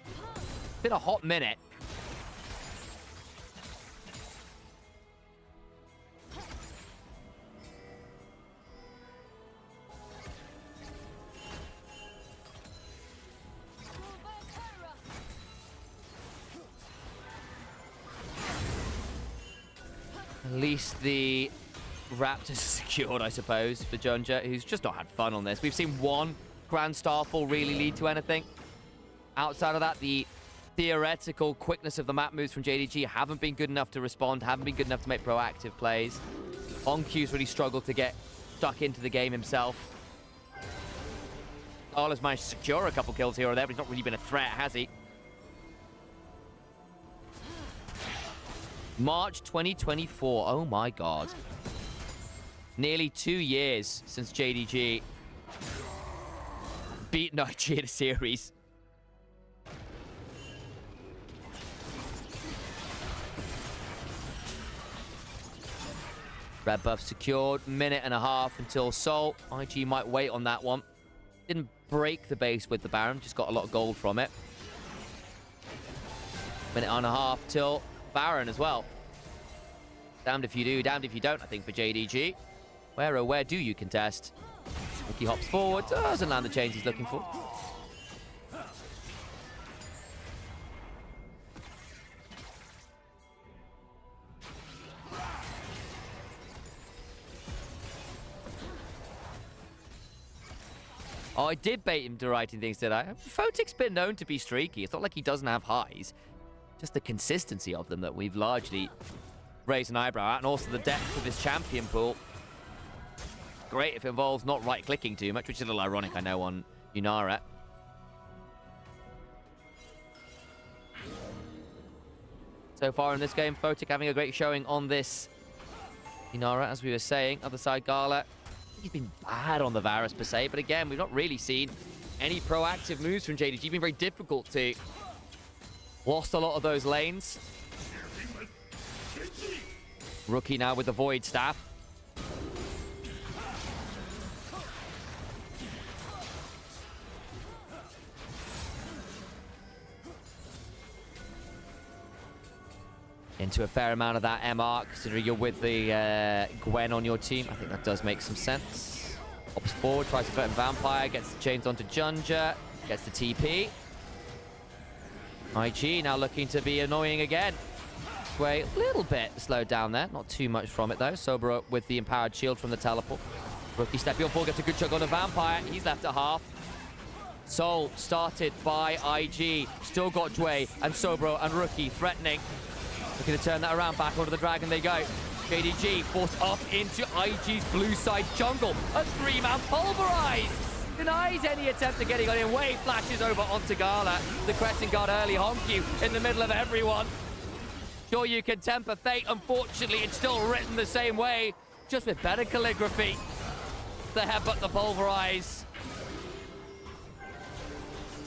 It's been a hot minute. At least the Raptors are secured, I suppose, for Junja, who's just not had fun on this. We've seen one Grand Starfall really lead to anything. Outside of that, the theoretical quickness of the map moves from JDG haven't been good enough to respond, haven't been good enough to make proactive plays. Onq's really struggled to get stuck into the game himself. Gala's managed to secure a couple kills here or there, but he's not really been a threat, has he? March 2024. Oh my god. Nearly 2 years since JDG beat IG in a series. Red buff secured. Minute and a half until Sol. IG might wait on that one. Didn't break the base with the Baron. Just got a lot of gold from it. Minute and a half till Baron as well. Damned if you do, damned if you don't, I think, for JDG. Where do you contest? He hops forward. Doesn't land the chains he's looking for. Oh, I did bait him to writing things, did I? Photic's been known to be streaky. It's not like he doesn't have highs. Just the consistency of them that we've largely raised an eyebrow at, and also the depth of his champion pool. Great if it involves not right-clicking too much, which is a little ironic, I know, on Nymaera. so far in this game. Photic having a great showing on this Inara, as we were saying. Other side, Gala. He's been bad on the Varus per se, but again, we've not really seen any proactive moves from JDG. Been very difficult to... Lost a lot of those lanes. Rookie now with the Void Staff. Into a fair amount of that MR, considering you're with the Gwen on your team. I think that does make some sense. Hops forward, tries to threaten Vampire, gets the chains onto Junja, gets the TP. IG now looking to be annoying again. Sway a little bit slowed down there. Not too much from it though. Sober with the empowered shield from the teleport. Rookie stepping on forward, gets a good chunk on the Vampire. He's left at half. Soul started by IG. Still got Dway and Sobro and Rookie threatening. Looking to turn that around. Back onto the Dragon they go. JDG forced up into IG's blue side jungle. A 3-man pulverize. Denies any attempt at getting on in. Wave flashes over onto Gala. The Crescent Guard early. Honku in the middle of everyone. Sure, you can temper fate. Unfortunately, it's still written the same way, just with better calligraphy. The headbutt, the pulverize.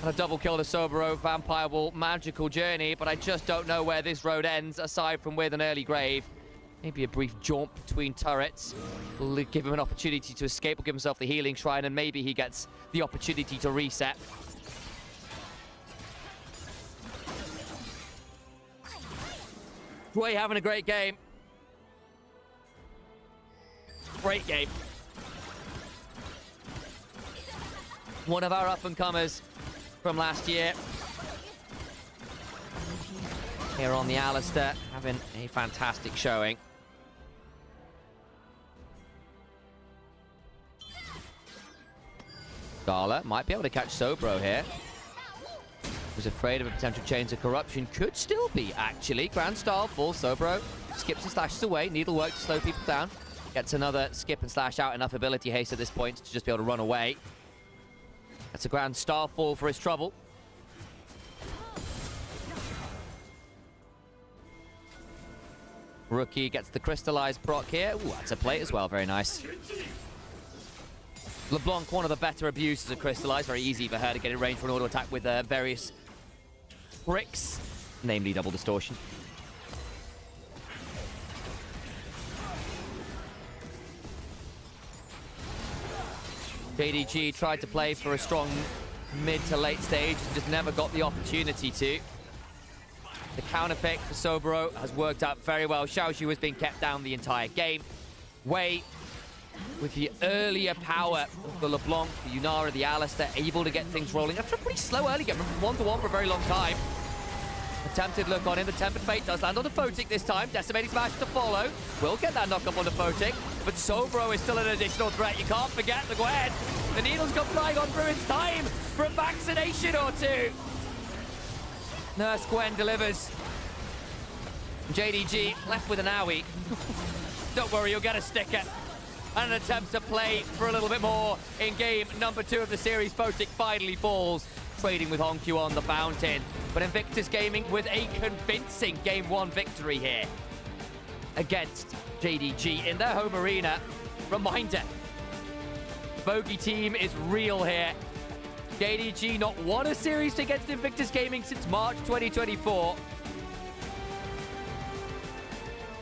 And a double kill to Sobero. Vampire will magical journey, but I just don't know where this road ends, aside from with an early grave. Maybe a brief jaunt between turrets will give him an opportunity to escape, will give himself the healing shrine, and maybe he gets the opportunity to reset. Dway having a great game. Great game. One of our up-and-comers from last year. Here on the Alistair, having a fantastic showing. Gala might be able to catch Sobro here. Was afraid of a potential chains of corruption. Could still be, actually. Grand style full. Sobro skips and slashes away. Needlework to slow people down. Gets another skip and slash out. Enough ability haste at this point to just be able to run away. That's a grand starfall for his trouble. Rookie gets the crystallized proc here. Ooh, that's a plate as well. Very nice. LeBlanc, one of the better abusers of crystallized. Very easy for her to get in range for an auto attack with various tricks, namely double distortion. JDG tried to play for a strong mid to late stage, just never got the opportunity to. The counter pick for Sobero has worked out very well. Xiaoxu has been kept down the entire game. Wei, with the earlier power of the LeBlanc, the Yunara, the Alistair, able to get things rolling after a pretty slow early game. 1-1 for a very long time. Attempted look on him. The Tempered Fate does land on the Photic this time. Decimating Smash to follow. Will get that knock up on the Photic. But Sobro is still an additional threat. You can't forget the Gwen. The needles come flying on through. It's time for a vaccination or two. Nurse Gwen delivers. JDG left with an owie. Don't worry, you'll get a sticker. And an attempt to play for a little bit more in game number 2 of the series. Photic finally falls, trading with Honku on the fountain. But Invictus Gaming with a convincing game 1 victory here against JDG in their home arena. Reminder, the Bogey team is real here. JDG not won a series against Invictus Gaming since March 2024.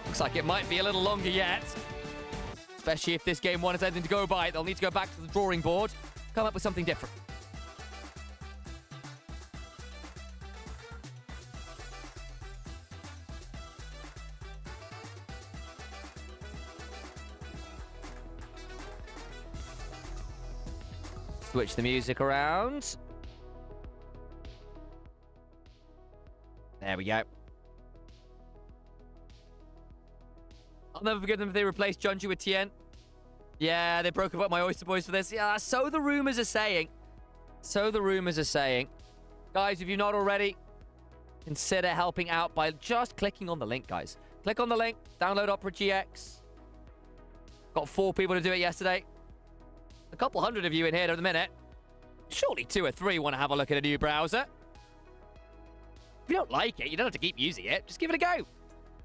Looks like it might be a little longer yet. Especially if this game 1 is anything to go by. They'll need to go back to the drawing board, come up with something different. Switch the music around. There we go. I'll never forgive them if they replace Junji with Tien. Yeah, they broke up my Oyster Boys for this. Yeah, so the rumors are saying. So the rumors are saying. Guys, if you're not already, consider helping out by just clicking on the link, guys. Click on the link, download Opera GX. Got 4 people to do it yesterday. A couple hundred of you in here at the minute. Surely 2 or 3 want to have a look at a new browser. If you don't like it, you don't have to keep using it. Just give it a go.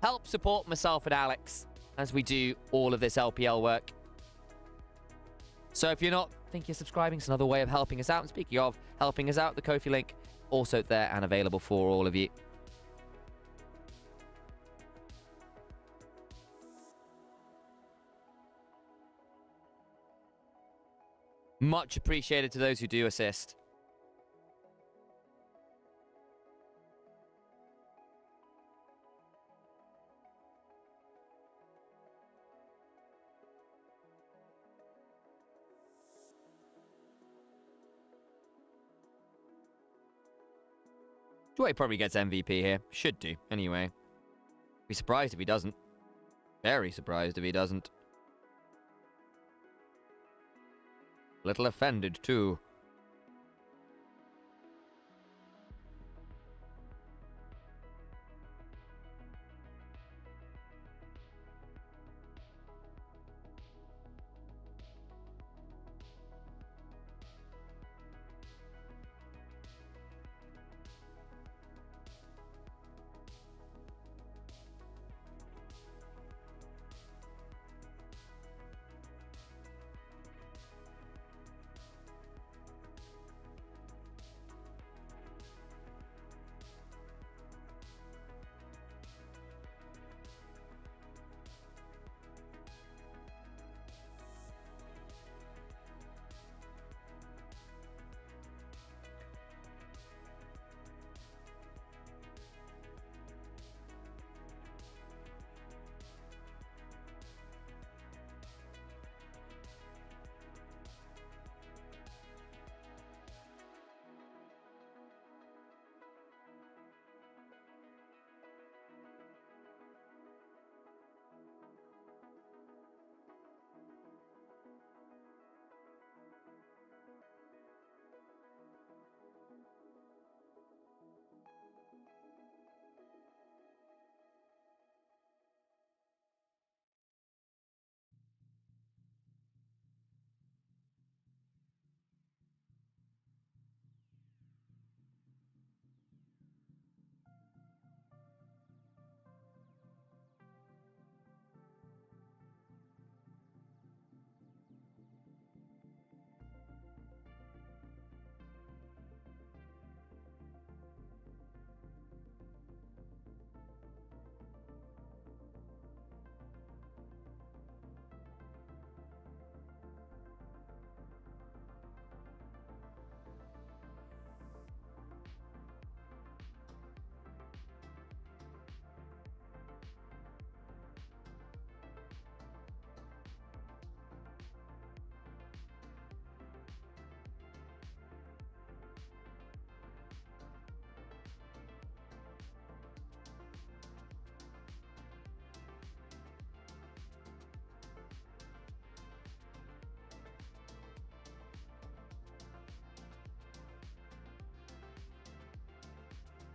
Help support myself and Alex as we do all of this LPL work. So if you're not thinking of subscribing, it's another way of helping us out. And speaking of helping us out, the Ko-fi link also there and available for all of you. Much appreciated to those who do assist. Joy probably gets MVP here. Should do, anyway. Be surprised if he doesn't. Very surprised if he doesn't. Little offended, too.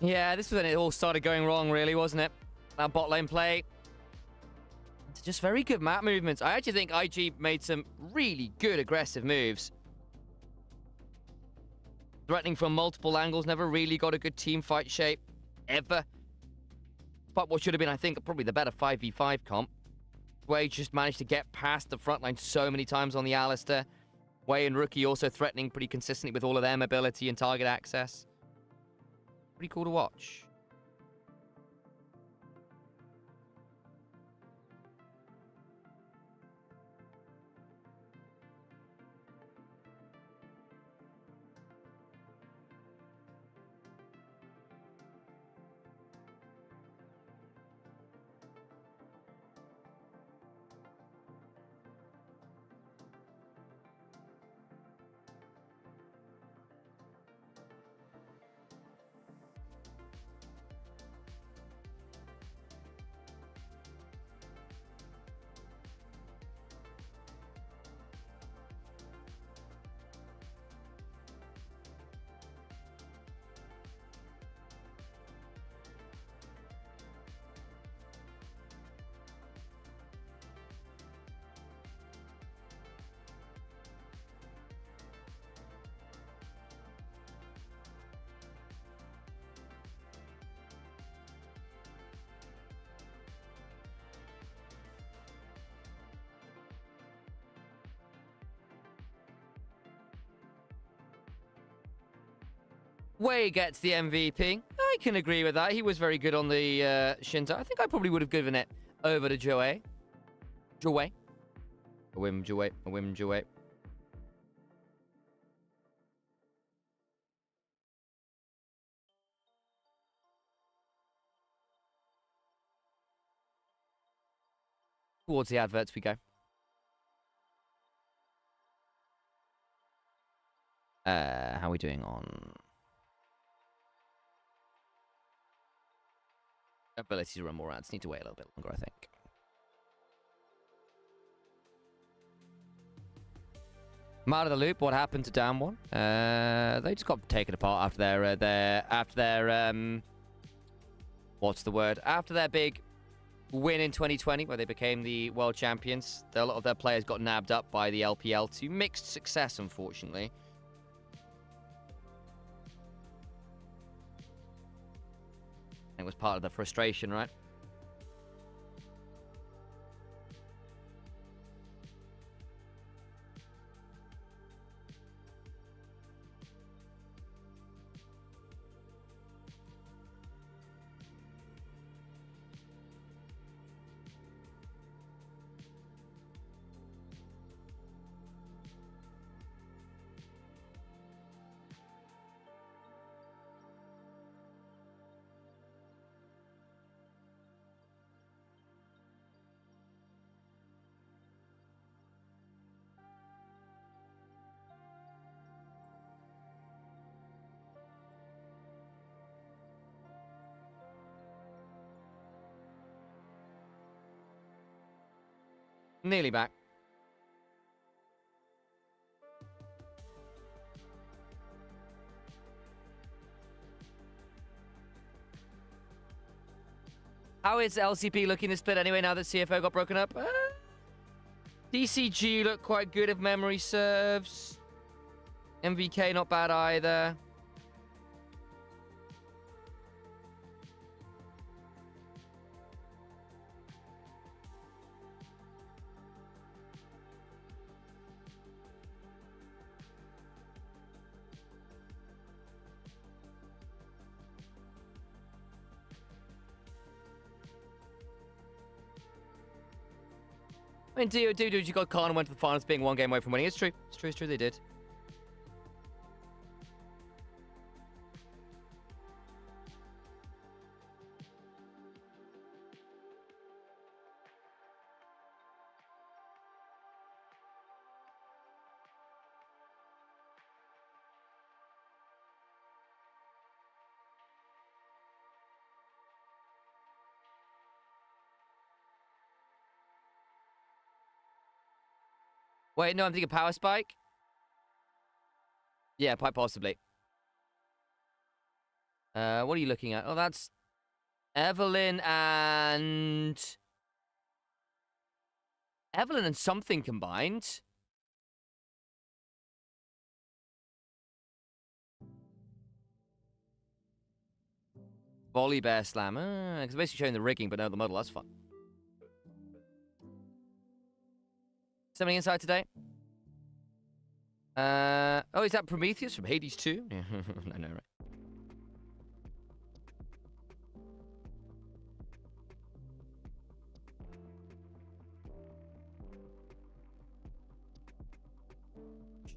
Yeah, this was when it all started going wrong, really, wasn't it? That bot lane play. It's just very good map movements. I actually think IG made some really good aggressive moves. Threatening from multiple angles, never really got a good team fight shape, ever. But what should have been, I think, probably the better 5v5 comp. Wei just managed to get past the front line so many times on the Alistair. Wei and Rookie also threatening pretty consistently with all of their mobility and target access. Pretty cool to watch. Wei gets the MVP. I can agree with that. He was very good on the Shinto. I think I probably would have given it over to Joey. Joey. A whim, Joey. A whim, Joey. Towards the adverts we go. How are we doing on ability to run more ads? Need to wait a little bit longer, I think. I'm out of the loop. What happened to down one? They just got taken apart after their what's the word? After their big win in 2020, where they became the world champions. A lot of their players got nabbed up by the LPL to mixed success, unfortunately. It was part of the frustration, right? Nearly back. How is LCP looking to split anyway now that CFO got broken up? DCG looked quite good if memory serves. MVK not bad either. I mean, you got Khan and went to the finals being one game away from winning. It's true. It's true, they did. Wait, no, I'm thinking Power Spike. Yeah, quite possibly. What are you looking at? Oh, that's Evelyn and something combined. Volley Bear Slam. It's basically showing the rigging, but no, the model. That's fun. Something inside today? Oh, is that Prometheus from Hades 2? I know, right?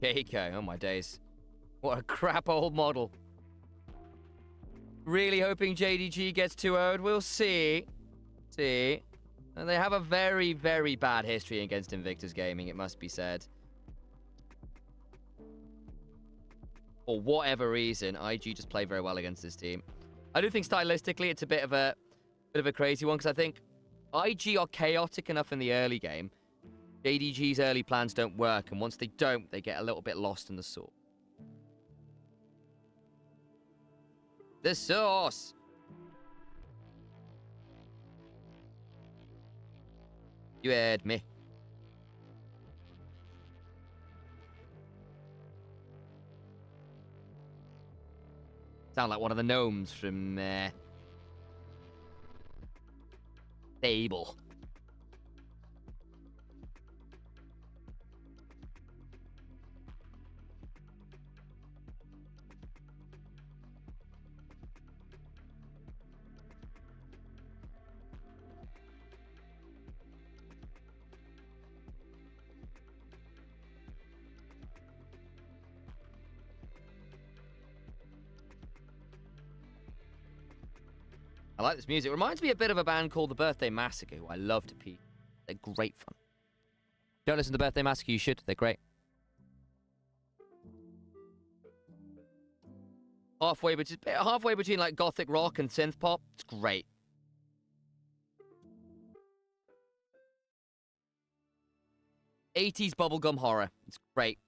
Keiko, oh my days. What a crap old model. Really hoping JDG gets 2-0'd. We'll see. And they have a very, very bad history against Invictus Gaming, it must be said. For whatever reason, IG just play very well against this team. I do think stylistically it's a bit of a crazy one, because I think IG are chaotic enough in the early game. JDG's early plans don't work, and once they don't, they get a little bit lost in the sauce. The sauce! You heard me. Sound like one of the gnomes from Fable. I like this music. It reminds me a bit of a band called The Birthday Massacre, who I love to pee. They're great fun. Don't listen to The Birthday Massacre, you should. They're great. Halfway between like gothic rock and synth pop. It's great. '80s bubblegum horror. It's great.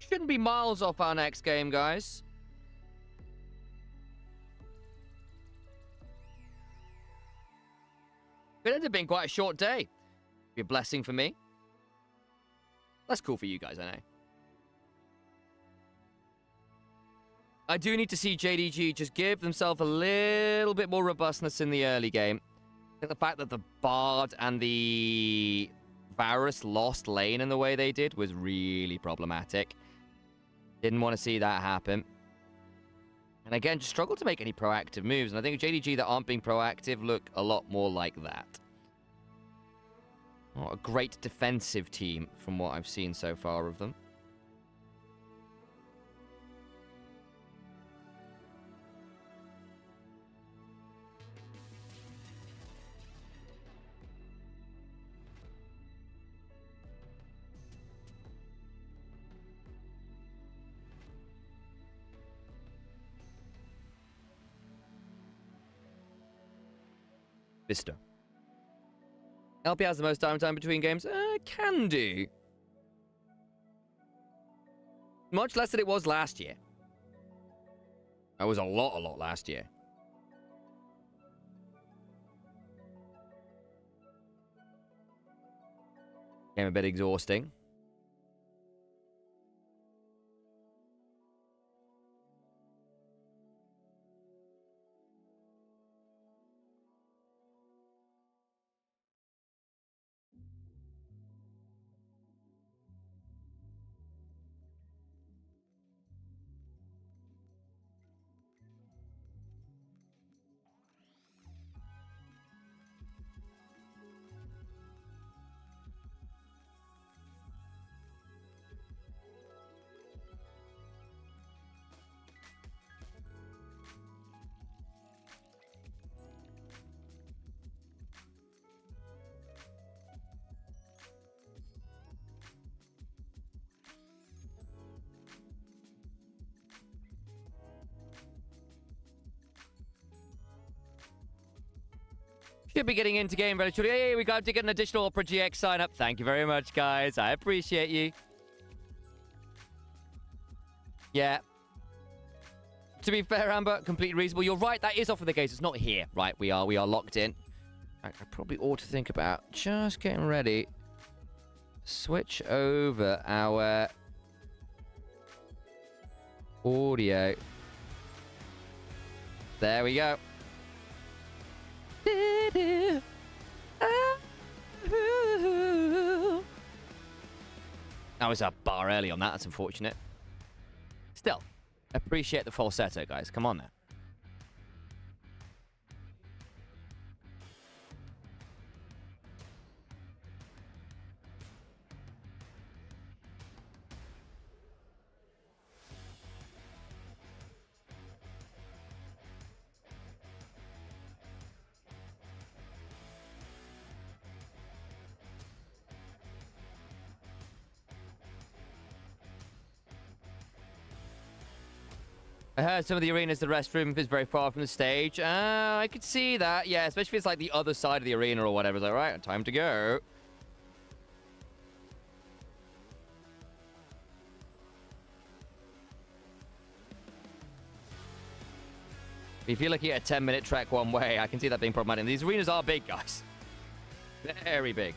Shouldn't be miles off our next game, guys. It ended up being quite a short day. Be a blessing for me. That's cool for you guys, I know. I do need to see JDG just give themselves a little bit more robustness in the early game. I think the fact that the Bard and the Varus lost lane in the way they did was really problematic. Didn't want to see that happen. And again, just struggled to make any proactive moves. And I think JDG that aren't being proactive look a lot more like that. Not a great defensive team from what I've seen so far of them. Vista. LPL has the most downtime between games. Can do. Much less than it was last year. That was a lot last year. Became a bit exhausting. Should be getting into game very shortly. Hey, we got to get an additional Opera GX sign up. Thank you very much, guys. I appreciate you. Yeah. To be fair, Amber, completely reasonable. You're right, that is often the case. It's not here, right? We are locked in. I probably ought to think about just getting ready. Switch over our audio. There we go. I was a bar early on that. That's unfortunate. Still, appreciate the falsetto, guys. Come on now. I heard some of the arenas, the restroom is very far from the stage. I could see that. Yeah, especially if it's like the other side of the arena or whatever. It's like, right, time to go. If you're looking at a 10-minute trek one way, I can see that being problematic. These arenas are big, guys. Very big.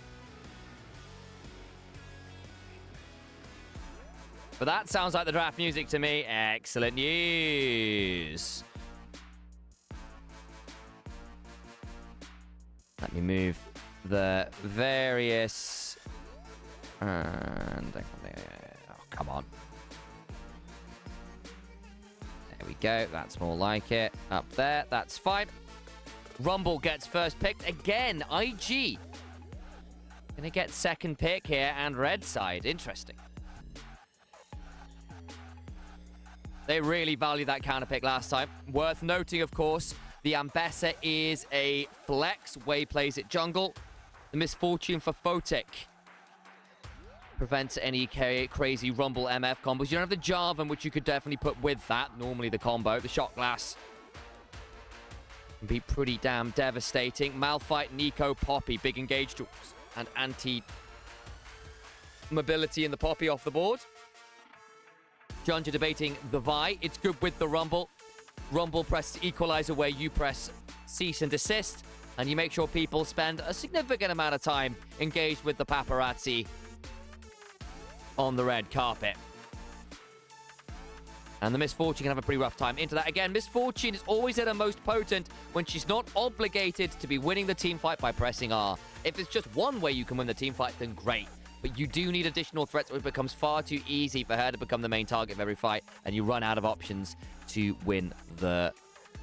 But that sounds like the draft music to me. Excellent news. Let me move the various... And... Oh, come on. There we go. That's more like it. Up there. That's fine. Rumble gets first picked. Again, IG. Gonna get second pick here, and red side. Interesting. They really value that counter pick last time. Worth noting, of course, the Ambessa is a flex. Way plays it jungle. The misfortune for Photic prevents any crazy Rumble MF combos. You don't have the Jarvan, which you could definitely put with that. Normally the combo. The Shot Glass can be pretty damn devastating. Malphite, Nico, Poppy. Big engage tools. And anti-mobility in the Poppy off the board. Junja debating the Vi. It's good with the Rumble. Rumble presses equalizer where you press cease and desist. And you make sure people spend a significant amount of time engaged with the paparazzi on the red carpet. And the Misfortune can have a pretty rough time into that. Again, Misfortune is always at her most potent when she's not obligated to be winning the team fight by pressing R. If it's just one way you can win the team fight, then great. But you do need additional threats, or it becomes far too easy for her to become the main target of every fight, and you run out of options to win the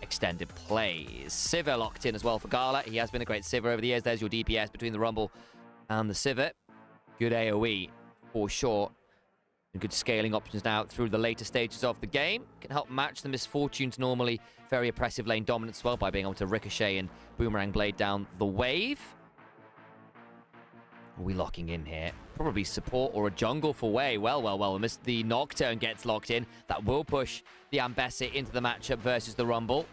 extended plays. Sivir locked in as well for Gala. He has been a great Sivir over the years. There's your DPS between the Rumble and the Sivir. Good AoE for sure. And good scaling options now through the later stages of the game. Can help match the Misfortune's normally very oppressive lane dominance as well by being able to ricochet and boomerang blade down the wave. Are we locking in here? Probably support or a jungle for Wei. Well. The Nocturne gets locked in. That will push the Ambessa into the matchup versus the Rumble.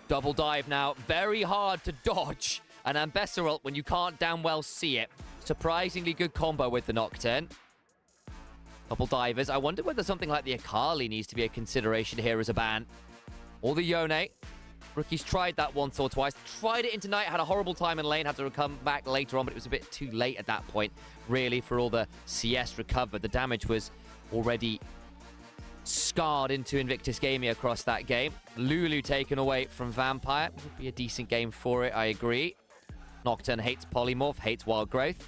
Double dive now. Very hard to dodge an Ambessa ult when you can't damn well see it. Surprisingly good combo with the Nocturne. Double divers. I wonder whether something like the Akali needs to be a consideration here as a ban. Or the Yone. Rookie's tried that once or twice. Tried it into Night, had a horrible time in lane, had to come back later on, but it was a bit too late at that point, really, for all the CS recovered. The damage was already scarred into Invictus Gaming across that game. Lulu taken away from Vampire. Would be a decent game for it, I agree. Nocturne hates Polymorph, hates Wild Growth.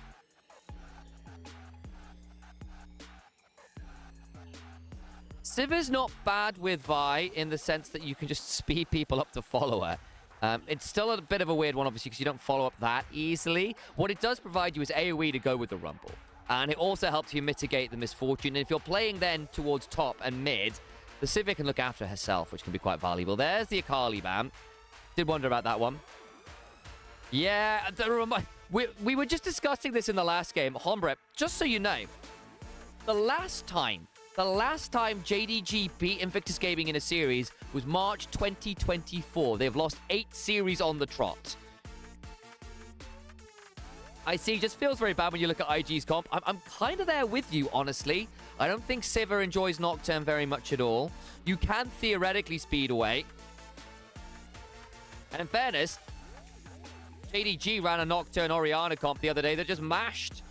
Sivir's not bad with Vi in the sense that you can just speed people up to follow her. It's still a bit of a weird one, obviously, because you don't follow up that easily. What it does provide you is AoE to go with the Rumble. And it also helps you mitigate the Misfortune. And if you're playing then towards top and mid, the Sivir can look after herself, which can be quite valuable. There's the Akali ban. Did wonder about that one. Yeah, we were just discussing this in the last game. Hombre, just so you know, the last time JDG beat Invictus Gaming in a series was March 2024. They've lost 8 series on the trot. I see, just feels very bad when you look at IG's comp. I'm kind of there with you, honestly. I don't think Sivir enjoys Nocturne very much at all. You can theoretically speed away. And in fairness, JDG ran a Nocturne Orianna comp the other day that just mashed.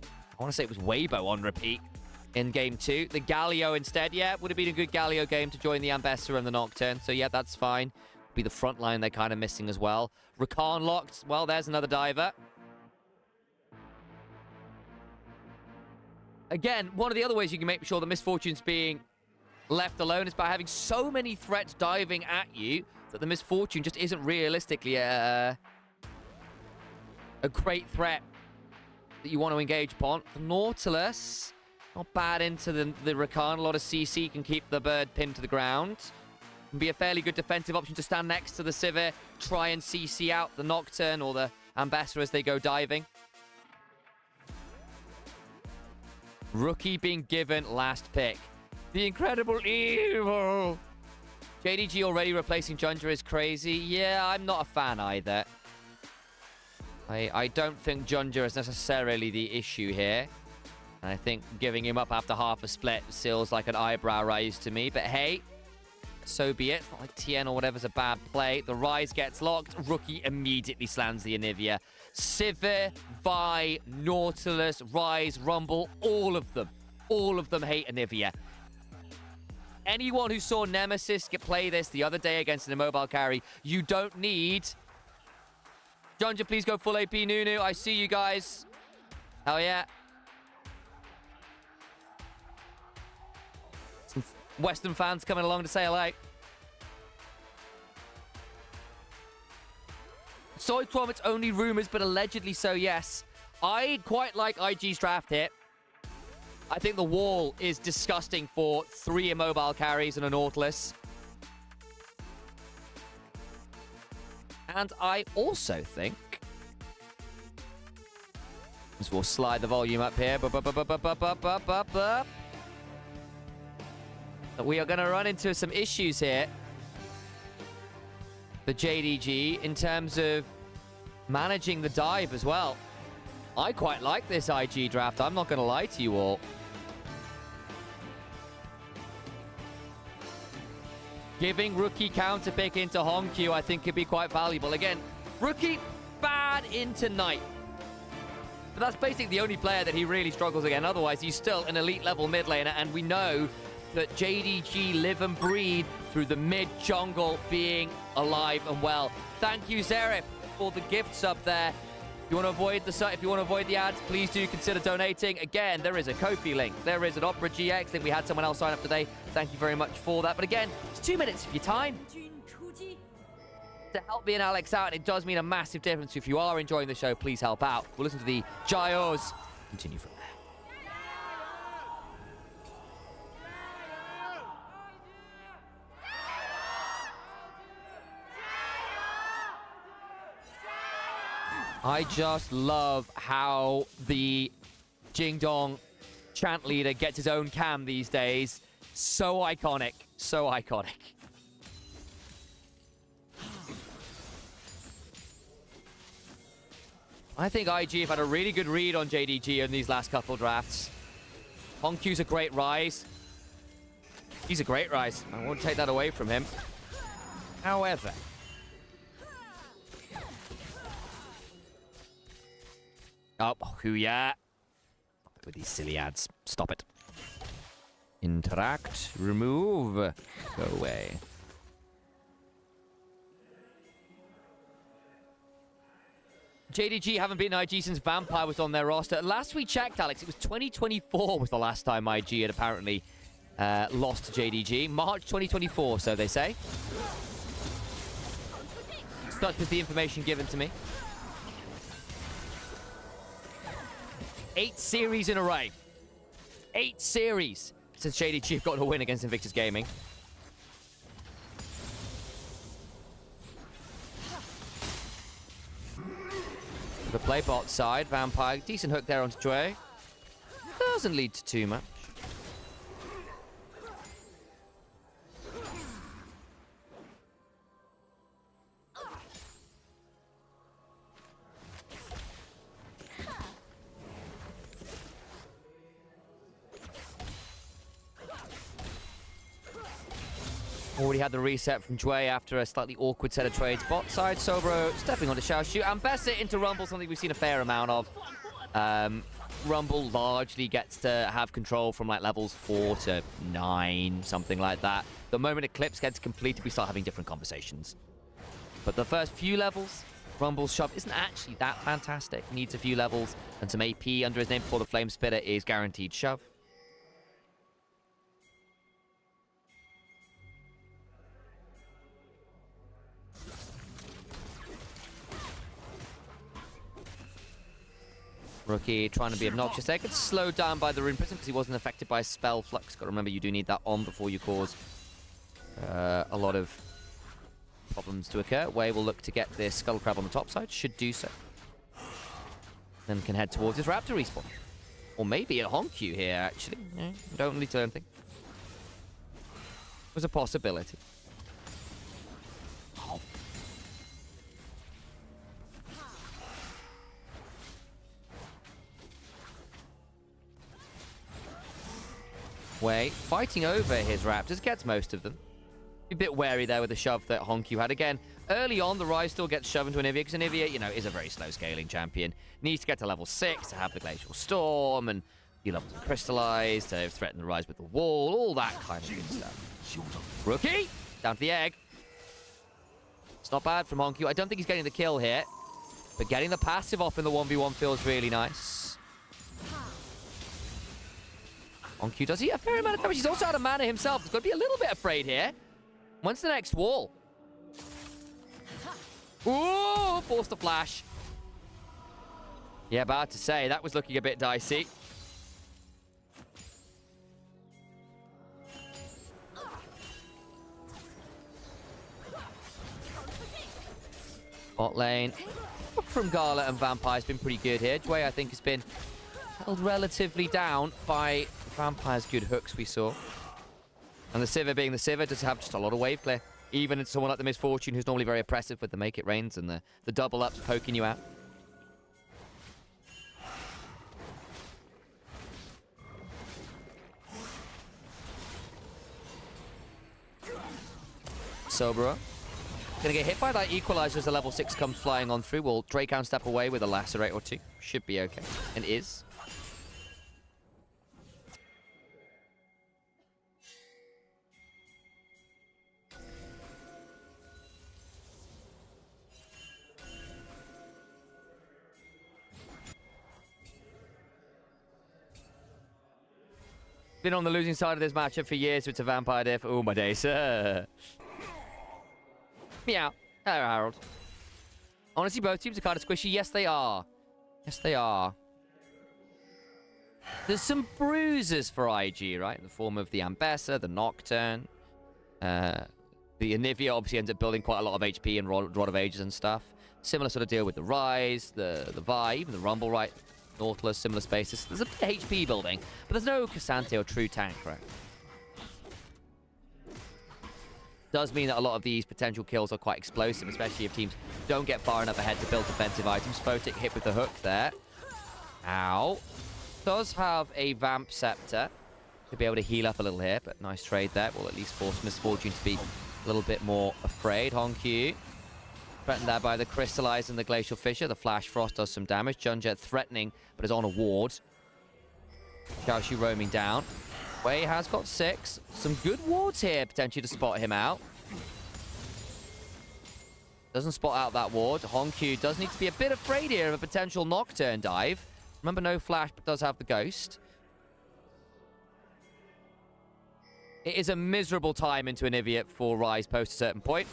I want to say it was Weibo on repeat in game 2. The Galio instead, yeah, would have been a good Galio game to join the Ambessa and the Nocturne. So yeah, that's fine. Be the front line they're kind of missing as well. Rakan locked. Well, there's another diver. Again, one of the other ways you can make sure the Misfortune's being left alone is by having so many threats diving at you that the Misfortune just isn't realistically a great threat that you want to engage upon. The Nautilus, not bad into the Rakan. A lot of CC can keep the bird pinned to the ground. Can be a fairly good defensive option to stand next to the Sivir, try and CC out the Nocturne or the Ambessa as they go diving. Rookie being given last pick. The Incredible Evil. JDG already replacing Junja is crazy. Yeah, I'm not a fan either. I don't think Junja is necessarily the issue here. And I think giving him up after half a split feels like an eyebrow raise to me. But hey, so be it. Not like TN or whatever's a bad play. The Rise gets locked. Rookie immediately slams the Onivia. Sivir, Vi, Nautilus, Rise, Rumble, all of them hate Onivia. Anyone who saw Nemesis play this the other day against an immobile carry, you don't need... Junja, please go full AP Nunu. I see you guys. Hell yeah. Some Western fans coming along to say hello. Soytwom, it's only rumors, but allegedly so, yes. I quite like IG's draft here. I think the wall is disgusting for 3 immobile carries and a Nautilus. And I also think... as we'll slide the volume up here. That we are going to run into some issues here. The JDG in terms of managing the dive as well. I quite like this IG draft. I'm not going to lie to you all. Giving Rookie counter pick into Hongq, I think, could be quite valuable. Again, Rookie bad into Knight. But that's basically the only player that he really struggles against. Otherwise, he's still an elite level mid laner, and we know that JDG live and breathe through the mid jungle being alive and well. Thank you, Zerif, for the gift sub there. If you want to avoid the ads, please do consider donating. Again, there is a Ko-fi link. There is an Opera GX. I think we had someone else sign up today. Thank you very much for that. But again, it's 2 minutes of your time to help me and Alex out. It does mean a massive difference. If you are enjoying the show, please help out. We'll listen to the Gyos. Continue from there. I just love how the Jingdong chant leader gets his own cam these days. So iconic. So iconic. I think IG have had a really good read on JDG in these last couple drafts. Hongq's a great rise. He's a great rise. I won't take that away from him. However... oh, Huya. With these silly ads. Stop it. Interact. Remove. Go away. JDG haven't beaten IG since Vampire was on their roster. Last we checked, Alex, it was 2024 was the last time IG had apparently lost to JDG. March 2024, so they say. Such was the information given to me. 8 series in a row. 8 series since JDG have gotten a win against Invictus Gaming. The play bot side, Vampire, decent hook there onto Dre. Doesn't lead to too much. Already had the reset from Dway after a slightly awkward set of trades. Bot side, Sobro stepping onto Xiaoshu. And Besset into Rumble, something we've seen a fair amount of. Rumble largely gets to have control from like levels 4 to 9, something like that. The moment Eclipse gets completed, we start having different conversations. But the first few levels, Rumble's shove isn't actually that fantastic. Needs a few levels and some AP under his name before the Flame Spitter is guaranteed shove. Rookie trying to be obnoxious there. Gets slowed down by the Rune Prism because he wasn't affected by Spell Flux. Got to remember, you do need that on before you cause a lot of problems to occur. Wei will look to get this Skull Crab on the top side. Should do so. Then can head towards his Raptor respawn. Or maybe a Hongq here, actually. Yeah, don't need to learn anything. Was a possibility. Wei fighting over his Raptors, gets most of them. A bit wary there with the shove that Honkyu had. Again, early on, the Rise still gets shoved into Onivia because Onivia, you know, is a very slow scaling champion. Needs to get to level 6 to have the Glacial Storm and heal up to Crystallize to threaten the Rise with the wall, all that kind of good stuff. Rookie, down to the egg. It's not bad from Honkyu. I don't think he's getting the kill here, but getting the passive off in the 1v1 feels really nice. Honkyu does he a fair amount of damage. He's also out of mana himself. He's got to be a little bit afraid here. When's the next wall? Ooh, forced the flash. Yeah, about to say, that was looking a bit dicey. Bot lane from Gala and Vampire's been pretty good here. Jway, I think, has been held relatively down by Vampire's good hooks we saw. And the Sivir being the Sivir does have just a lot of wave clear. Even someone like the Misfortune, who's normally very oppressive with the Make It Rains and the double ups poking you out. Sobera. Gonna get hit by that Equalizer as the level 6 comes flying on through. Will Drakehound step away with a Lacerate or two? Should be okay. And is. Been on the losing side of this matchup for years, so it's a Vampire diff. Oh, my days. Meow. Hello, Harold. Honestly, both teams are kind of squishy. Yes, they are. Yes, they are. There's some bruises for IG, right? In the form of the Ambessa, the Nocturne. The Onivia obviously ends up building quite a lot of HP and Rod of Ages and stuff. Similar sort of deal with the Rise, the Vi, even the Rumble, right? Nautilus, similar spaces. There's a bit of HP building, but there's no Cassante or true tank, right? Does mean that a lot of these potential kills are quite explosive, especially if teams don't get far enough ahead to build defensive items. Photic hit with the hook there. Ow. Does have a Vamp Scepter to be able to heal up a little here, but nice trade there. Will at least force Misfortune to be a little bit more afraid. Honkyu. Threatened there by the Crystallize and the Glacial Fissure. The Flash Frost does some damage. Junjet threatening, but is on a ward. Xiaoshu roaming down. Wei has got 6. Some good wards here, potentially, to spot him out. Doesn't spot out that ward. Honkyu does need to be a bit afraid here of a potential Nocturne dive. Remember, no Flash, but does have the Ghost. It is a miserable time into Onivia for Rise post a certain point.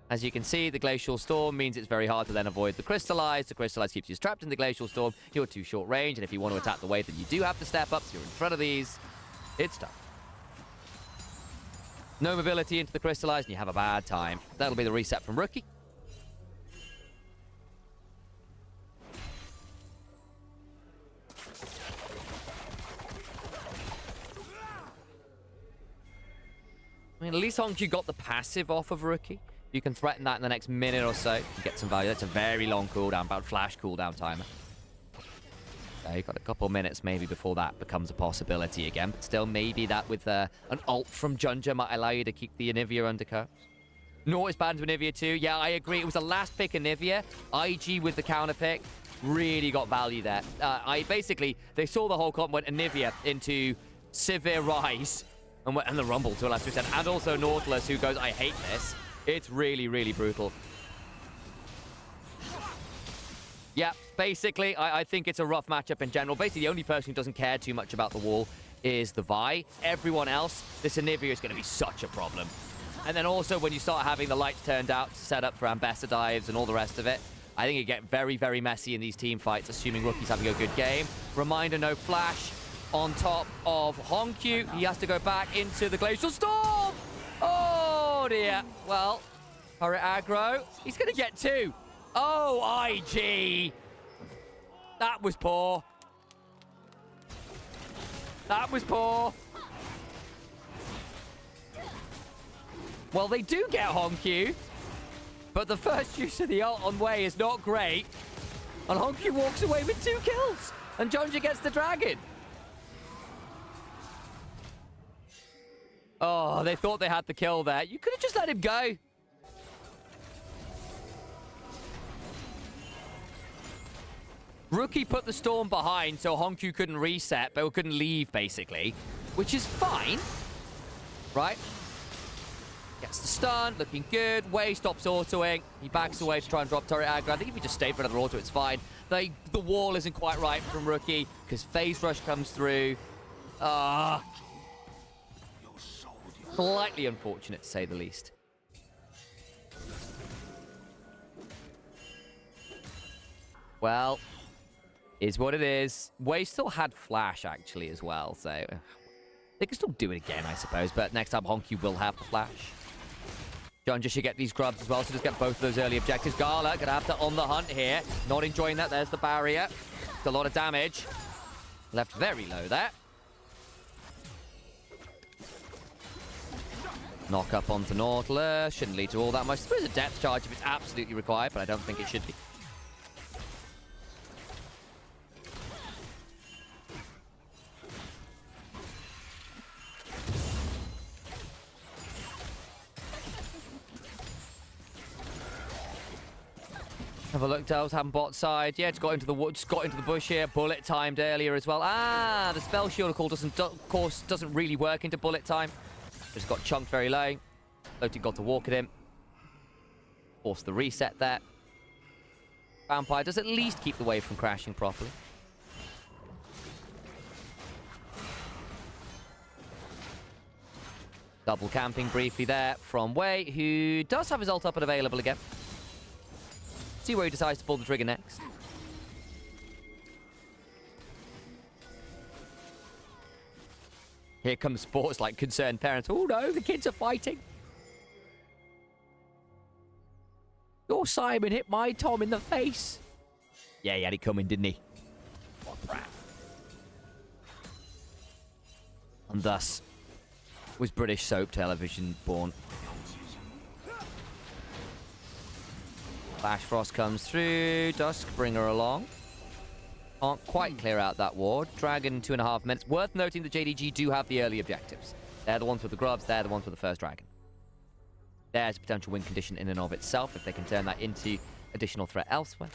As you can see, the Glacial Storm means it's very hard to then avoid the Crystallize. The Crystallize keeps you trapped in the Glacial Storm. You're too short range, and if you want to attack the wave, then you do have to step up. So you're in front of these. It's tough. No mobility into the Crystallize, and you have a bad time. That'll be the reset from Rookie. I mean, at least Honkyu got the passive off of Rookie. You can threaten that in the next minute or so. You get some value. That's a very long cooldown, about flash cooldown timer. You've got a couple minutes maybe before that becomes a possibility again. But still, maybe that with an ult from Junja might allow you to keep the Onivia under curves. Nor is banned to Onivia too. Yeah, I agree. It was the last pick Onivia. IG with the counter pick really got value there. They saw the whole comp, went Onivia into Sivir Rise and the Rumble to a last extent. And also Nautilus, who goes, I hate this. It's really, really brutal. Yeah, basically, I think it's a rough matchup in general. Basically, the only person who doesn't care too much about the wall is the Vi. Everyone else, this Onivia is going to be such a problem. And then also, when you start having the lights turned out to set up for Ambessa dives and all the rest of it, I think it get very, very messy in these team fights, assuming Rookie's having a good game. Reminder, no Flash on top of Honkyu. He has to go back into the Glacial Storm! Oh, dear. Well, Turret aggro. He's going to get 2. Oh, IG. That was poor. That was poor. Well, they do get Honkyu, but the first use of the ult on Wei is not great. And Honkyu walks away with 2 kills. And Junja gets the dragon. Oh, they thought they had the kill there. You could have just let him go. Rookie put the Storm behind so Honkyu couldn't reset, but couldn't leave, basically. Which is fine. Right? Gets the stun, looking good. Wei stops autoing. He backs away to try and drop turret aggro. I think if he just stayed for another auto, it's fine. The wall isn't quite right from Rookie because phase rush comes through. Slightly unfortunate, to say the least. Well, is what it is. Wei still had flash, actually, as well, so they can still do it again, I suppose. But next time, Honkyu will have the flash. Junja should get these grubs as well, so just get both of those early objectives. Gala gonna have to on the hunt here. Not enjoying that. There's the barrier. It's a lot of damage. Left very low there. Knock up onto Nautilus. Shouldn't lead to all that much. I suppose a depth charge if it's absolutely required, but I don't think it should be. Have a look, Delves, having bot side. Yeah, just got into the bush here. Bullet timed earlier as well. Ah, the spell shield call doesn't really work into bullet time. Just got chunked very low. Floating got to walk at him. Forced the reset there. Vampire does at least keep the wave from crashing properly. Double camping briefly there from Wei, who does have his ult up and available again. See where he decides to pull the trigger next. Here comes Sports like concerned parents. Oh no, the kids are fighting. Your Simon hit my Tom in the face. Yeah, he had it coming, didn't he? What crap. And thus was British soap television born. Flash Frost comes through. Dusk, bring her along. Can't quite clear out that ward. Dragon, 2.5 minutes. Worth noting that JDG do have the early objectives. They're the ones with the grubs. They're the ones with the first dragon. There's a potential win condition in and of itself if they can turn that into additional threat elsewhere.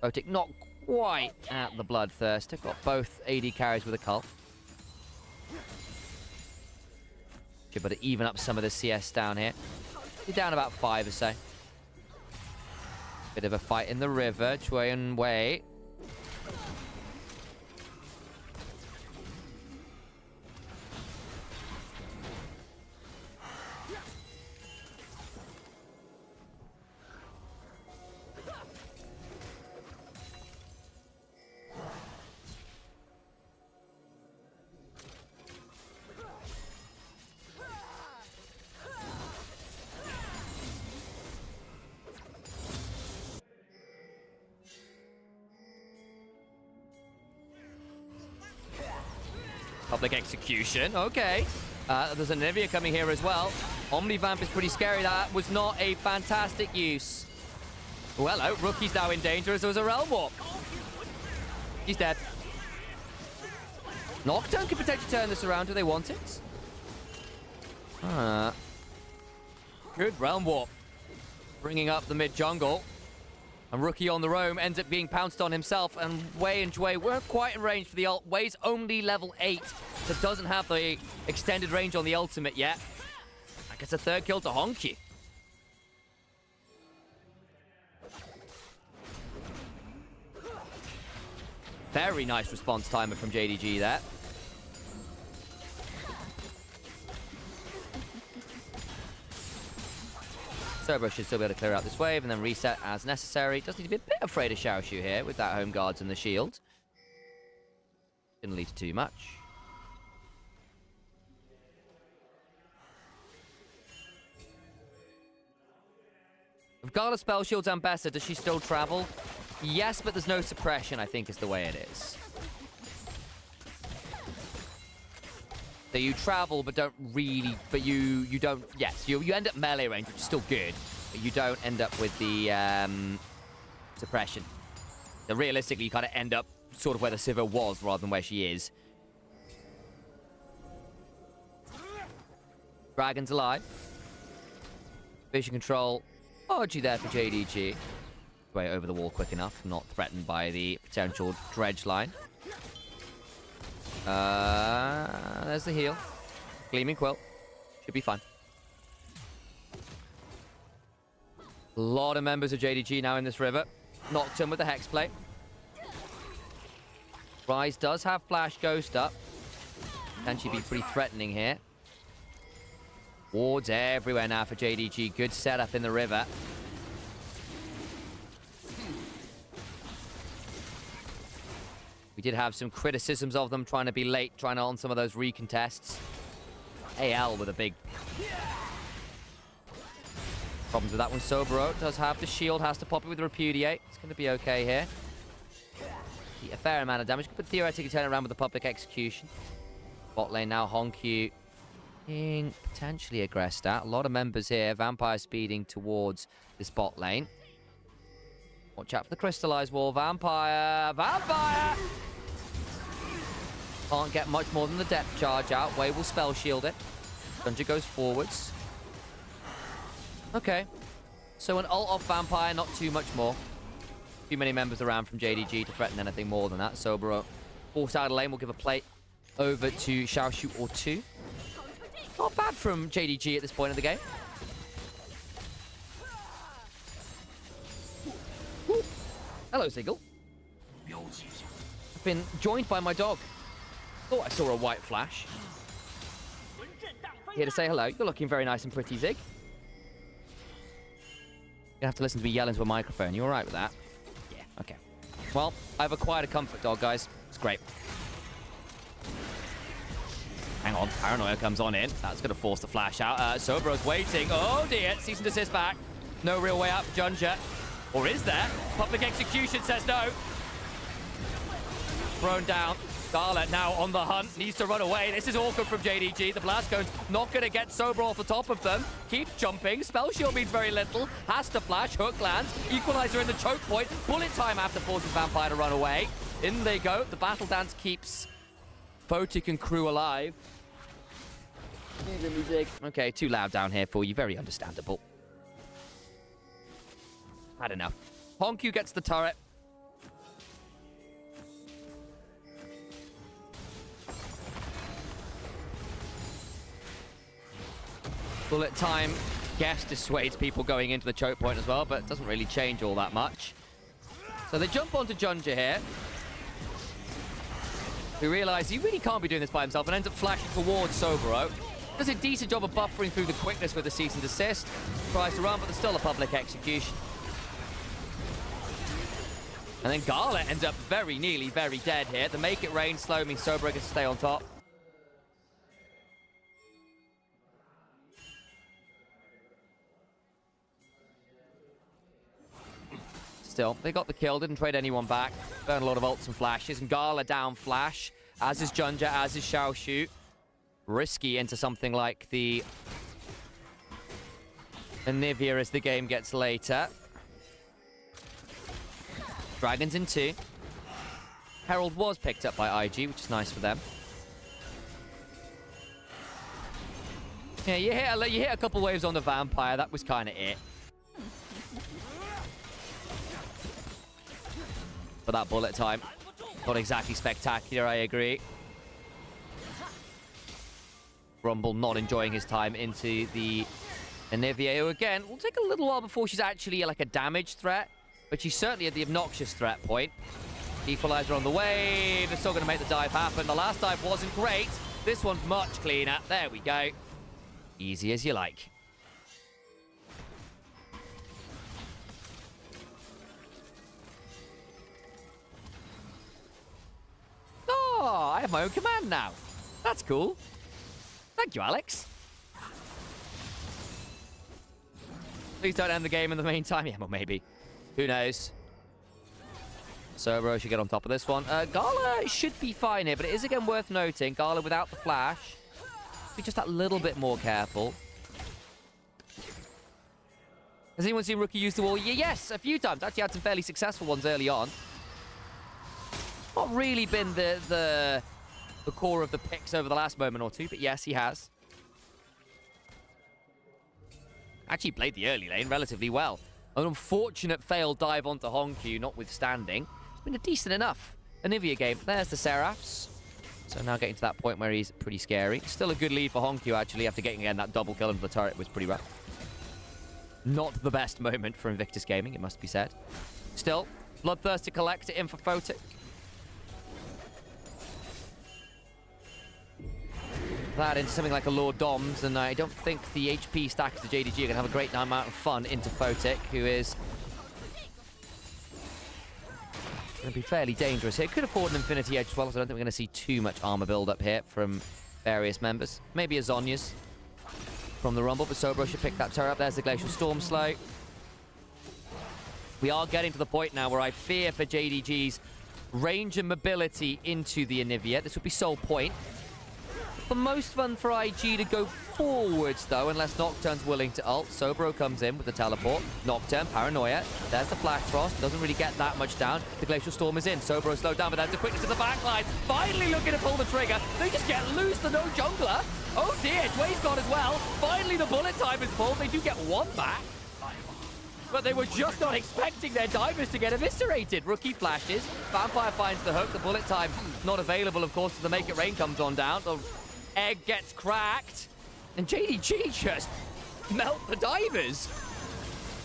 Botic not quite at the bloodthirster. Got both AD carries with a cult. Should better even up some of the CS down here. You're down about 5 or so. Bit of a fight in the river. Chue and Wei. Public execution. Okay. There's an Onivia coming here as well. Omnivamp is pretty scary. That was not a fantastic use. Oh, hello. Rookie's now in danger as there was a Realm Warp. He's dead. Nocturne could potentially turn this around if they want it. Good Realm Warp. Bringing up the mid-jungle. And Rookie on the roam ends up being pounced on himself, and Wei and Jue weren't quite in range for the ult. Wei's only level 8, so doesn't have the extended range on the ultimate yet. I guess a third kill to Honkyu. Very nice response timer from JDG there. Cerberus should still be able to clear out this wave and then reset as necessary. Does need to be a bit afraid of Xiaoshu here with that home guards and the shield. Didn't lead to too much. If Gala spell shields Ambessa, does she still travel? Yes, but there's no suppression, I think is the way it is. So you travel, but don't really, but you don't, yes, you end up melee range, which is still good, but you don't end up with the suppression. So realistically, you kind of end up sort of where the Sivir was rather than where she is. Dragon's alive. Vision control. Argy there for JDG. Way over the wall quick enough. Not threatened by the potential dredge line. There's the heal. Gleaming Quilt. Should be fine. A lot of members of JDG now in this river. Nocturne with the Hex play. Rise does have Flash Ghost up. Can she be pretty threatening here? Wards everywhere now for JDG. Good setup in the river. We did have some criticisms of them trying to be late, trying to on some of those recontests. AL with a big problems with that one. Sobero does have the shield, has to pop it with Repudiate. It's going to be okay here. A fair amount of damage. Could theoretically turn it around with the public execution. Bot lane now, Honkyu being potentially aggressed at. A lot of members here. Vampire speeding towards this bot lane. Watch out for the crystallized wall. Vampire! Vampire! Can't get much more than the depth charge out. Wei will spell shield it. Gunja goes forwards. Okay. So an ult off Vampire, not too much more. Too many members around from JDG to threaten anything more than that. Sobero forced out of lane. Will give a plate over to Xiaoshu or 2. Not bad from JDG at this point of the game. Ooh. Hello, Sigil. I've been joined by my dog. Thought I saw a white flash. Here to say hello. You're looking very nice and pretty, Zig. You have to listen to me yell into a microphone. You all right with that? Yeah, okay. Well, I've acquired a comfort dog, guys. It's great. Hang on, Paranoia comes on in. That's going to force the flash out. Sobero's waiting. Oh dear, cease and desist back. No real way out for Junja. Or is there? Public execution says no. Thrown down. Scarlet now on the hunt. Needs to run away. This is awkward from JDG. The blast cone's not going to get Sobero off the top of them. Keeps jumping. Spell shield means very little. Has to flash. Hook lands. Equalizer in the choke point. Bullet time after forcing Vampire to run away. In they go. The battle dance keeps Photic and crew alive. Here's the music. Okay, too loud down here for you. Very understandable. Had enough. Honkyu gets the turret. Bullet time, guess, dissuades people going into the choke point as well, but it doesn't really change all that much. So they jump onto Junja here, who realize he really can't be doing this by himself and ends up flashing towards Sobero. Does a decent job of buffering through the quickness with the cease and desist. Tries to run, but there's still a public execution. And then Gala ends up very nearly very dead here. The make it rain slow means Sobero gets to stay on top. Still, they got the kill, didn't trade anyone back. Burned a lot of ults and flashes. And Gala down flash, as is Junja, as is Xiaoshu. Risky into something like the Onivia as the game gets later. Dragons in 2. Herald was picked up by IG, which is nice for them. Yeah, you hit a couple waves on the Vampire. That was kind of it. For that bullet time. Not exactly spectacular, I agree. Rumble not enjoying his time into the Onivia, who again will take a little while before she's actually like a damage threat, but she's certainly at the obnoxious threat point. Equalizer on the way. They're still going to make the dive happen. The last dive wasn't great. This one's much cleaner. There we go. Easy as you like. Oh, I have my own command now. That's cool. Thank you, Alex. Please don't end the game in the meantime. Yeah, well, maybe. Who knows? Sobero should get on top of this one. Gala should be fine here, but it is again worth noting. Gala without the flash. Be just that little bit more careful. Has anyone seen Rookie use the wall? Yes, a few times. Actually had some fairly successful ones early on. Not really been the core of the picks over the last moment or two, but yes, he has. actually played the early lane relatively well. An unfortunate failed dive onto Honkyu, notwithstanding. It's been a decent enough Onivia game. There's the Seraphs. So now getting to that point where he's pretty scary. Still a good lead for Honkyu, actually, after getting, again, that double kill into the turret was pretty rough. Not the best moment for Invictus Gaming, it must be said. Still, Bloodthirsty Collector in for Photic. That into something like a Lord Doms, and I don't think the HP stacks to JDG are going to have a great amount of fun into Photic, who is going to be fairly dangerous here. Could afford an Infinity Edge as well, so I don't think we're going to see too much armor build up here from various members. Maybe a Zonya's from the Rumble, but Sobro should pick that turret up. There's the Glacial Storm Slow. We are getting to the point now where I fear for JDG's range and mobility into the Onivia. This would be sole point. The most fun for IG to go forwards, though, unless Nocturne's willing to ult. Sobro comes in with the teleport. Nocturne, Paranoia. There's the Flash Frost. Doesn't really get that much down. The Glacial Storm is in. Sobro slowed down, but that's a quickness to the backline. Finally looking to pull the trigger. They just get loose. The no jungler. Oh, dear. Dway's gone as well. Finally, the bullet time is pulled. They do get one back. But they were just not expecting their divers to get eviscerated. Rookie flashes. Vampire finds the hook. The bullet time not available, of course, as the Make It Rain comes on down. The egg gets cracked. And JDG just melt the divers.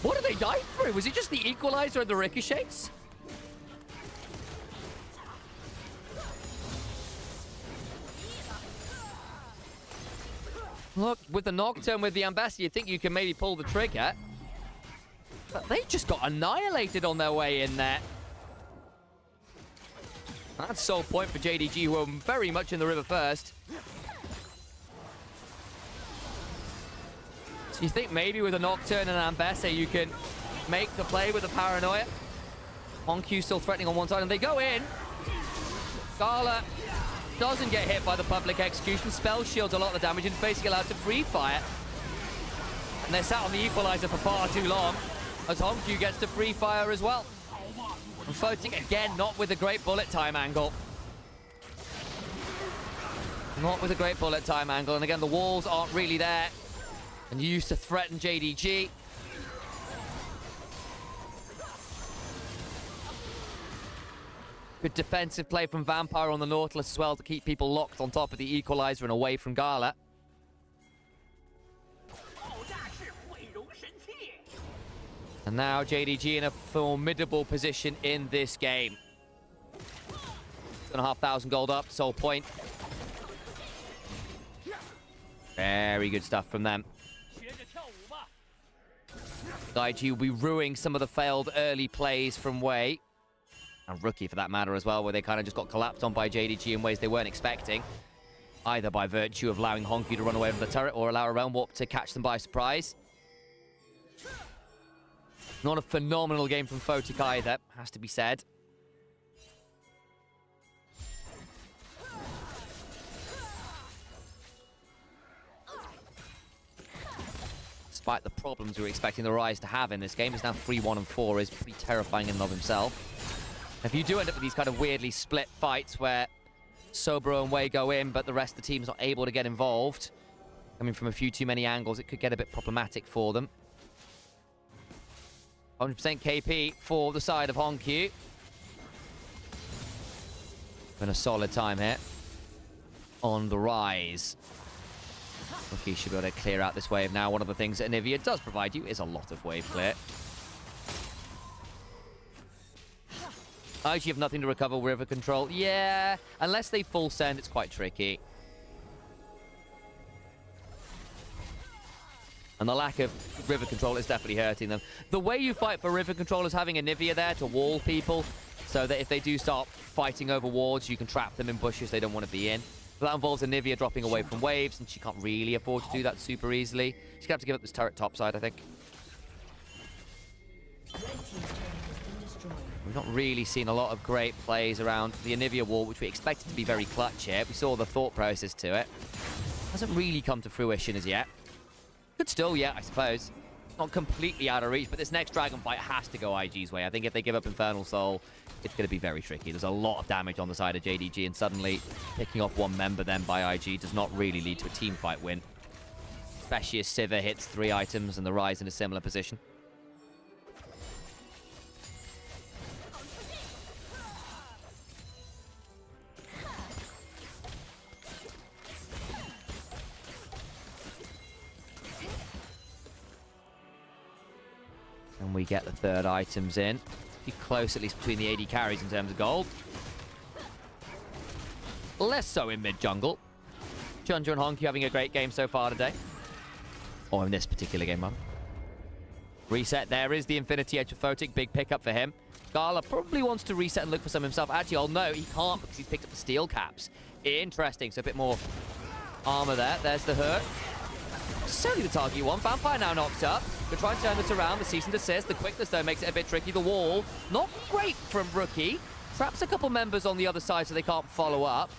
What did they dive through? Was it just the equalizer and the ricochets? Look, with the Nocturne, with the Ambassador, you think you can maybe pull the trigger. But they just got annihilated on their way in there. That's sole point for JDG, who are very much in the river first. So you think maybe with a Nocturne and an Ambesse, you can make the play with the Paranoia. Honkyu still threatening on one side, and they go in. Gala doesn't get hit by the public execution. Spell shields a lot of the damage and is basically allowed to free fire. And they're sat on the equalizer for far too long, as Honkyu gets to free fire as well. And Photic again, not with a great bullet time angle. Not with a great bullet time angle. And again, the walls aren't really there. And used to threaten JDG. Good defensive play from Vampire on the Nautilus as well to keep people locked on top of the equalizer and away from Gala. And now JDG in a formidable position in this game. 2,500 gold up, sole point. Very good stuff from them. IG will be ruining some of the failed early plays from Wei. And Rookie, for that matter, as well, where they kind of just got collapsed on by JDG in ways they weren't expecting. Either by virtue of allowing Honkyu to run away from the turret or allow a Realm Warp to catch them by surprise. Not a phenomenal game from Photic either, has to be said. Despite the problems we were expecting the Rise to have in this game, it's now 3-1 and 4 is pretty terrifying in and of himself. If you do end up with these kind of weirdly split fights where Sobro and Wei go in, but the rest of the team's not able to get involved, coming from a few too many angles, it could get a bit problematic for them. 100% KP for the side of Honkyu. Been a solid time here on the Rise. Rookie should be able to clear out this wave now. One of the things that Onivia does provide you is a lot of wave clear. I actually have nothing to recover river control. Yeah, unless they full send, it's quite tricky. And the lack of river control is definitely hurting them. The way you fight for river control is having Onivia there to wall people, so that if they do start fighting over wards, you can trap them in bushes they don't want to be in. But that involves Onivia dropping away from waves, and she can't really afford to do that super easily. She's going to have to give up this turret topside, I think. We've not really seen a lot of great plays around the Onivia wall, which we expected to be very clutch here. We saw the thought process to it. Hasn't really come to fruition as yet. Could still, yeah, I suppose. Not completely out of reach, but this next dragon fight has to go IG's way. I think if they give up Infernal Soul, it's going to be very tricky. There's a lot of damage on the side of JDG, and suddenly picking off one member then by IG does not really lead to a team fight win. especially as Sivir hits 3 items and the Rise in a similar position. And we get the 3rd items in. Be close, at least between the AD carries in terms of gold. Less so in mid-jungle. Junja and Honky having a great game so far today. Or in this particular game, rather. Reset, there is the Infinity Edge for Photic. Big pickup for him. Gala probably wants to reset and look for some himself. Actually, oh no, he can't because he's picked up the steel caps. Interesting, so a bit more armor there. There's the hurt. Certainly the target you want. Vampire now knocked up. Could try and turn this around. The cease and desist. The quickness, though, makes it a bit tricky. The wall, not great from Rookie. Traps a couple members on the other side so they can't follow up.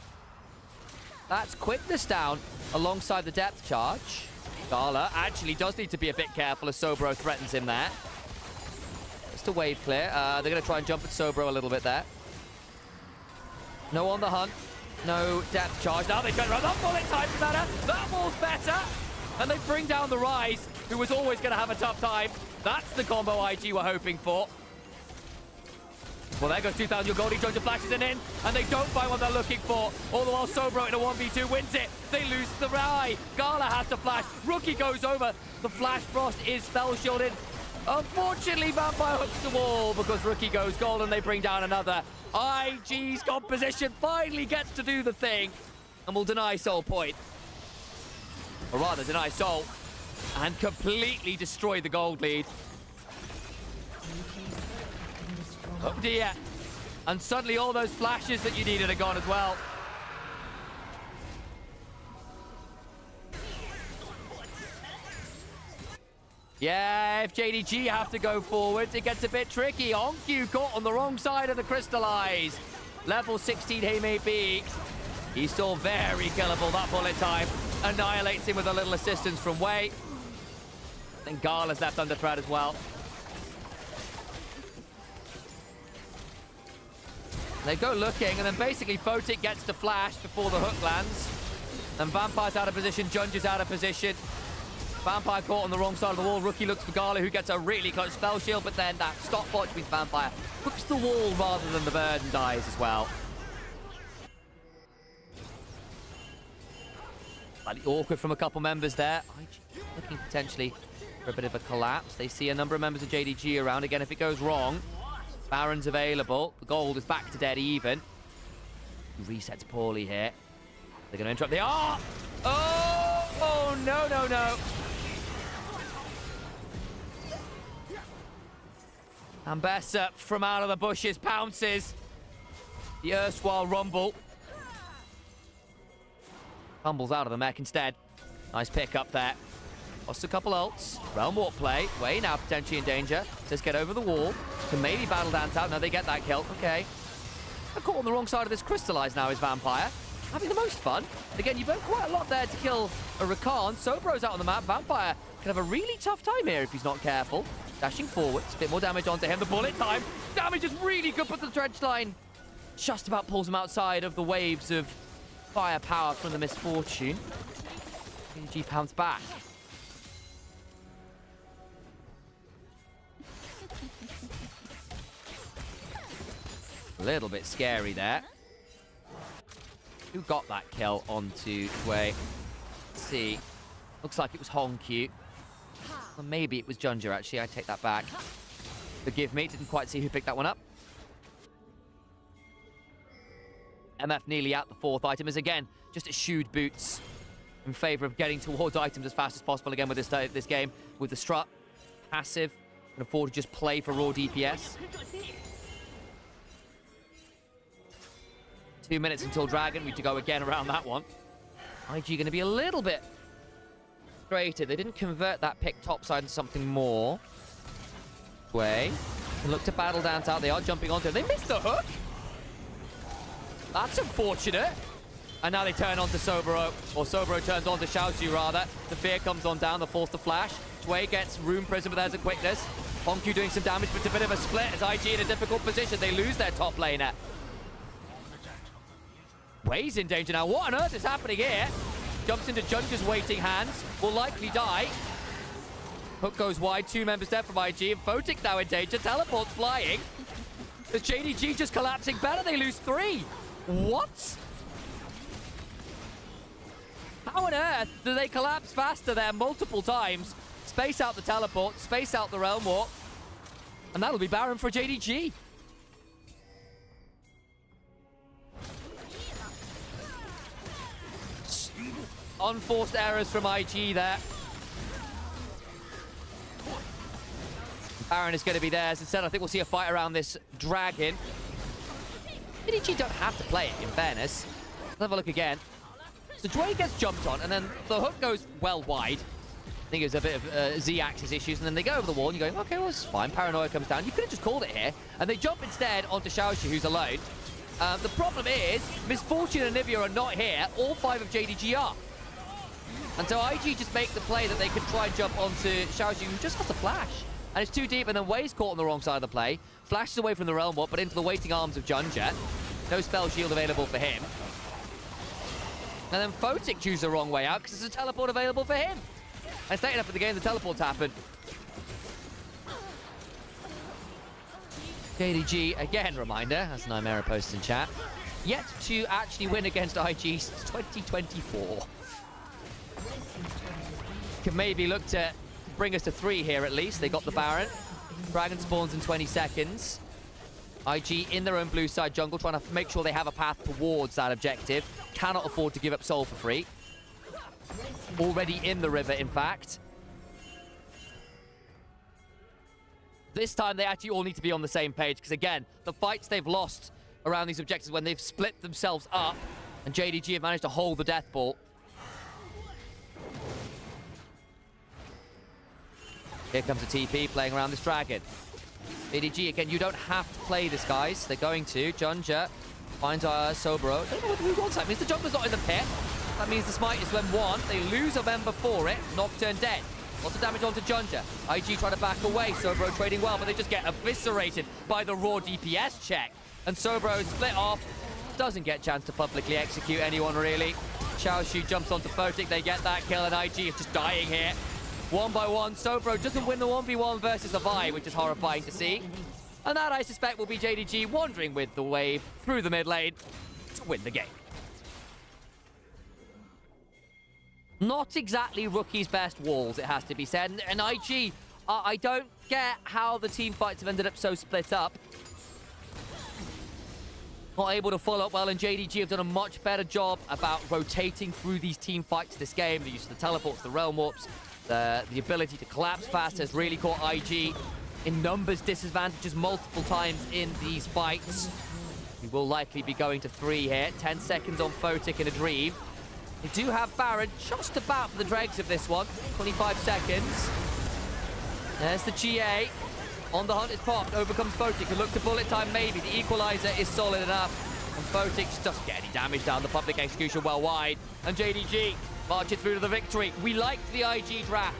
That's quickness down alongside the depth charge. Gala actually does need to be a bit careful as Sobro threatens him there. Just a wave clear. They're going to try and jump at Sobro a little bit there. No on the hunt. No depth charge. Now they turn around. That bullet time matter. That wall's better. And they bring down the Rise, who was always going to have a tough time. That's the combo IG were hoping for. Well, there goes 2,000 your gold. Junja flashes it in, and they don't find what they're looking for. All the while, Sobro in a 1v2 wins it. They lose the Rai. Gala has to flash. Rookie goes over. The Flash Frost is spell shielded. Unfortunately, Vampire hooks the wall because Rookie goes gold, and they bring down another. IG's composition finally gets to do the thing, and will deny Soul point. Or rather, deny Soul, and completely destroy the gold lead. Oh dear. And suddenly all those flashes that you needed are gone as well. Yeah, if JDG have to go forwards, it gets a bit tricky. Onq caught on the wrong side of the Crystallize. Level 16 he may be. He's still very killable. That bullet time annihilates him with a little assistance from Wei. And Gala's left under threat as well. They go looking, and then basically Photic gets to flash before the hook lands. And Vampire's out of position, Junja's out of position. Vampire caught on the wrong side of the wall. Rookie looks for Gala, who gets a really close spell shield, but then that stopwatch with Vampire hooks the wall rather than the bird and dies as well. Slightly awkward from a couple members there. IG looking potentially for a bit of a collapse. They see a number of members of JDG around. Again, if it goes wrong, Baron's available. The gold is back to dead even. Resets poorly here. They're going to interrupt. They are! Oh, no, no, no. Ambessa from out of the bushes pounces. The erstwhile Rumble. Humbles out of the mech instead. Nice pick up there. Lost a couple ults. Realm Warp play. Wei now potentially in danger. Says get over the wall. Can maybe battle dance out. No, they get that kill. Okay. They're caught on the wrong side of this Crystallize now is Vampire. Having the most fun. Again, you've done quite a lot there to kill a Rakan. Sobro's out on the map. Vampire can have a really tough time here if he's not careful. Dashing forwards. A bit more damage onto him. The bullet time. Damage is really good, but the dredge line just about pulls him outside of the waves of firepower from the Misfortune. JDG pounds back. A little bit scary there. Who got that kill onto Wei? Let's see. Looks like it was Honq. Or maybe it was Junja, actually. I take that back. Forgive me, didn't quite see who picked that one up. MF nearly out the 4th item is again just eschewed boots in favor of getting towards items as fast as possible again with this game. With the strut, passive, can afford to just play for raw DPS. 2 minutes until Dragon. We need to go again around that one. IG going to be a little bit frustrated. They didn't convert that pick topside into something more. Wei can look to battle dance out. They are jumping onto him. They missed the hook. That's unfortunate. And now they turn on to Sobro. Or Sobro turns on to Xiaozu, rather. The fear comes on down. The force to flash. Wei gets Rune Prison, but there's a quickness. Honq doing some damage, but it's a bit of a split as IG in a difficult position. They lose their top laner. Wei's in danger now. What on earth is happening here? Jumps into Junker's waiting hands. Will likely die. Hook goes wide. 2 members dead from IG. And Photic now in danger. Teleport's flying. Is JDG just collapsing better? They lose 3. What? How on earth do they collapse faster there multiple times? Space out the teleport. Space out the Realm Warp. And that'll be Baron for JDG. Unforced errors from IG there. Baron is going to be theirs. Instead, I think we'll see a fight around this dragon. JDG don't have to play it, in fairness. Let's have a look again. So Dwayne gets jumped on, and then the hook goes well wide. I think it was a bit of Z-axis issues, and then they go over the wall, and you're going, okay, well, it's fine. Paranoia comes down. You could have just called it here. And they jump instead onto Xiaoxi, who's alone. The problem is, Misfortune and Onivia are not here. All 5 of JDG are. And so IG just make the play that they could try and jump onto Xiaoxi, who just has to flash. And it's too deep, and then Wei's caught on the wrong side of the play. Flashes away from the Realm Warp, but into the waiting arms of Junja. No spell shield available for him. And then Photic chooses the wrong way out because there's a teleport available for him. And it's late enough in the game, the teleports happen. JDG, again, reminder, as Nymaera posts in chat, yet to actually win against IG since 2024. Can maybe look to bring us to 3 here at least. They got the Baron. Dragon spawns in 20 seconds. IG in their own blue side jungle, trying to make sure they have a path towards that objective. Cannot afford to give up Soul for free. Already in the river, in fact. This time, they actually all need to be on the same page, because again, the fights they've lost around these objectives when they've split themselves up, and JDG have managed to hold the death ball. Here comes a TP playing around this dragon. JDG, again, you don't have to play this, guys. They're going to. Junja finds Sobro. I don't know what the wants that means. The jungler's not in the pit. That means the smite is when 1. They lose a member for it. Nocturne dead. Lots of damage onto Junja. IG trying to back away. Sobro trading well, but they just get eviscerated by the raw DPS check. And Sobro is split off. Doesn't get a chance to publicly execute anyone, really. Xiaoxi jumps onto Photic. They get that kill, and IG is just dying here. 1 by 1. Sobro doesn't win the 1v1 versus the Vi, which is horrifying to see. And that, I suspect, will be JDG wandering with the wave through the mid lane to win the game. Not exactly Rookie's best walls, it has to be said. And IG, I don't get how the team fights have ended up so split up. Not able to follow up well, and JDG have done a much better job about rotating through these team fights this game. The use of the teleports, the Realm Warps, the ability to collapse fast has really caught IG in numbers disadvantages multiple times in these fights. We will likely be going to 3 here. 10 seconds on Photic in a dream. They do have Baron just about for the dregs of this one. 25 seconds. There's the GA. On the hunt is popped. Overcomes Photic. Can look to bullet time maybe. The equalizer is solid enough. And Photic just doesn't get any damage down. The public execution well wide. And JDG marching through to the victory. We liked the IG draft.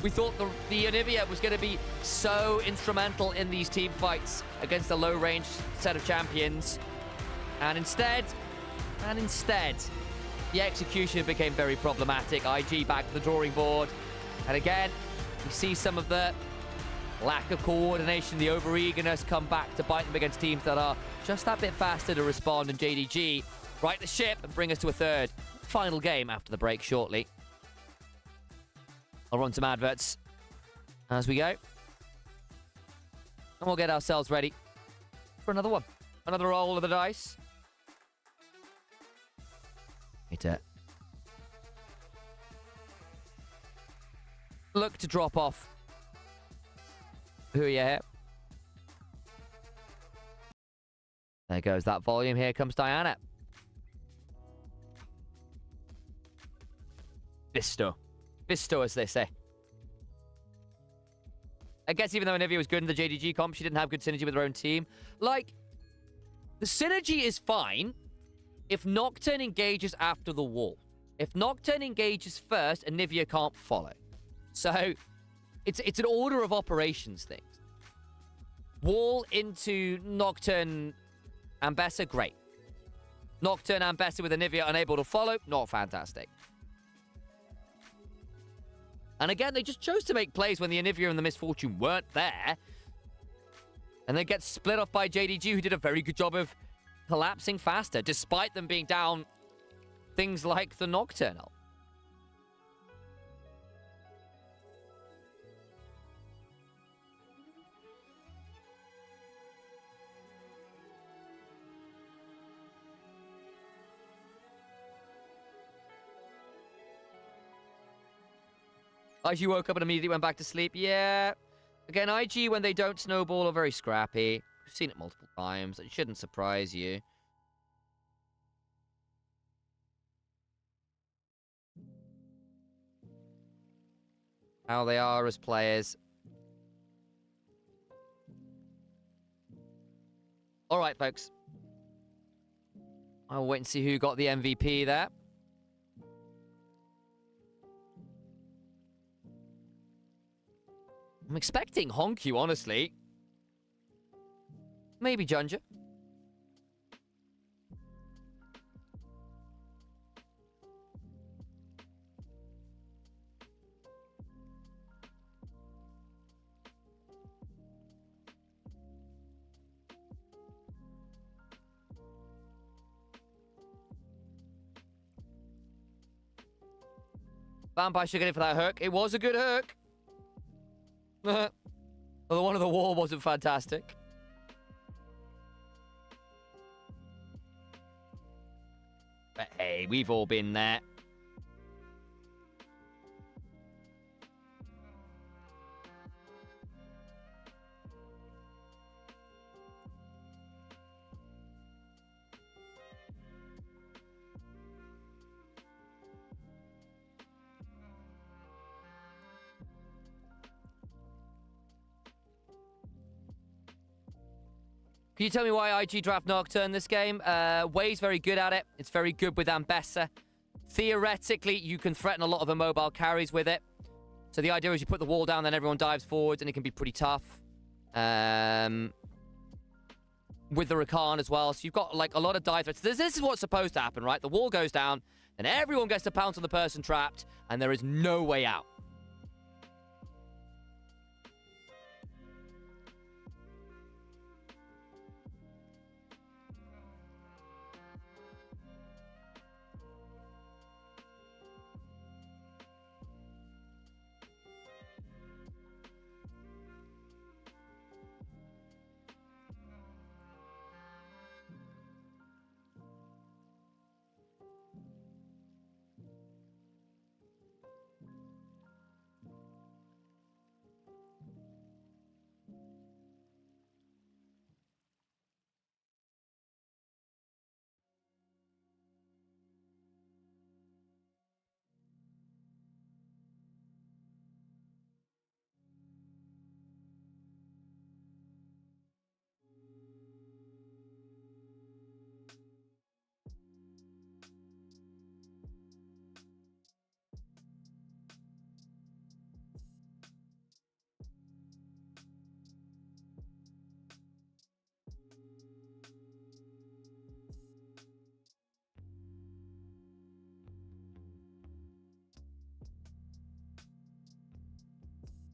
We thought the Onivia was going to be so instrumental in these team fights against a low-range set of champions. And instead, the execution became very problematic. IG back to the drawing board. And again, we see some of the lack of coordination, the over-eagerness come back to bite them against teams that are just that bit faster to respond. And JDG right the ship and bring us to a third final game after the break shortly. I'll run some adverts as we go. And we'll get ourselves ready for another one. Another roll of the dice. Look to drop off. Who are you here? There goes that volume. Here comes Diana. Visto, as they say. I guess even though Onivia was good in the JDG comp, she didn't have good synergy with her own team. Like, the synergy is fine if Nocturne engages after the wall. If Nocturne engages first, Onivia can't follow. So, it's an order of operations thing. Wall into Nocturne Ambessa, great. Nocturne Ambessa with Onivia unable to follow, not fantastic. And again, they just chose to make plays when the Onivia and the Misfortune weren't there. And they get split off by JDG, who did a very good job of collapsing faster, despite them being down things like the Nocturnal. IG woke up and immediately went back to sleep. Yeah. Again, IG, when they don't snowball, are very scrappy. We've seen it multiple times. It shouldn't surprise you. How they are as players. All right, folks. I'll wait and see who got the MVP there. I'm expecting Honkyu, honestly. Maybe Junja. Vampire should get it for that hook. It was a good hook. The one on the wall wasn't fantastic. But hey, we've all been there. Can you tell me why IG draft Nocturne this game? Way's very good at it. It's very good with Ambessa. Theoretically, you can threaten a lot of immobile carries with it. So the idea is you put the wall down, then everyone dives forward, and it can be pretty tough. With the Rakan as well. So you've got like a lot of dive threats. This is what's supposed to happen, right? The wall goes down, and everyone gets to pounce on the person trapped, and there is no way out.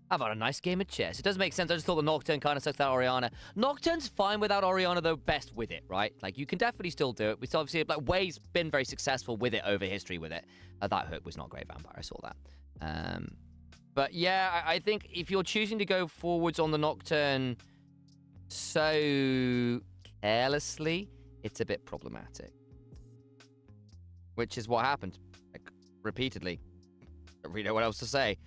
How about a nice game of chess? It does make sense. I just thought the Nocturne kind of sucks out Orianna. Nocturne's fine without Orianna, though, best with it, right? Like, you can definitely still do it. We still obviously, like, Way's been very successful with it over history with it. That hook was not great, Vampire. I saw that. But yeah, I think if you're choosing to go forwards on the Nocturne so carelessly, it's a bit problematic. Which is what happened, like, repeatedly. Don't really know what else to say.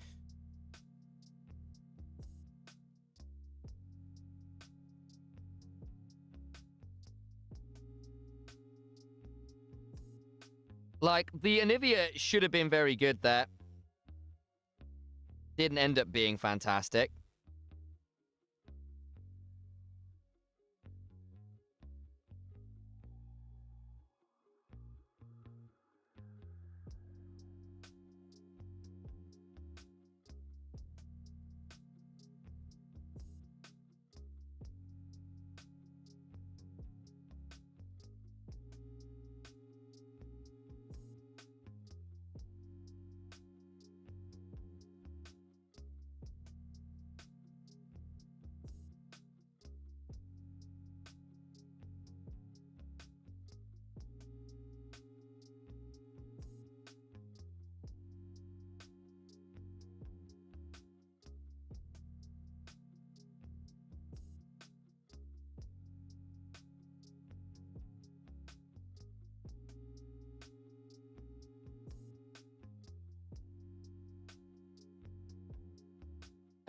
Like, the Onivia should have been very good there. Didn't end up being fantastic.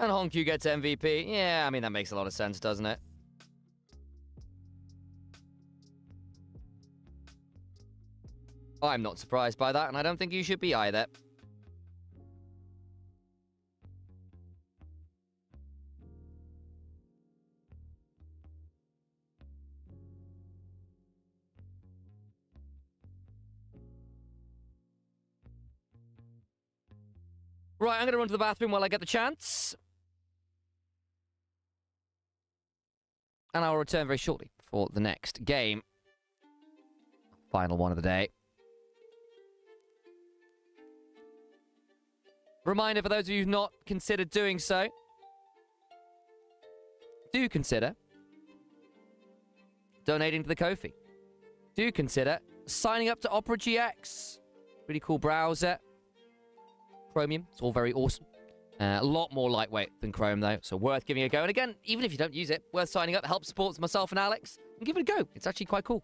And Honkyu gets MVP. Yeah, I mean, that makes a lot of sense, doesn't it? I'm not surprised by that, and I don't think you should be either. Right, I'm going to run to the bathroom while I get the chance. And I'll return very shortly for the next game. Final one of the day. Reminder for those of you who've not considered doing so. Do consider donating to the Ko-fi. Do consider signing up to Opera GX. Really cool browser. Chromium. It's all very awesome. A lot more lightweight than Chrome, though, so worth giving it a go. And again, even if you don't use it, worth signing up. Help supports myself and Alex. And give it a go. It's actually quite cool.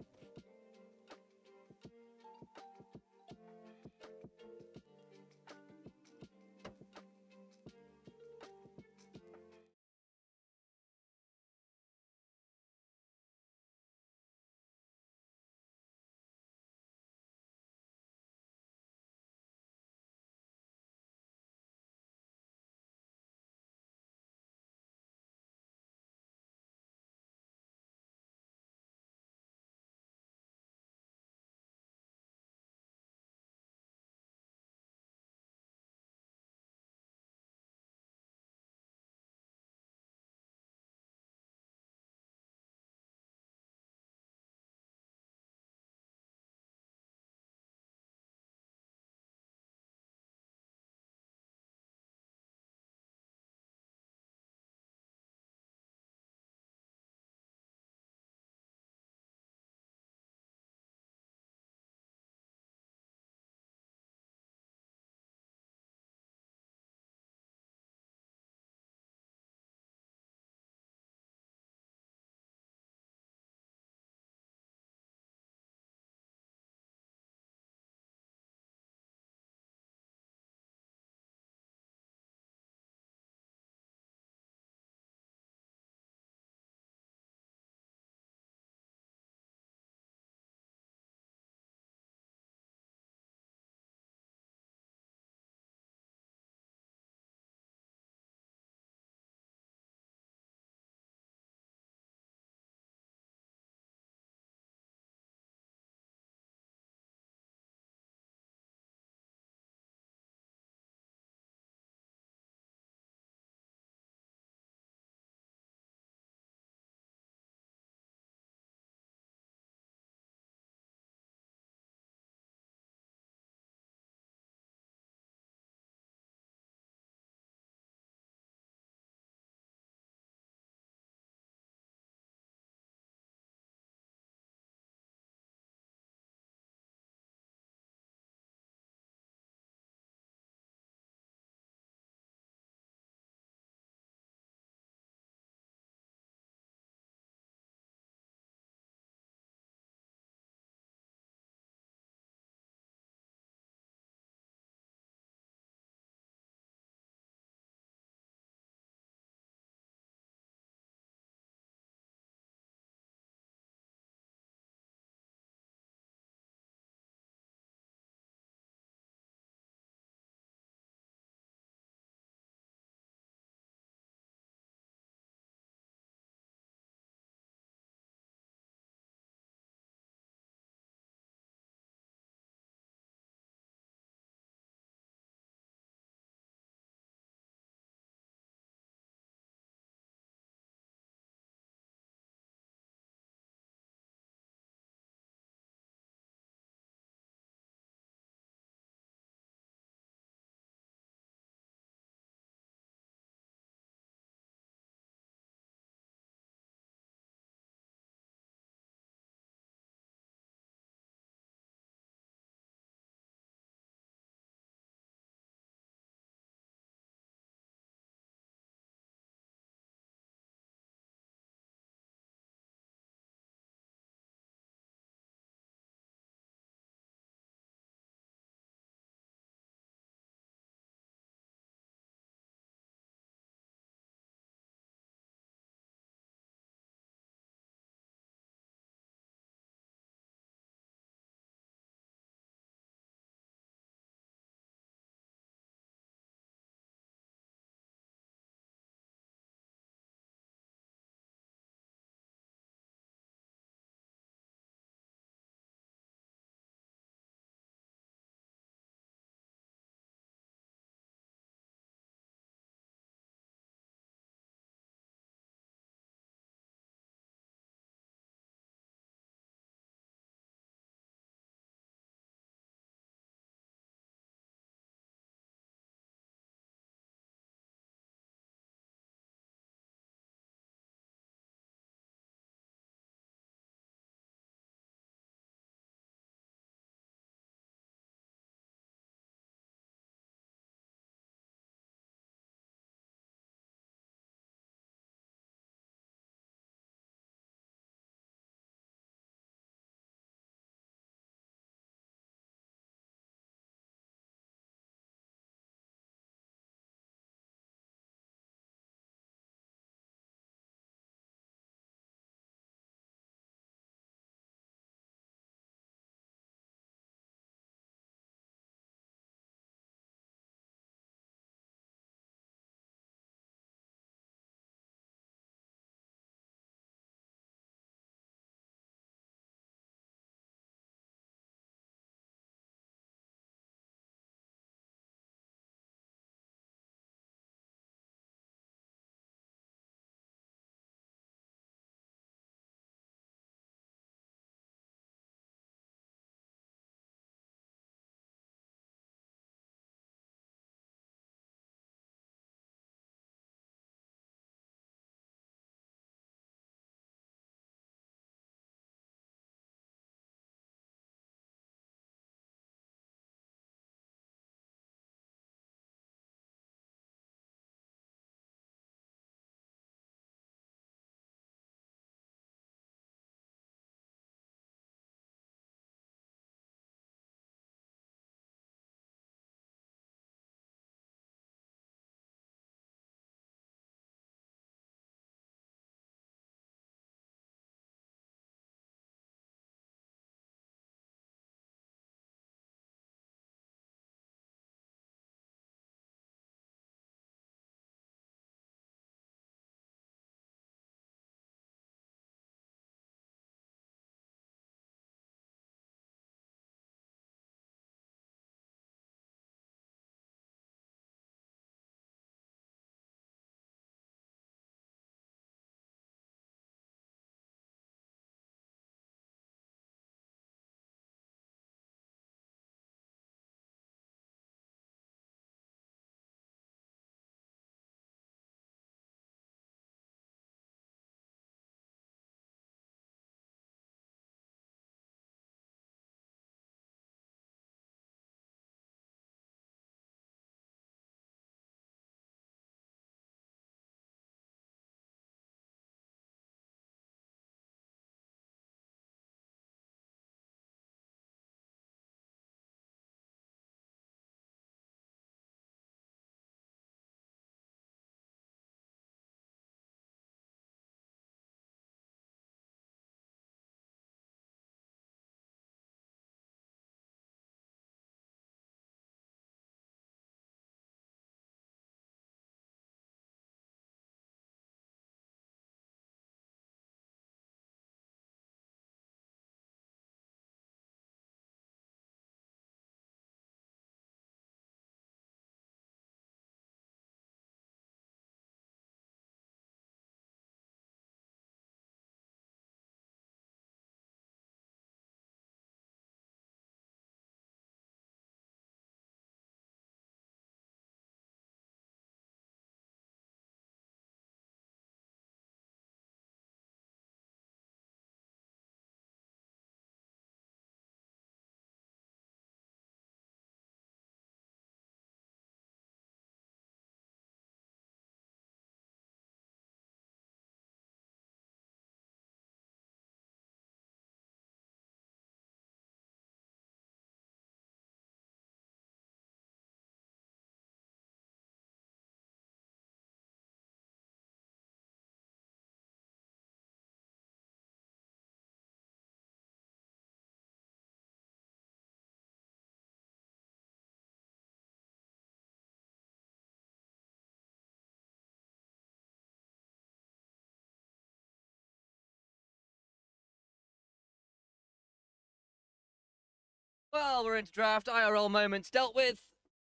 Well, we're into draft. IRL moments dealt with.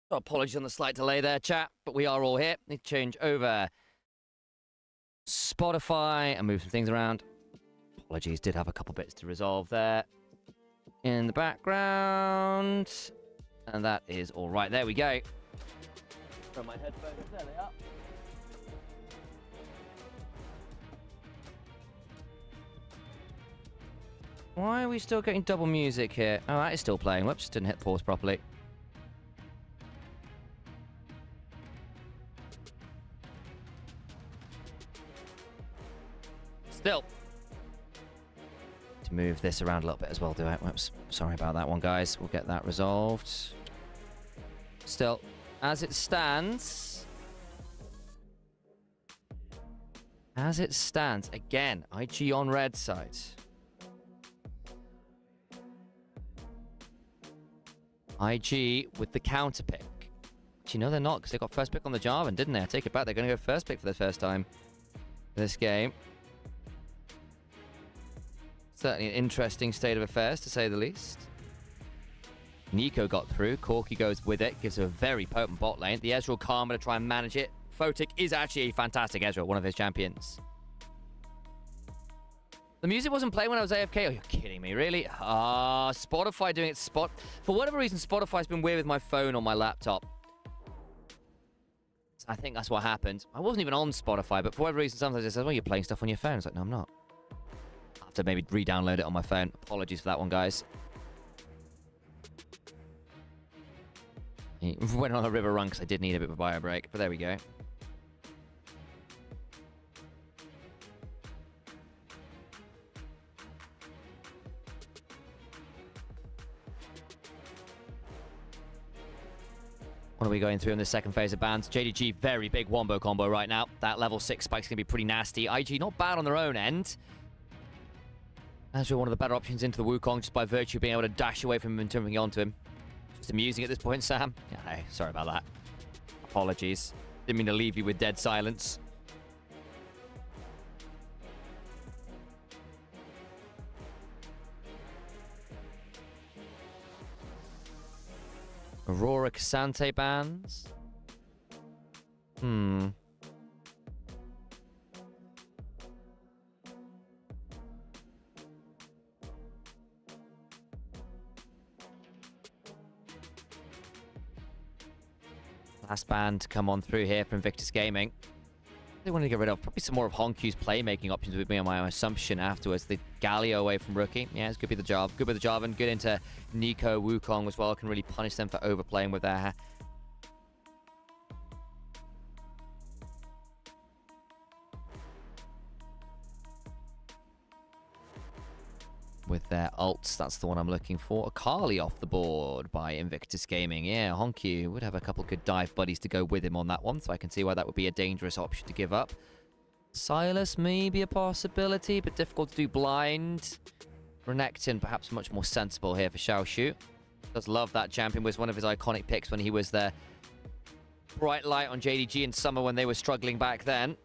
So apologies on the slight delay there, chat, but we are all here. Need to change over Spotify and move some things around. Apologies, did have a couple bits to resolve there in the background. And that is all right. There we go. From my headphones, there they are. Why are we still getting double music here? Oh, that is still playing. Whoops, didn't hit pause properly. Still. To move this around a little bit as well, do I? Whoops, sorry about that one, guys. We'll get that resolved. Still, as it stands... again, IG on red side. IG with the counter pick. But you know they're not, because they got first pick on the Jarvan, didn't they? I take it back. They're going to go first pick for the first time this game. Certainly an interesting state of affairs, to say the least. Nico got through. Corki goes with it. Gives her a very potent bot lane. The Ezreal Karma to try and manage it. Photic is actually a fantastic Ezreal, one of his champions. The music wasn't playing when I was AFK. Oh, you're kidding me, really? Spotify doing its spot. For whatever reason, Spotify's been weird with my phone on my laptop. I think that's what happened. I wasn't even on Spotify, but for whatever reason, sometimes it says, well, you're playing stuff on your phone. It's like, no, I'm not. I'll have to maybe re-download it on my phone. Apologies for that one, guys. Went on a river run because I did need a bit of a bio break, but there we go. What are we going through in the second phase of bans? JDG, very big wombo combo right now. That level 6 spike's going to be pretty nasty. IG, not bad on their own end. Ezreal, one of the better options into the Wukong, just by virtue of being able to dash away from him and jumping onto him. Just amusing at this point, Sam. Yeah, hey, sorry about that. Apologies. Didn't mean to leave you with dead silence. Aurora Cassante bans. Last ban to come on through here from Invictus Gaming. They wanted to get rid of probably some more of Honkyu's playmaking options would be on my assumption afterwards. The Galio away from Rookie. Yeah, it's good with the job. Good with the Jarvan. Good into Nico, Wukong as well. Can really punish them for overplaying with their... with their ults. That's the one I'm looking for. Akali off the board by Invictus Gaming. Yeah, Honkyu would have a couple good dive buddies to go with him on that one, so I can see why that would be a dangerous option to give up. Silas may be a possibility, but difficult to do blind. Renekton perhaps much more sensible here for Xiaoshu. Does love that champion, was one of his iconic picks when he was the bright light on JDG in summer when they were struggling back then.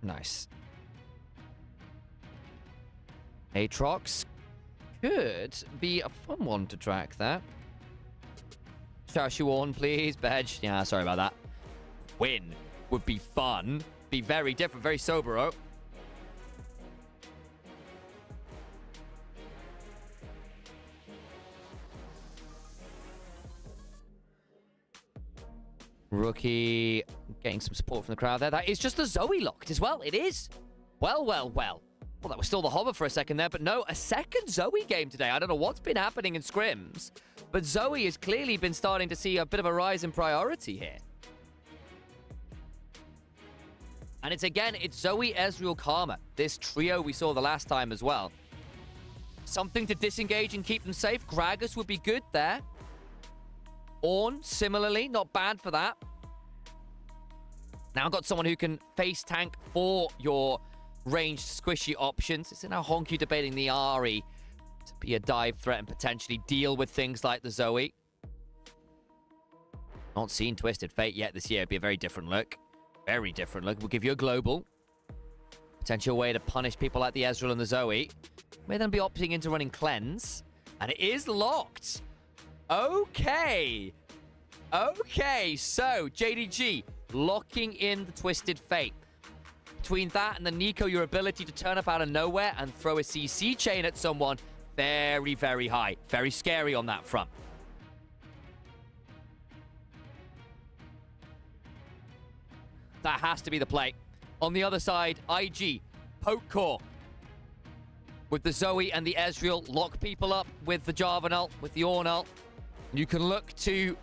Nice. Aatrox could be a fun one to track there. Xiaoshu on, please. Bedge. Yeah, sorry about that. Win would be fun. Be very different, very sober, oh. Rookie getting some support from the crowd there. That is just the Zoe locked as well. It is. Well. Well, that was still the hover for a second there, but no, a second Zoe game today. I don't know what's been happening in scrims, but Zoe has clearly been starting to see a bit of a rise in priority here. And it's Zoe, Ezreal, Karma. This trio we saw the last time as well. Something to disengage and keep them safe. Gragas would be good there. Ornn, similarly, not bad for that. Now got someone who can face tank for your ranged squishy options. It's now Honkyu debating the Ahri to be a dive threat and potentially deal with things like the Zoe. Not seen Twisted Fate yet this year. It'd be a very different look. Very different look. We'll give you a global. Potential way to punish people like the Ezreal and the Zoe. May then be opting into running Cleanse. And it is locked. Okay. Okay, so JDG locking in the Twisted Fate. Between that and the Nico, your ability to turn up out of nowhere and throw a CC chain at someone, very, very high. Very scary on that front. That has to be the play. On the other side, IG, poke core. With the Zoe and the Ezreal, lock people up with the Jarvan ult, with the Ornn ult. You can look to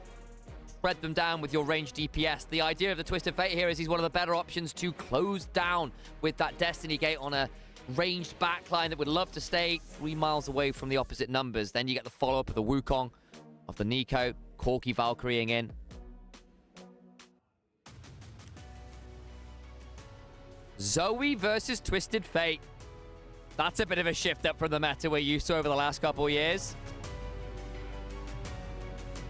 spread them down with your ranged DPS. The idea of the Twisted Fate here is he's one of the better options to close down with that Destiny Gate on a ranged backline that would love to stay 3 miles away from the opposite numbers. Then you get the follow-up of the Wukong, of the Nico, Corki Valkyrieing in. Zoe versus Twisted Fate. That's a bit of a shift up from the meta we're used to over the last couple of years.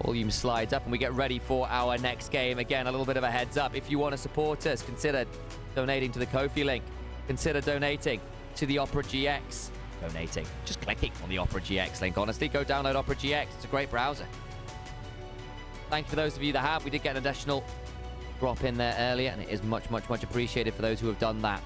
Volume slides up and we get ready for our next game. Again, a little bit of a heads up. If you want to support us, consider donating to the Ko-fi link. Consider donating to the Opera GX. Donating. Just clicking on the Opera GX link. Honestly, go download Opera GX. It's a great browser. Thank you for those of you that have. We did get an additional drop in there earlier, and it is much, much, much appreciated for those who have done that.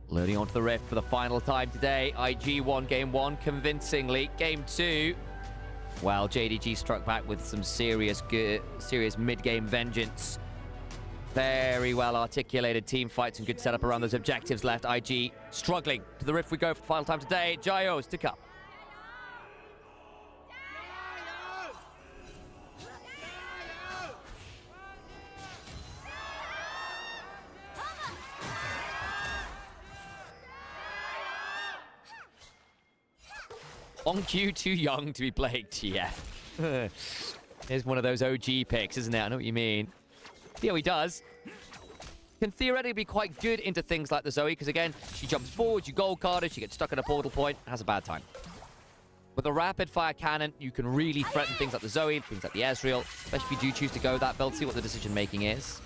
Loading onto the Rift for the final time today. IG won game 1 convincingly. Game 2, well, JDG struck back with some serious mid-game vengeance. Very well articulated team fights and good setup around those objectives left. IG struggling. To the Rift we go for the final time today. Jayos to come. On Q, too young to be playing TF. Here's one of those OG picks, isn't it? I know what you mean. See how he does. Can theoretically be quite good into things like the Zoe, because again, she jumps forward, you gold card her, she gets stuck in a portal point, has a bad time. With a rapid fire cannon, you can really threaten things like the Zoe, things like the Ezreal, especially if you do choose to go that build, see what the decision making is.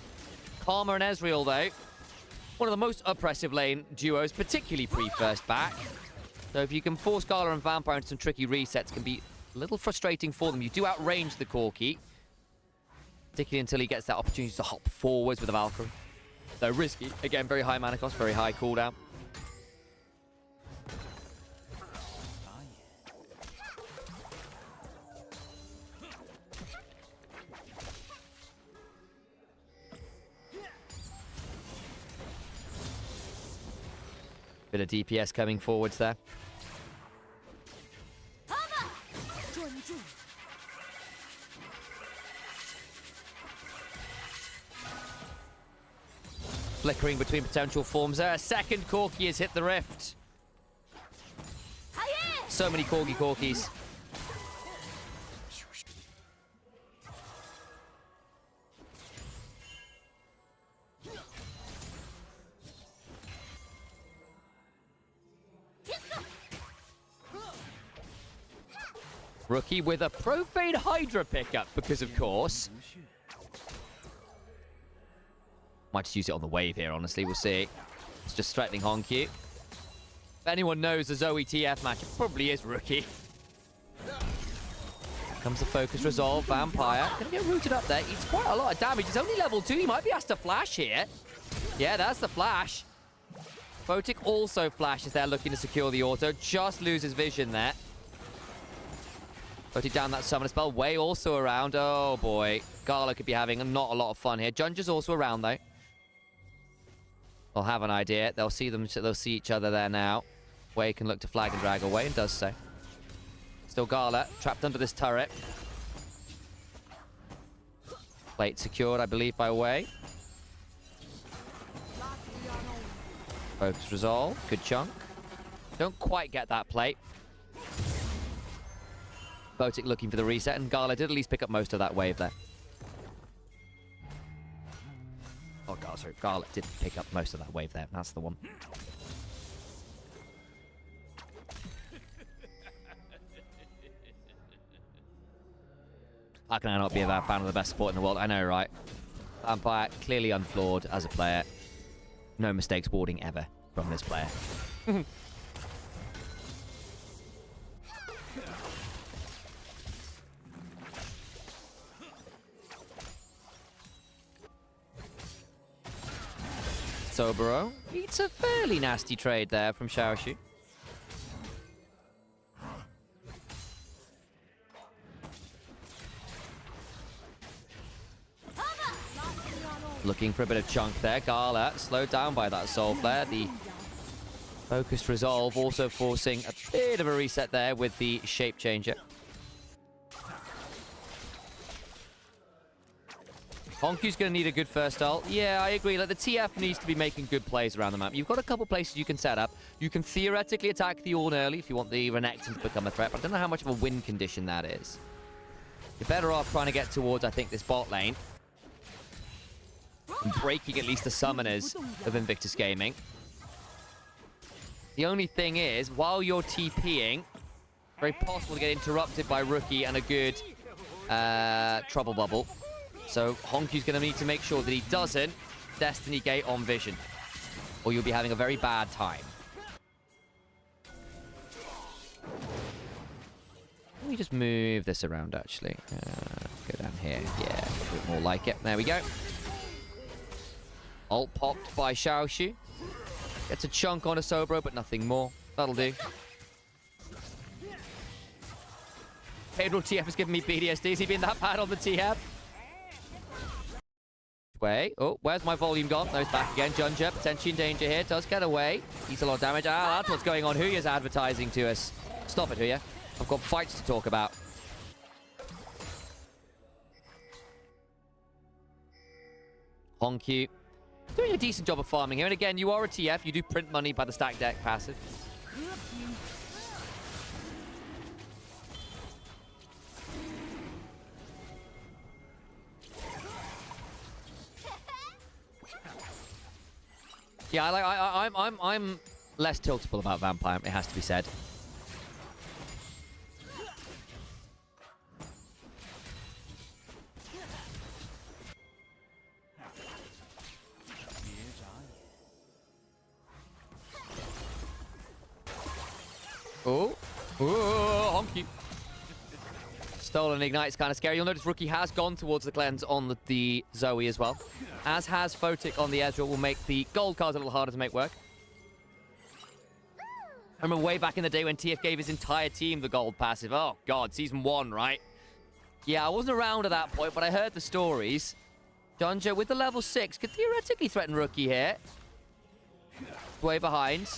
Karma and Ezreal, though, one of the most oppressive lane duos, particularly pre-first back. So if you can force Gala and Vampire into some tricky resets, it can be a little frustrating for them. You do outrange the Corki, particularly until he gets that opportunity to hop forwards with a Valkyrie. Though risky. Again, very high mana cost, very high cooldown. Bit of DPS coming forwards there. Flickering between potential forms there. A second Corki has hit the Rift. So many Corgis. Rookie with a Profane Hydra pickup, because of course. Might just use it on the wave here, honestly. We'll see. It's just threatening Honky. If anyone knows the Zoe TF match, it probably is Rookie. Here comes the focus resolve. Vampire. Gonna get rooted up there. It's quite a lot of damage. It's only level 2. He might be asked to flash here. Yeah, that's the flash. Photic also flashes there, looking to secure the auto. Just loses vision there. Photic down that summoner spell. Way also around. Oh, boy. Gala could be having not a lot of fun here. Junger's also around, though. They'll have an idea. They'll see each other there now. Wei can look to flag and drag away, and does so. Still Gala, trapped under this turret. Plate secured, I believe, by Wei. Focus resolve. Good chunk. Don't quite get that plate. Photic looking for the reset, and Gala did at least pick up most of that wave there. Oh, God, sorry. Garlic did pick up most of that wave there. That's the one. How can I not be a fan of the best sport in the world? I know, right? Vampire, clearly unflawed as a player. No mistakes warding ever from this player. Sobero eats a fairly nasty trade there from Xiaoshu. Looking for a bit of chunk there. Gala slowed down by that Soul Flare. The focused resolve also forcing a bit of a reset there with the shape changer. Honkyu's going to need a good first ult. Yeah, I agree. Like, the TF needs to be making good plays around the map. You've got a couple places you can set up. You can theoretically attack the Ornn early if you want the Renekton to become a threat, but I don't know how much of a win condition that is. You're better off trying to get towards, I think, this bot lane. And breaking at least the summoners of Invictus Gaming. The only thing is, while you're TPing, very possible to get interrupted by Rookie and a good Trouble Bubble. So Honkyu's going to need to make sure that he doesn't Destiny Gate on Vision, or you'll be having a very bad time. Let me just move this around, actually. Go down here. Yeah, a bit more like it. There we go. Ult popped by Xiaoshu. Gets a chunk on a Sobro, but nothing more. That'll do. Pedro TF has given me PTSD. Has he been that bad on the TF? Way. Oh, where's my volume gone? No, it's back again. Junja, potentially in danger here. Does get away. Eats a lot of damage. Ah, that's what's going on. Huya's advertising to us. Stop it, Huya. I've got fights to talk about. Honkyu doing a decent job of farming here. And again, you are a TF. You do print money by the stack deck passive. Yeah, I'm less tiltable about Vampire, it has to be said. Oh, Honky. Stolen Ignite's kind of scary. You'll notice Rookie has gone towards the cleanse on the Zoe as well. As has Photic on the Ezreal, will make the gold cards a little harder to make work. I remember way back in the day when TF gave his entire team the gold passive. Oh, God, Season 1, right? Yeah, I wasn't around at that point, but I heard the stories. Junja with the level 6 could theoretically threaten Rookie here. Way behind.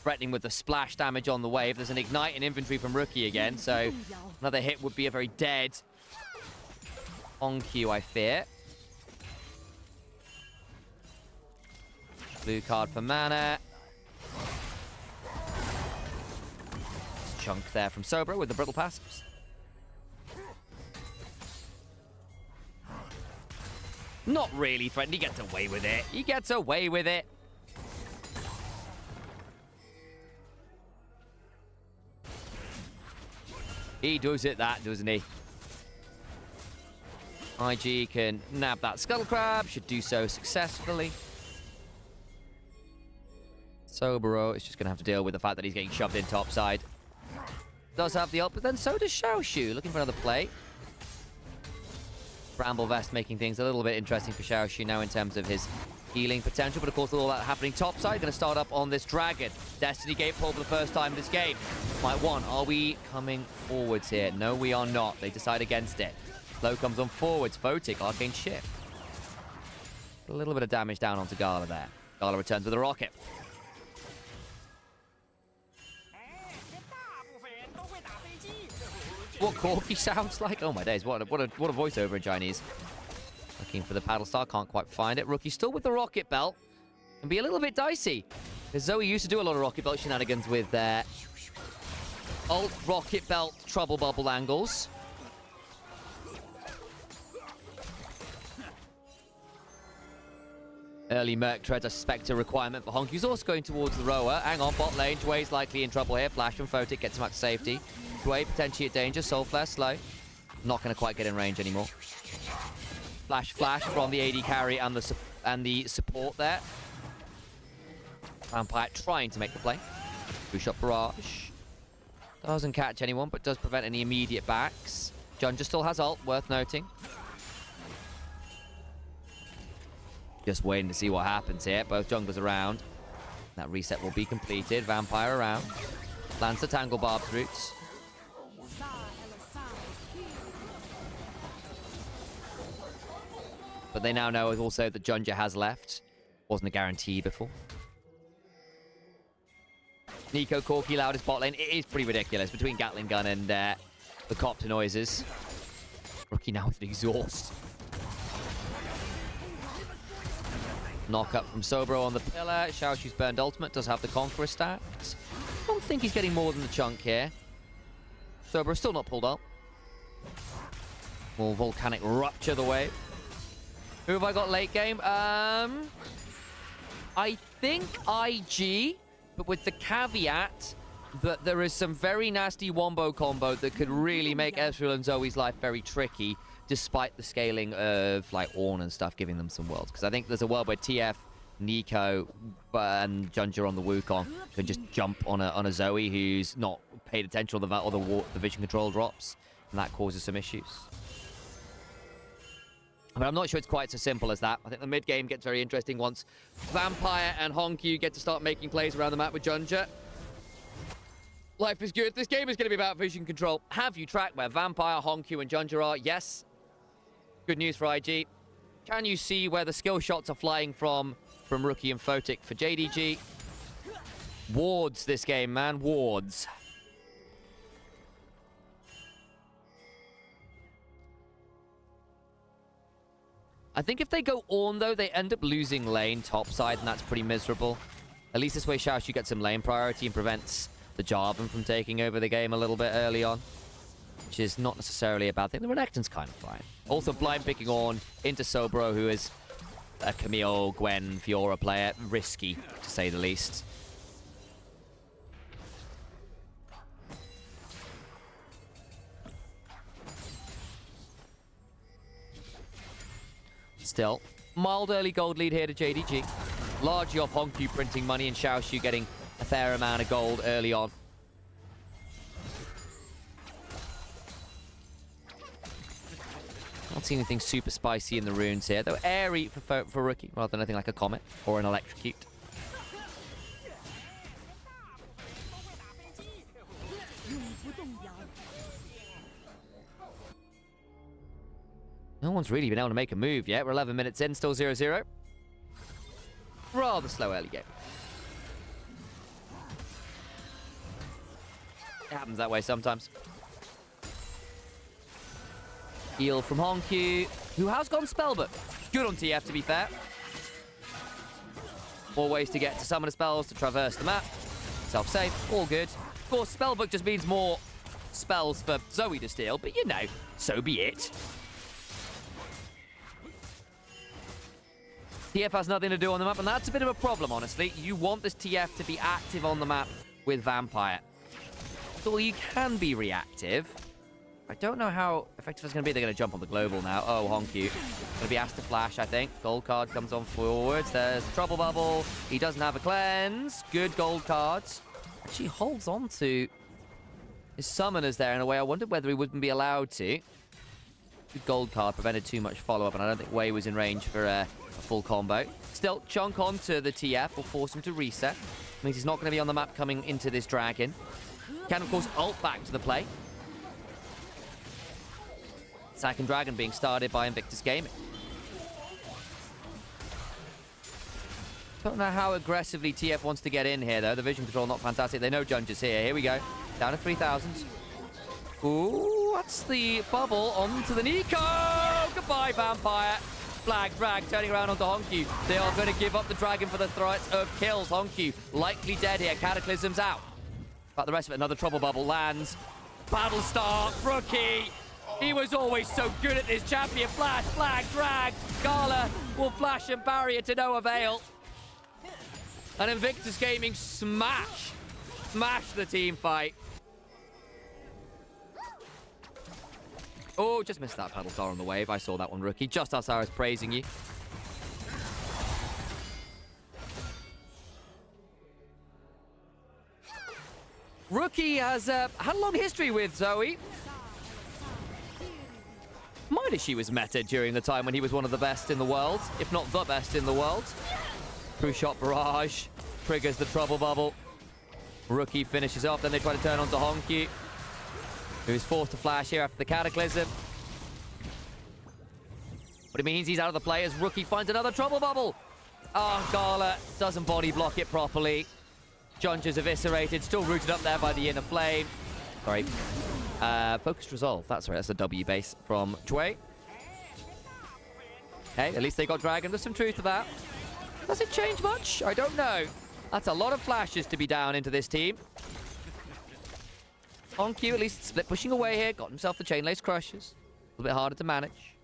Threatening with the splash damage on the wave. There's an Ignite in inventory from Rookie again, so another hit would be a very dead Honky, I fear. Blue card for mana. Chunk there from Sobro with the brittle passives. Not really threatened. He gets away with it. He gets away with it. He does it, that, doesn't he? IG can nab that Scuttle Crab. Should do so successfully. Sobero is just going to have to deal with the fact that he's getting shoved in topside. Does have the ult, but then so does Xiaoshu. Looking for another play. Bramble Vest making things a little bit interesting for Xiaoshu now in terms of his healing potential. But of course, with all that happening topside, going to start up on this Dragon. Destiny Gate pulled for the first time in this game. Might one. Are we coming forwards here? No, we are not. They decide against it. Slow comes on forwards. Photic, Arcane Shift. A little bit of damage down onto Gala there. Gala returns with a rocket. What Corky sounds like? Oh my days, what a voiceover in Chinese. Looking for the paddle star, can't quite find it. Rookie still with the rocket belt. Can be a little bit dicey. Because Zoe used to do a lot of rocket belt shenanigans with their ult rocket belt trouble bubble angles. Early Merc Treads, I suspect a requirement for Honk. He's also going towards the rower. Hang on, bot lane. Jue's likely in trouble here. Flash from Photic gets him out to safety. Jue potentially at danger. Soulflare slow. Not going to quite get in range anymore. Flash from the AD carry and the support there. Vampire trying to make the play. Two-shot barrage. Doesn't catch anyone, but does prevent any immediate backs. Junja still has ult, worth noting. Just waiting to see what happens here. Both junglers around. That reset will be completed. Vampire around. Lands the Tangle Barb's roots. But they now know also that Junja has left. Wasn't a guarantee before. Nico Corki loudest bot lane. It is pretty ridiculous between Gatling gun and the copter noises. Rookie now with an exhaust. Knock up from Sobro on the pillar. Xiaoshu's burned ultimate. Does have the Conqueror stacked. Don't think he's getting more than the chunk here. Sobro still not pulled up. Will Volcanic rupture the wave. Who have I got late game? I think IG, but with the caveat that there is some very nasty wombo combo that could really make Ezreal and Zoe's life very tricky, despite the scaling of like Ornn and stuff giving them some worlds. Because I think there's a world where TF, Nico, and Junja on the Wukong can just jump on a Zoe who's not paid attention to the vision control drops, and that causes some issues. But I'm not sure it's quite so simple as that. I think the mid game gets very interesting once Vampire and Honku get to start making plays around the map with Junja. Life is good. This game is going to be about vision control. Have you tracked where Vampire, Honku, and Junja are? Yes. Good news for IG. Can you see where the skill shots are flying from Rookie and Photic for JDG? Wards this game, man. Wards. I think if they go Ornn, though, they end up losing lane topside, and that's pretty miserable. At least this way Xiaoshu gets some lane priority and prevents the Jarvan from taking over the game a little bit early on, which is not necessarily a bad thing. The Renekton's kind of fine. Also, blind picking Ornn into Sobro, who is a Camille, Gwen, Fiora player. Risky, to say the least. Still, mild early gold lead here to JDG. Largely off Honku printing money and Xiaoshu getting a fair amount of gold early on. Not seeing anything super spicy in the runes here, though airy for Rookie, rather than anything like a Comet or an Electrocute. No one's really been able to make a move yet. We're 11 minutes in, still 0-0. Rather slow early game. It happens that way sometimes. Heal from Honku, who has gone Spellbook. Good on TF, to be fair. More ways to get to summoner spells, to traverse the map. Self-save, all good. Of course, Spellbook just means more spells for Zoe to steal, but you know, so be it. TF has nothing to do on the map, and that's a bit of a problem, honestly. You want this TF to be active on the map with Vampire. So you can be reactive. I don't know how effective it's going to be. They're going to jump on the global now. Oh, Honku. Going to be asked to flash, I think. Gold card comes on forwards. There's Trouble Bubble. He doesn't have a cleanse. Good gold cards. Actually holds on to his summoners there in a way I wondered whether he wouldn't be allowed to. Good gold card prevented too much follow-up, and I don't think Wei was in range for a full combo. Still, chunk onto the TF will force him to reset. Means he's not going to be on the map coming into this dragon. Can, of course, ult back to the play. Second dragon being started by Invictus Gaming. Don't know how aggressively TF wants to get in here, though. The vision control not fantastic. They know Junja's here. Here we go. Down to 3,000. Ooh, that's the bubble onto the Nico! Goodbye, Vampire. Flag, drag, turning around onto Honku. They are going to give up the dragon for the threat of kills. Honku likely dead here. Cataclysm's out. But the rest of it, another trouble bubble lands. Battle start. Rookie. He was always so good at this champion. Flash, flag, drag. Gala will flash and barrier to no avail. And Invictus Gaming smash the team fight. Oh, just missed that pedal star on the wave. I saw that one, Rookie. Just as I was praising you. Rookie has had a long history with Zoe. Mind if she was meta during the time when he was one of the best in the world, if not the best in the world. True shot barrage triggers the trouble bubble. Rookie finishes off, then they try to turn onto Honky, who is forced to flash here after the Cataclysm. But it means he's out of the play as Rookie finds another trouble bubble. Oh, Gala doesn't body block it properly. Junger's eviscerated, still rooted up there by the inner flame. Sorry. Focused resolve. That's right. That's a W base from Jue. Okay, at least they got Dragon. There's some truth to that. Does it change much? I don't know. That's a lot of flashes to be down into this team. On cue, at least split pushing away here. Got himself the Chain Lace Crushes. A little bit harder to manage.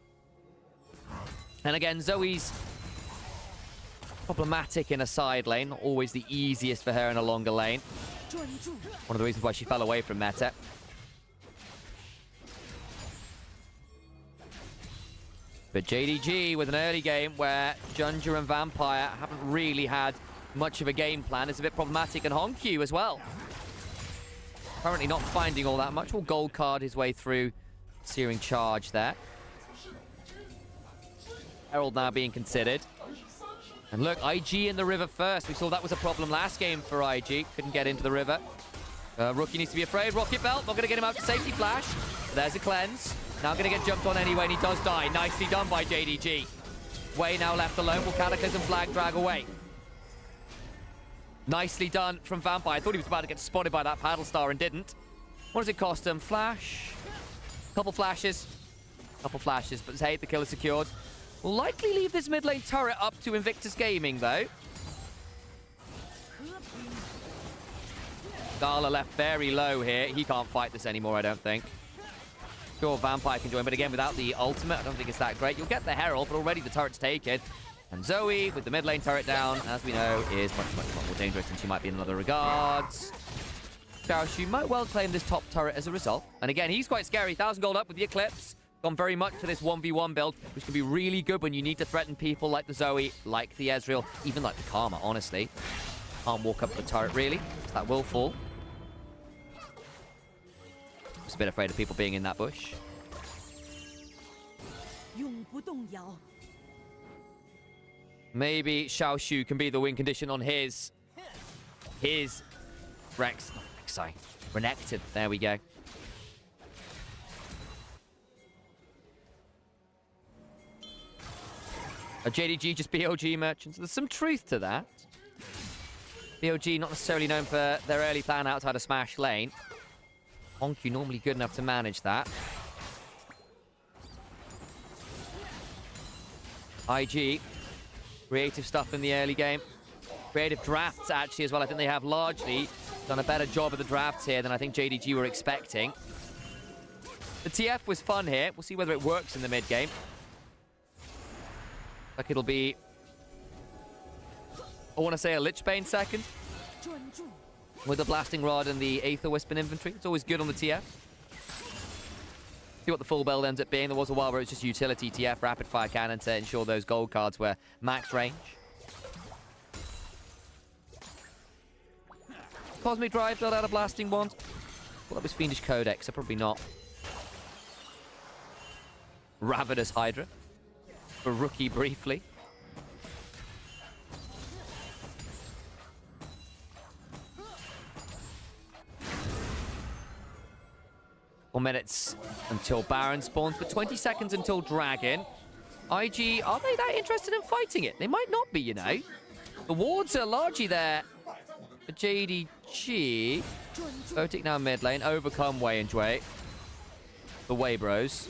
And again, Zoe's problematic in a side lane. Not always the easiest for her in a longer lane. One of the reasons why she fell away from meta. But JDG with an early game where Junger and Vampire haven't really had much of a game plan. It's a bit problematic, and Honkyu as well. Currently not finding all that much. Will gold card his way through Searing Charge there. Herald now being considered. And look, IG in the river first. We saw that was a problem last game for IG. Couldn't get into the river. Rookie needs to be afraid. Rocket Belt, not going to get him out to safety flash. There's a cleanse. Now going to get jumped on anyway, and he does die. Nicely done by JDG. Way now left alone. Will Cataclysm flag drag away? Nicely done from Vampire. I thought he was about to get spotted by that paddle star and didn't. What does it cost him? Flash. Couple flashes. Couple flashes, but hey, the kill is secured. Will likely leave this mid lane turret up to Invictus Gaming, though. Gala left very low here. He can't fight this anymore, I don't think. Sure, Vampire can join, but again, without the ultimate, I don't think it's that great. You'll get the Herald, but already the turret's taken. And Zoe, with the mid lane turret down, as we know, is much, much more dangerous than she might be in other regards. Xiaoshu might well claim this top turret as a result. And again, he's quite scary. 1,000 gold up with the Eclipse. Gone very much to this 1v1 build, which can be really good when you need to threaten people like the Zoe, like the Ezreal, even like the Karma, honestly. Can't walk up the turret, really. So that will fall. Just a bit afraid of people being in that bush. Maybe Xiaoshu can be the win condition on his Rex. Oh, sorry. Renekton. There we go. A JDG just BOG merchants. There's some truth to that. BOG not necessarily known for their early plan outside of Smash lane. Honkyu normally good enough to manage that. IG. Creative stuff in the early game. Creative drafts, actually, as well. I think they have largely done a better job of the drafts here than I think JDG were expecting. The TF was fun here. We'll see whether it works in the mid game. Like it'll be, I want to say a Lichbane second. With the Blasting Rod and the Aether Wisp in inventory. It's always good on the TF. See what the full build ends up being. There was a while where it was just utility TF, rapid fire cannon to ensure those gold cards were max range. Cosmic Drive build out a Blasting Wand. Well, that was Fiendish Codex, so probably not. Ravenous Hydra. For Rookie briefly. Four minutes until Baron spawns, but 20 seconds until Dragon. IG, are they that interested in fighting it? They might not be, you know. The wards are largely there for JDG. Photic now mid lane, overcome Wei and Jue. The Wei bros.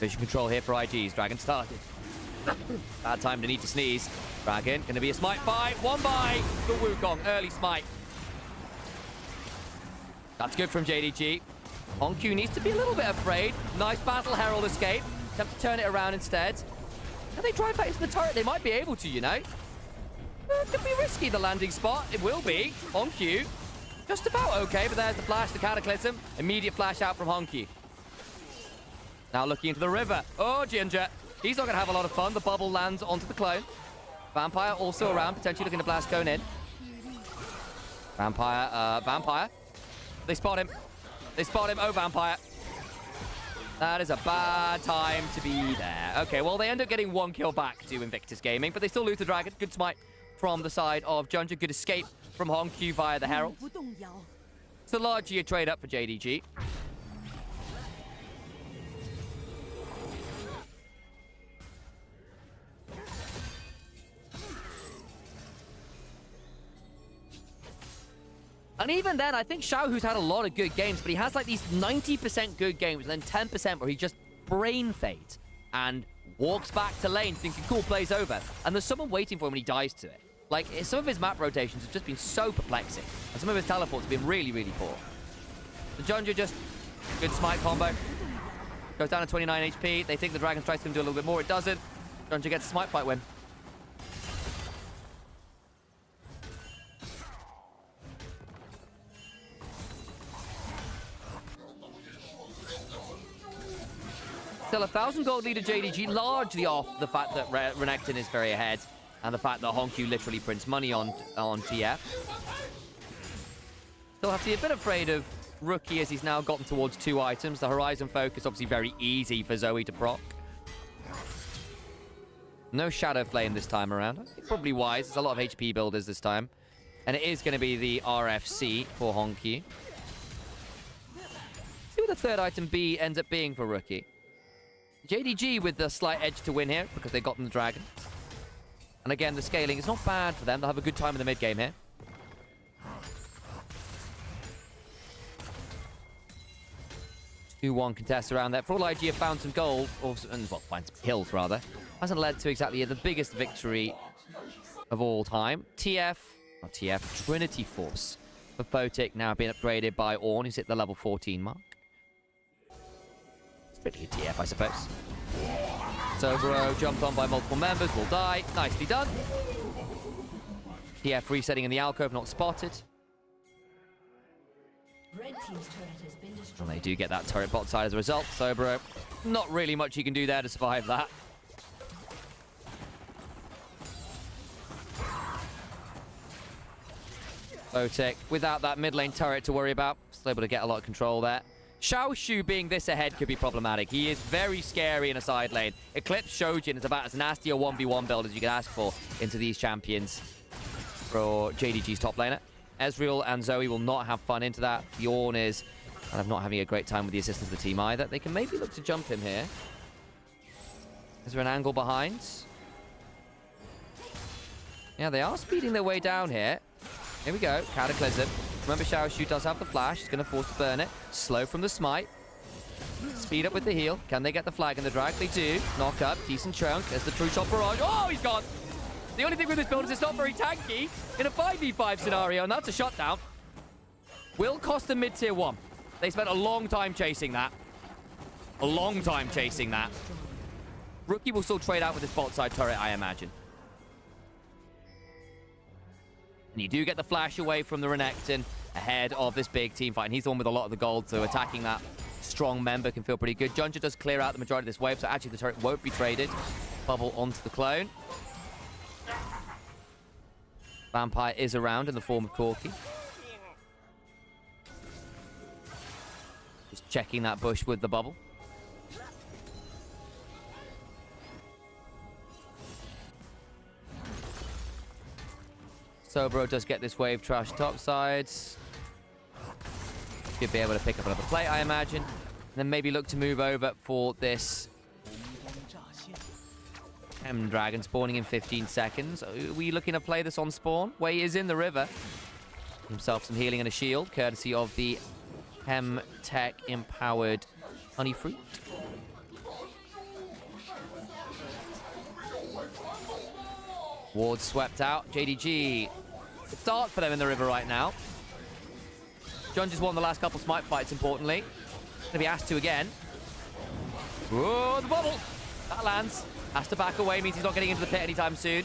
Vision control here for IG's. Dragon started. Bad time to need to sneeze. Dragon, going to be a smite fight. One by the Wukong. Early smite. That's good from JDG. Honku needs to be a little bit afraid. Nice battle herald escape. Attempt to turn it around instead. Can they drive back into the turret? They might be able to, you know. It could be risky, the landing spot. It will be. Honku. Just about okay, but there's the flash, the cataclysm. Immediate flash out from Honku. Now looking into the river. Oh, Ginger. He's not going to have a lot of fun. The bubble lands onto the clone. Vampire also around, potentially looking to blast cone in. Vampire. They spot him. They spot him. Oh, Vampire. That is a bad time to be there. Okay, well, they end up getting 1 kill back to Invictus Gaming, but they still lose the Dragon. Good smite from the side of Junja. Good escape from Honku via the Herald. So largely a trade up for JDG. And even then, I think Xiaohu's had a lot of good games, but he has like these 90% good games and then 10% where he just brain fades and walks back to lane thinking, cool, play's over. And there's someone waiting for him when he dies to it. Like, some of his map rotations have just been so perplexing. And some of his teleports have been really, really poor. The Junja just, good smite combo. Goes down to 29 HP. They think the Dragon Strike's going to do a little bit more. It doesn't. Junja gets a smite fight win. Still 1,000 gold leader JDG, largely off the fact that Renekton is very ahead and the fact that Honku literally prints money on TF. Still have to be a bit afraid of Rookie as he's now gotten towards 2 items. The Horizon Focus obviously very easy for Zoe to proc. No Shadow Flame this time around. Probably wise. There's a lot of HP builders this time. And it is going to be the RFC for Honku. See what the third item B ends up being for Rookie. JDG with the slight edge to win here because they got them the Dragon. And again, the scaling is not bad for them. They'll have a good time in the mid game here. Two-1 contest around there. For all IG have found some gold, well, find some kills rather. Hasn't led to exactly the biggest victory of all time. Trinity Force for Photic now being upgraded by Ornn, who's hit the level 14 mark. Pretty good TF, I suppose. Sobro jumped on by multiple members, will die. Nicely done. TF resetting in the alcove, not spotted. Red team's turret has been destroyed. And they do get that turret bot side as a result. Sobro, not really much you can do there to survive that. Photic, without that mid lane turret to worry about, still able to get a lot of control there. Xiaoshu being this ahead could be problematic. He is very scary in a side lane. Eclipse Shojin is about as nasty a 1v1 build as you can ask for into these champions for JDG's top laner. Ezreal and Zoe will not have fun into that. Bjorn is kind of not having a great time with the assistance of the team either. They can maybe look to jump him here. Is there an angle behind? Yeah, they are speeding their way down here. Here we go. Cataclysm. Remember, Xiaoshu does have the flash. He's going to force to burn it. Slow from the smite. Speed up with the heal. Can they get the flag and the drag? They do. Knock up. Decent chunk. There's the true shot barrage. Oh, he's gone. The only thing with this build is it's not very tanky in a 5v5 scenario, and that's a shutdown. Will cost them mid-tier 1. They spent a long time chasing that. A long time chasing that. Rookie will still trade out with his bot side turret, I imagine. And you do get the flash away from the Renekton ahead of this big team fight. And he's the one with a lot of the gold, so attacking that strong member can feel pretty good. Junja does clear out the majority of this wave, so actually the turret won't be traded. Bubble onto the clone. Vampire is around in the form of Corki. Just checking that bush with the bubble. Sobro does get this wave trash topsides. Should be able to pick up another play, I imagine. And then maybe look to move over for this Dragon spawning in 15 seconds. Are we looking to play this on spawn? Wei is in the river. Himself some healing and a shield, courtesy of the Tech empowered honey fruit. Ward swept out. JDG. Good start for them in the river right now. John just won the last couple smite fights, importantly. Gonna be asked to again. Whoa, the bubble! That lands. Has to back away, means he's not getting into the pit anytime soon.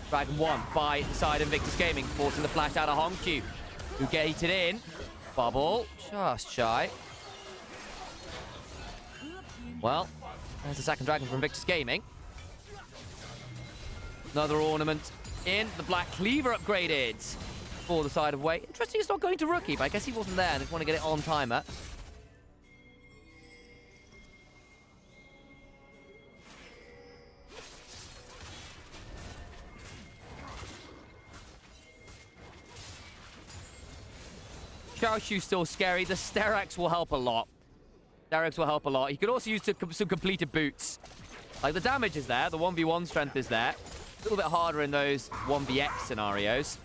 Dragon 1 by the side of Invictus Gaming, forcing the flash out of Hongq, who gated in. Bubble, just shy. Well, there's the second dragon from Invictus Gaming. Another ornament in. The Black Cleaver upgraded for the side of Wei. Interesting, it's not going to Rookie, but I guess he wasn't there and just want to get it on timer. Xiaoshu's still scary. The Sterak's will help a lot. Sterak's will help a lot. You could also use some completed boots. Like, the damage is there. The 1v1 strength is there. A little bit harder in those 1vx scenarios.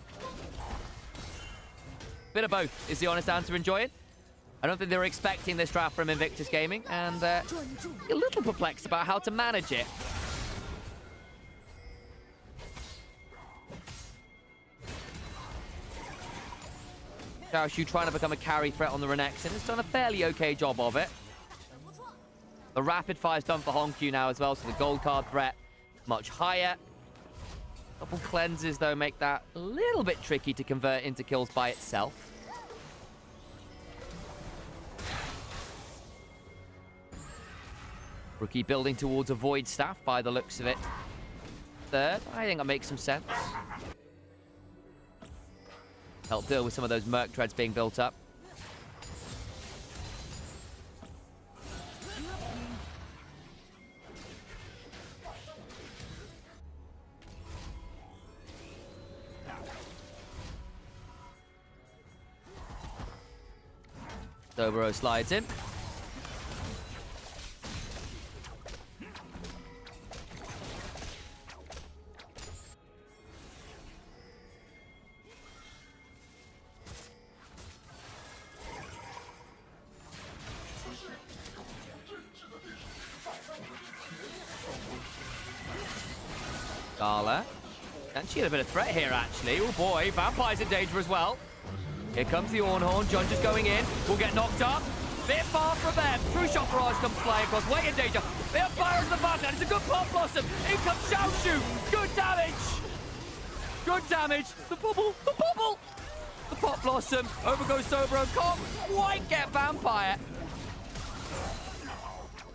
Bit of both is the honest answer. Enjoy it. I don't think they were expecting this draft from Invictus Gaming, and a little perplexed about how to manage it. Xiaoshu trying to become a carry threat on the Renekton. Has done a fairly okay job of it. The rapid fire's done for Hongq now as well, so the gold card threat much higher. Couple cleanses, though, make that a little bit tricky to convert into kills by itself. Rookie building towards a Void Staff by the looks of it. Third, I think that makes some sense. Help deal with some of those Merc Treads being built up. Dobro slides in. Gala. And she had a bit of threat here, actually. Oh boy, Vampire's in danger as well. Here comes the Ornhorn. John just going in. Will get knocked up. Bit far from them. True Shot Barrage comes flying across. Way in danger. They are firing the back. It's a good Pop Blossom. In comes Xiaoshu. Good damage. Good damage. The bubble. The bubble. The Pop Blossom. Over goes Sobro. Can't quite get Vampire.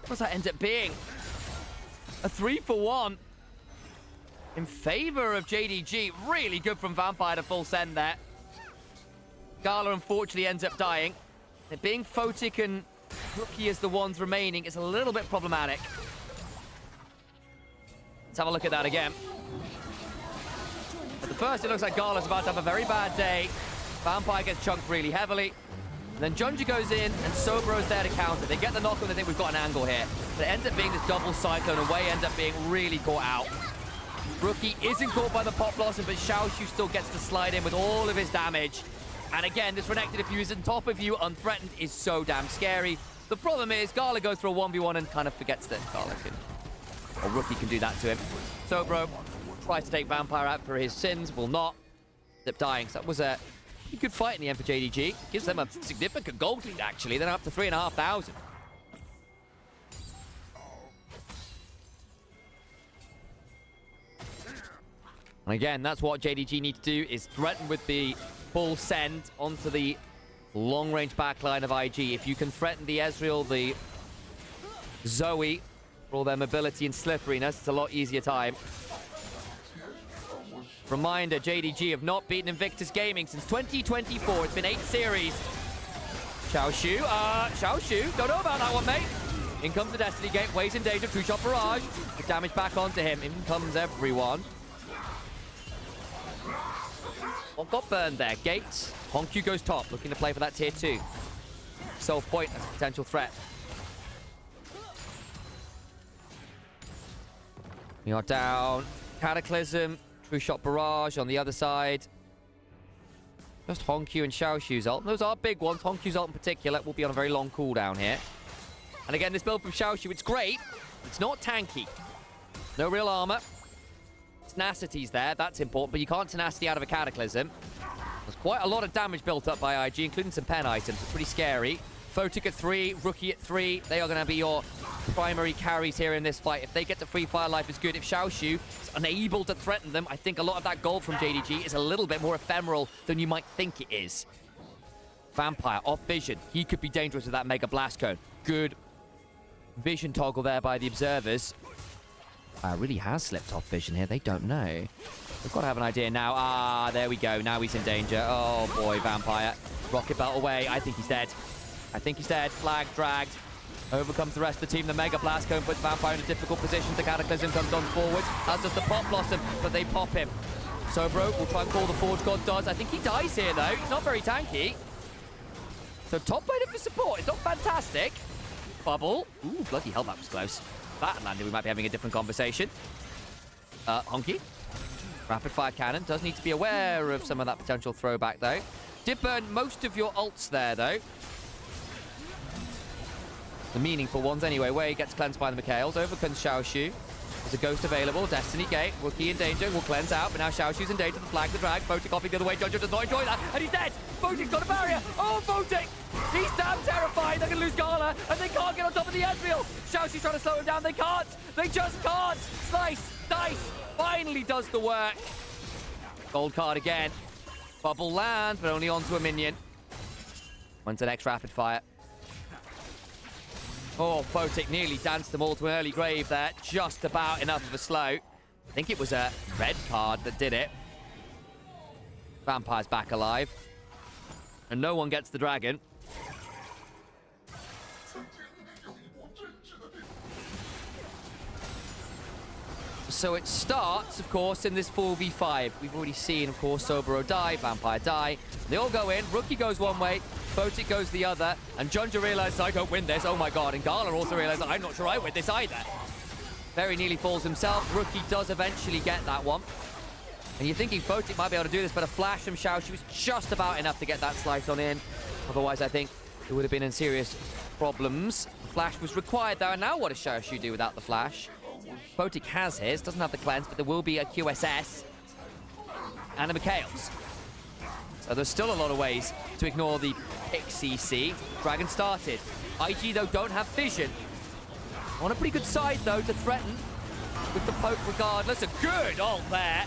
What does that end up being? A 3-for-1 in favor of JDG. Really good from Vampire to full send there. Gala unfortunately ends up dying. It being Photic and Rookie as the ones remaining is a little bit problematic. Let's have a look at that again. At the first, it looks like Gala's about to have a very bad day. Vampire gets chunked really heavily. And then Junji goes in, and Sobro's there to counter. They get the knock and they think we've got an angle here. But it ends up being this double cyclone, and Wei ends up being really caught out. Rookie isn't caught by the Pop Blossom, but Xiaoshu still gets to slide in with all of his damage. And again, this Renekton, if he was on top of you, unthreatened, is so damn scary. The problem is, Gala goes for a 1v1 and kind of forgets that Gala can, or Rookie can do that to him. Sobro tries to take Vampire out for his sins, will not. Ends up dying. So that was a good fight in the end for JDG. Gives them a significant gold lead, actually. They're up to 3,500. And again, that's what JDG need to do, is threaten with the full send onto the long-range backline of IG. If you can threaten the Ezreal, the Zoe, for all their mobility and slipperiness, it's a lot easier time. Reminder, JDG have not beaten Invictus Gaming since 2024. It's been 8 series. Xiaoshu, don't know about that one, mate. In comes the Destiny Gate, Wei's in danger, True Shot Barrage. The damage back onto him. In comes everyone. What got burned there? Gates. Hongq goes top, looking to play for that tier 2. Self point as a potential threat. We are down. Cataclysm. True Shot Barrage on the other side. Just Hongq and Xiaoshu's ult. Those are big ones. Hongq's ult in particular will be on a very long cooldown here. And again, this build from Xiaoshu, it's great. It's not tanky. No real armor. Tenacity's there, that's important, but you can't tenacity out of a Cataclysm. There's quite a lot of damage built up by IG, including some pen items. It's pretty scary. Photic at 3, Rookie at 3. They are going to be your primary carries here in this fight. If they get to free fire, life is good. If Xiaoshu is unable to threaten them, I think a lot of that gold from JDG is a little bit more ephemeral than you might think it is. Vampire off vision. He could be dangerous with that Mega Blast Cone. Good vision toggle there by the observers. Really has slipped off vision here. They don't know. We've got to have an idea now. Ah, there we go. Now he's in danger. Oh, boy, Vampire. Rocket belt away. I think he's dead. I think he's dead. Flag dragged. Overcomes the rest of the team. The Mega Blast Cone puts Vampire in a difficult position. The Cataclysm comes on forward. As does the Pop Blossom, but they pop him. Sobro will try and call the Forge God does. I think he dies here, though. He's not very tanky. So top laner for support. It's not fantastic. Bubble. Ooh, bloody hell, that was close. That landed, we might be having a different conversation. Honky. Rapid fire cannon. Does need to be aware of some of that potential throwback, though. Did burn most of your ults there, though. The meaningful ones, anyway. Where he gets cleansed by the Mikhails. Over comes Xiaoshu. There's a Ghost available. Destiny Gate. Rookie in danger. Will cleanse out. But now Xiaoshu's in danger. The flag, the drag. Photic hopping the other way. Jojo does not enjoy that. And he's dead. Photic's got a barrier. Oh, Photic! He's damn terrified. They're going to lose Gala. And they can't get on top of the Ezreal. Xiaoshu's trying to slow him down. They can't. They just can't. Slice. Dice. Finally does the work. Gold card again. Bubble lands, but only onto a minion. When's the next rapid fire? Oh, Photic nearly danced them all to an early grave there. Just about enough of a slow. I think it was a red card that did it. Vampire's back alive. And no one gets the dragon. So it starts, of course, in this 4v5. We've already seen, of course, Sobero die, Vampire die. They all go in. Rookie goes one way, Photic goes the other, and Junja realizes, I don't win this. Oh my god. And Gala also realizes, I'm not sure I win this either. Very nearly falls himself. Rookie does eventually get that one. And you're thinking Photic might be able to do this, but a flash from Xiaoshu was just about enough to get that slice on in. Otherwise, I think it would have been in serious problems. The flash was required, though. And now what does Xiaoshu do without the flash? Photic has his, doesn't have the cleanse, but there will be a QSS and a Mikhails. So there's still a lot of ways to ignore the pick CC. Dragon started. IG, though, don't have vision. On a pretty good side, though, to threaten with the poke regardless. A good ult there.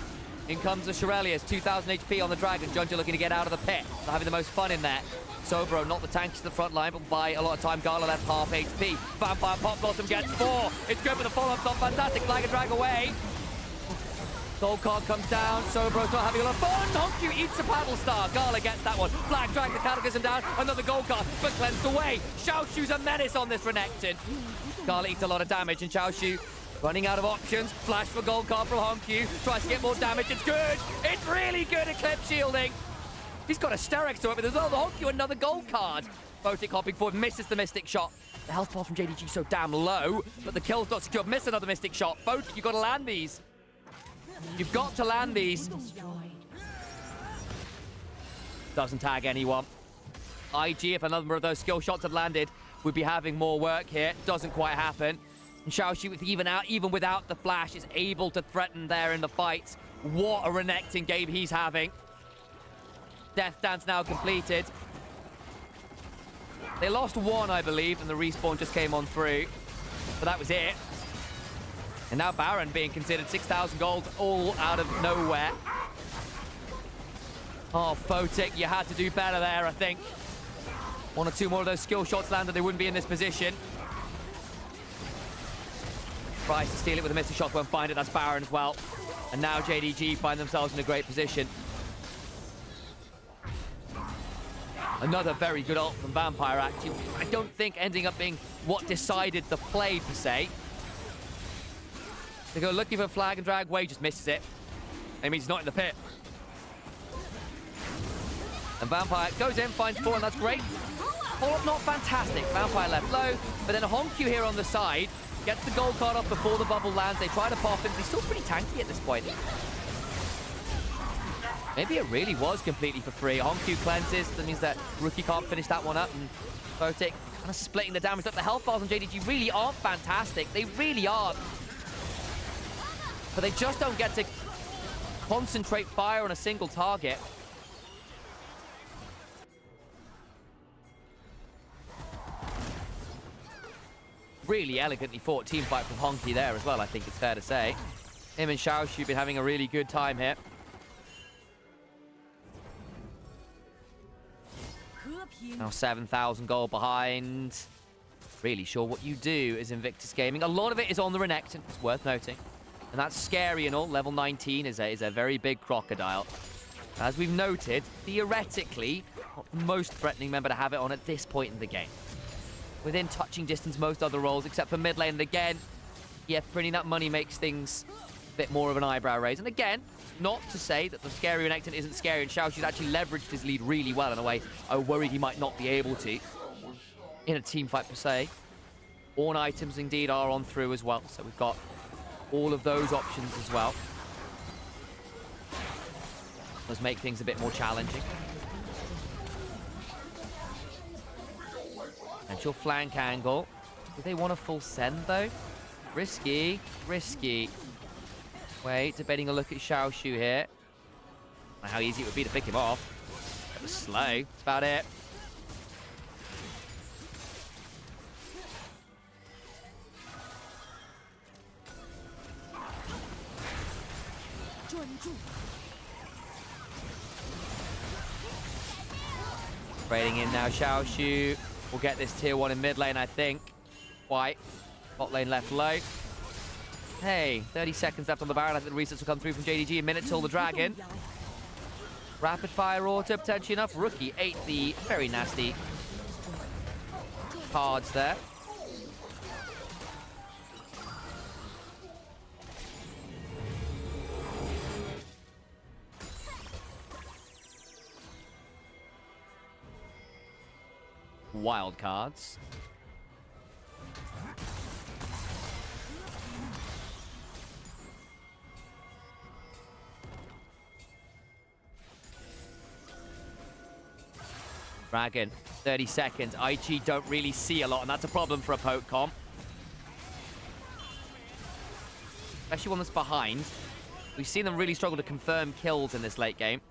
In comes the Shirelius, 2,000 HP on the Dragon. Junja looking to get out of the pit. They're having the most fun in there. Sobro, not the tankiest to the front line, but by a lot of time, Gala left half HP. Vampire Pop Blossom gets 4. It's good, but the follow-up's not fantastic. Flag and drag away. Gold card comes down. Sobro's not having a lot of fun. Honku eats a paddle star. Gala gets that one. Flag drag the Cataclysm down. Another gold card, but cleansed away. Xiaoshu's a menace on this Renekton. Gala eats a lot of damage, and Xiaoshu running out of options. Flash for gold card from Honku. Tries to get more damage. It's good. It's really good at clip shielding. He's got a Sterex to it, but there's also Honku, another gold card. Photic hopping forward, misses the Mystic Shot. The health bar from JDG so damn low, but the kill's not secure. Miss another Mystic Shot. Photic, you've got to land these. You've got to land these. Doesn't tag anyone. IG, if another number of those skill shots had landed, would be having more work here. Doesn't quite happen. And Xiaoshu, even without the flash, is able to threaten there in the fights. What a Renekton game he's having. Death Dance now completed. They lost one, I believe, and the respawn just came on through. But that was it. And now Baron being considered 6,000 gold, all out of nowhere. Oh, Photic, you had to do better there, I think. One or two more of those skill shots landed, they wouldn't be in this position. Tries to steal it with a Mystic Shot, won't find it. That's Baron as well. And now JDG find themselves in a great position. Another very good ult from Vampire, actually. I don't think ending up being what decided the play, per se. They go looking for flag and drag. Way just misses it. It means he's not in the pit. And Vampire goes in, finds 4, and that's great. Follow-up not fantastic. Vampire left low, but then a Honku here on the side. Gets the gold card off before the bubble lands. They try to pop him. He's still pretty tanky at this point. Maybe it really was completely for free. Honku cleanses. That means that Rookie can't finish that one up. And Photic kind of splitting the damage up. The health bars on JDG really aren't fantastic. They really aren't. But they just don't get to concentrate fire on a single target. Really elegantly fought team fight from Honky there as well, I think it's fair to say. Him and Xiaoshu been having a really good time here. Now 7,000 gold behind. Really sure what you do is Invictus Gaming. A lot of it is on the Renekton, it's worth noting. And that's scary and all. Level 19 is a very big crocodile. As we've noted, theoretically, not the most threatening member to have it on at this point in the game. Within touching distance, most other roles, except for mid lane. And again, yeah, printing that money makes things a bit more of an eyebrow raise. And again, not to say that the scary Renekton isn't scary, and Xiaoshu's actually leveraged his lead really well in a way I worried he might not be able to in a team fight per se. Ornn items indeed are on through as well, so we've got all of those options as well. Does make things a bit more challenging. Potential flank angle. Do they want a full send though? Risky, risky. Wait, debating a look at Xiaoshu here. How easy it would be to pick him off. That was slow. That's about it. Trading in now, Xiaoshu will get this tier 1 in mid lane, I think. White, bot lane left low. Hey, 30 seconds left on the Baron. I think the resets will come through from JDG. A minute till the Dragon. Rapid fire auto, potentially enough. Rookie ate the very nasty cards there. Wild cards. Dragon, 30 seconds. IG don't really see a lot, and that's a problem for a poke comp. Especially one that's behind. We've seen them really struggle to confirm kills in this late game.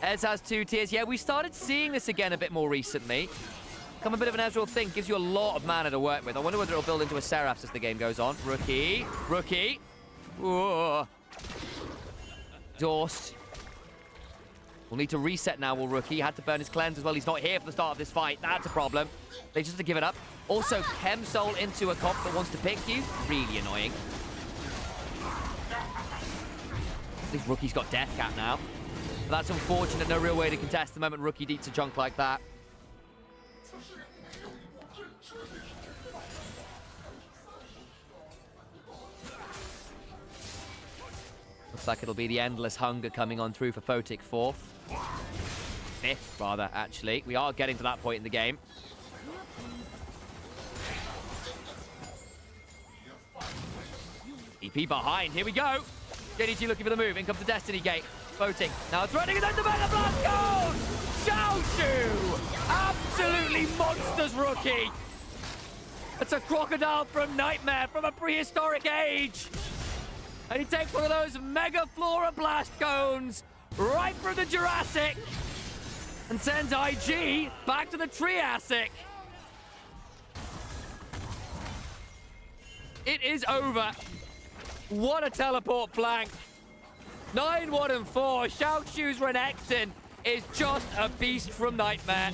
Ez has 2 tiers. Yeah, we started seeing this again a bit more recently. Become a bit of an Ezreal thing. Gives you a lot of mana to work with. I wonder whether it'll build into a Seraphs as the game goes on. Rookie. Rookie. Ooh. Dorst. We'll need to reset now, will Rookie. He had to burn his cleanse as well. He's not here for the start of this fight. That's a problem. They just have to give it up. Also, Chem Soul into a comp that wants to pick you. Really annoying. At least Rookie's got Death Cap now. But that's unfortunate. No real way to contest the moment Rookie eats a junk like that. Looks like it'll be the Endless Hunger coming on through for Photic 4th. 5th, rather, actually. We are getting to that point in the game. EP behind. Here we go. JDG looking for the move. In comes the Destiny Gate. Voting. Now it's running and then the Mega Blast goes! Xiaoshu! Absolutely monsters, Rookie! It's a crocodile from Nymaera from a prehistoric age! And he takes one of those Mega Flora Blast Cones right from the Jurassic and sends IG back to the Triassic. It is over. What a teleport flank. 9, 1, and 4. Xiaoshu's Renekton is just a beast from Nymaera.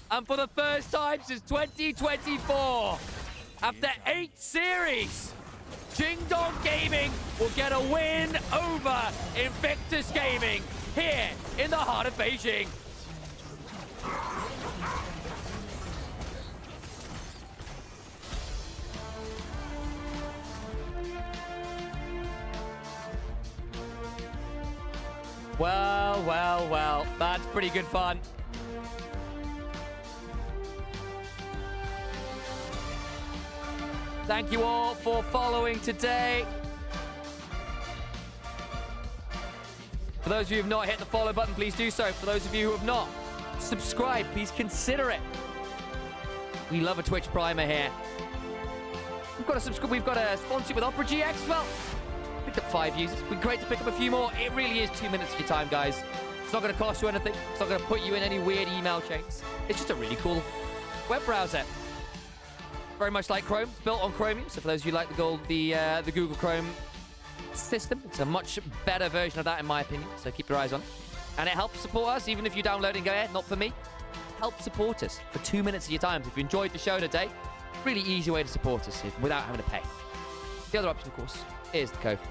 And for the first time since 2024, after 8 series, Jingdong Gaming will get a win over Invictus Gaming here in the heart of Beijing. Well, well, well, that's pretty good fun. Thank you all for following today. For those of you who have not hit the follow button, please do so. For those of you who have not subscribed, please consider it. We love a Twitch Primer here. We've got a sponsorship with Opera GX as well. Picked up 5 users. It'd be great to pick up a few more. It really is 2 minutes of your time, guys. It's not going to cost you anything. It's not going to put you in any weird email chains. It's just a really cool web browser. Very much like Chrome. It's built on Chromium. So for those of you who like the Google Chrome system, it's a much better version of that, in my opinion. So keep your eyes on it. And it helps support us, even if you download it and go, not for me. Help support us for 2 minutes of your time. If you enjoyed the show today, really easy way to support us without having to pay. The other option, of course, is the Ko-fi.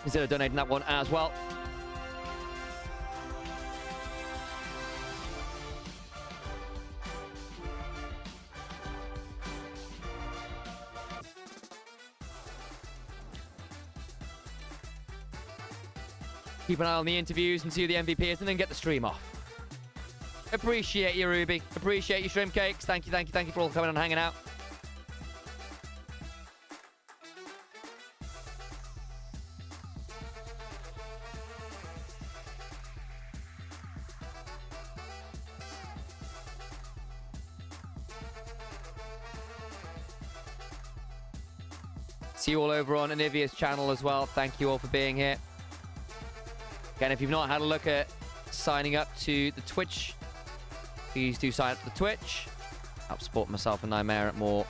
Consider donating that one as well. Keep an eye on the interviews and see who the MVP is, and then get the stream off. Appreciate you, Ruby. Appreciate you, Shrimp Cakes. Thank you for all coming and hanging out. See you all over on Onivia's channel as well. Thank you all for being here. Again, if you've not had a look at signing up to the Twitch, please do sign up to the Twitch. Help support myself and Nymaera more.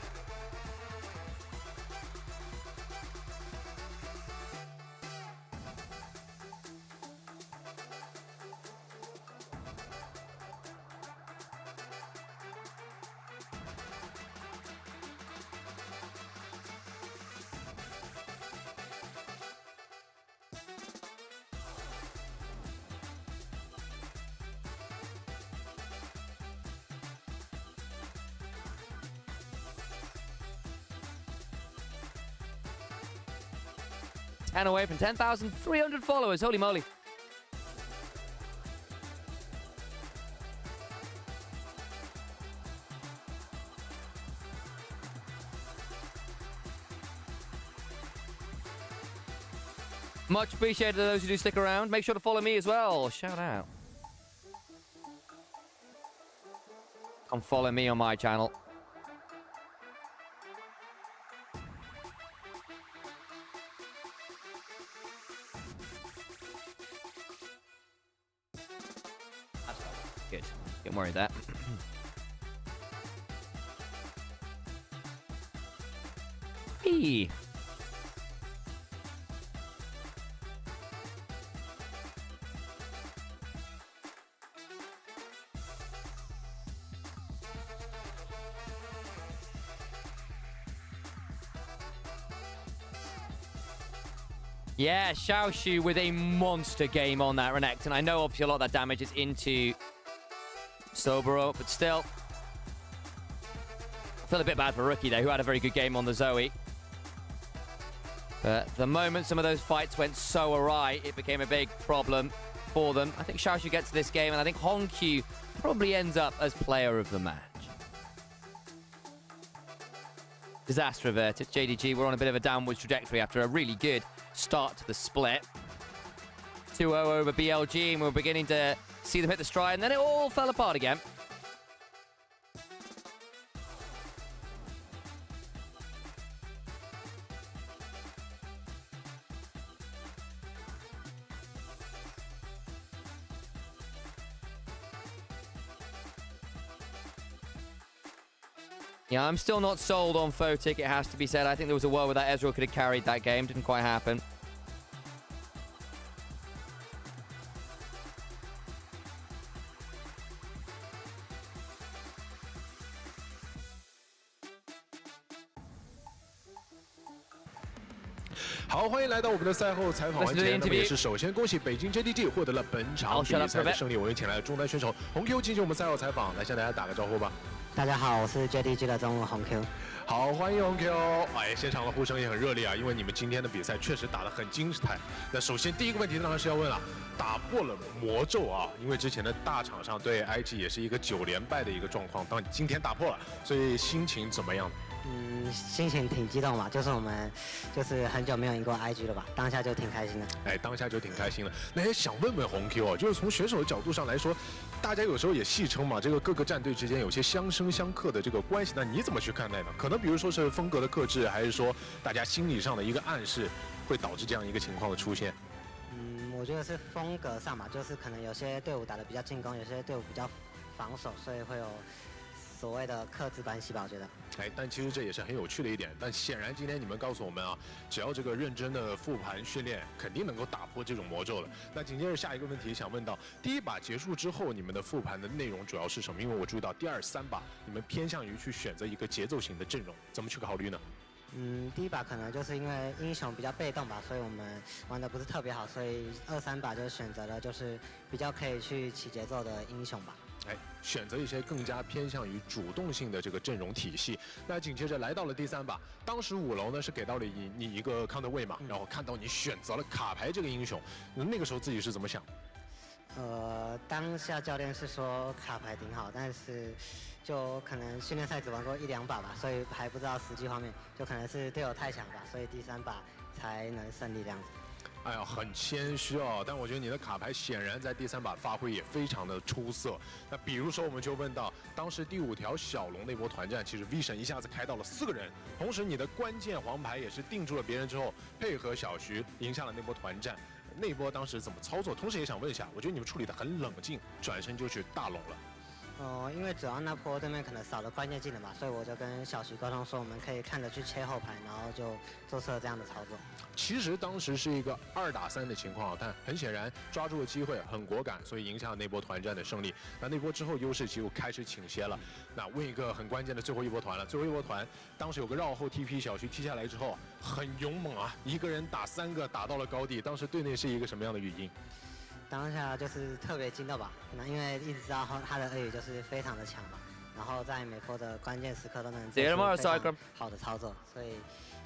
And away from 10,300 followers. Holy moly. Much appreciated to those who do stick around. Make sure to follow me as well. Shout out. Come follow me on my channel. Good. Don't worry about that. Hey. Yeah, Xiaoshu with a monster game on that Renekton. I know obviously a lot of that damage is into Sobero, but still. I feel a bit bad for Rookie there, who had a very good game on the Zoe. But the moment some of those fights went so awry, it became a big problem for them. I think Xiaoshu gets this game, and I think Honkyu probably ends up as player of the match. Disaster averted. JDG, we're on a bit of a downwards trajectory after a really good start to the split. 2-0 over BLG, and we're beginning to see them hit the stride, and then it all fell apart again. Yeah, I'm still not sold on Photic, it has to be said. I think there was a world where that Ezreal could have carried that game. Didn't quite happen.好，欢迎来到我们的赛后采访环节。那么也是首先恭喜北京 JDG 获得了本场比赛的胜利。我们请来了中单选手红 Q 进行我们赛后采访，来向大家打个招呼吧。大家好，我是 JDG 的中文红 Q。好，欢迎红 Q。哎，现场的呼声也很热烈啊，因为你们今天的比赛确实打得很精彩。那首先第一个问题当然是要问了，打破了魔咒啊，因为之前的大场上对 IG 也是一个9连败的一个状况，当今天打破了，所以心情怎么样？心情挺激动吧，就是我们就是很久没有赢过 IG 了吧，当下就挺开心的。哎，当下就挺开心的。那也想问问红 Q 哦，就是从选手的角度上来说，大家有时候也戏称嘛，这个各个战队之间有些相生相克的这个关系，那你怎么去看待呢？可能比如说是风格的克制，还是说大家心理上的一个暗示，会导致这样一个情况的出现？我觉得是风格上吧，就是可能有些队伍打得比较进攻，有些队伍比较防守，所以会有所谓的克制关系吧，我觉得。哎，但其实这也是很有趣的一点。但显然今天你们告诉我们啊，只要这个认真的复盘训练，肯定能够打破这种魔咒了。那紧接着下一个问题想问到，第一把结束之后，你们的复盘的内容主要是什么？因为我注意到第2、3把你们偏向于去选择一个节奏型的阵容，怎么去考虑呢？第一把可能就是因为英雄比较被动吧，所以我们玩的不是特别好，所以2、3把就选择了就是比较可以去起节奏的英雄吧。哎，选择一些更加偏向于主动性的这个阵容体系。那紧接着来到了第3把，当时5楼呢是给到了你一个 counter 位嘛，然后看到你选择了卡牌这个英雄，那个时候自己是怎么想？当下教练是说卡牌挺好，但是就可能训练赛只玩过1、2把吧，所以还不知道实际画面，就可能是队友太强吧，所以第3把才能胜利这样子。哎呀，很谦虚哦，但我觉得你的卡牌显然在第3把发挥也非常的出色。那比如说，我们就问到，当时第5条小龙那波团战，其实 Vision 一下子开到了4个人，同时你的关键黄牌也是定住了别人之后，配合小徐赢下了那波团战。那波当时怎么操作？同时也想问一下，我觉得你们处理得很冷静，转身就去大龙了。因为主要那波对面可能少了关键技能嘛，所以我就跟小徐沟通说，我们可以看着去切后排，然后就做出了这样的操作。其实当时是一个2打3的情况，但很显然抓住了机会，很果敢，所以赢下了那波团战的胜利。那波之后优势就开始倾斜了。那问一个很关键的最后一波团了，最后一波团当时有个绕后 TP， 小徐踢下来之后很勇猛啊，一个人打3个，打到了高地。当时队内是一个什么样的语音？当下就是特别惊到吧，那因为一直知道他的俄语就是非常的强嘛，然后在每波的关键时刻都能做出非常好的操作，所以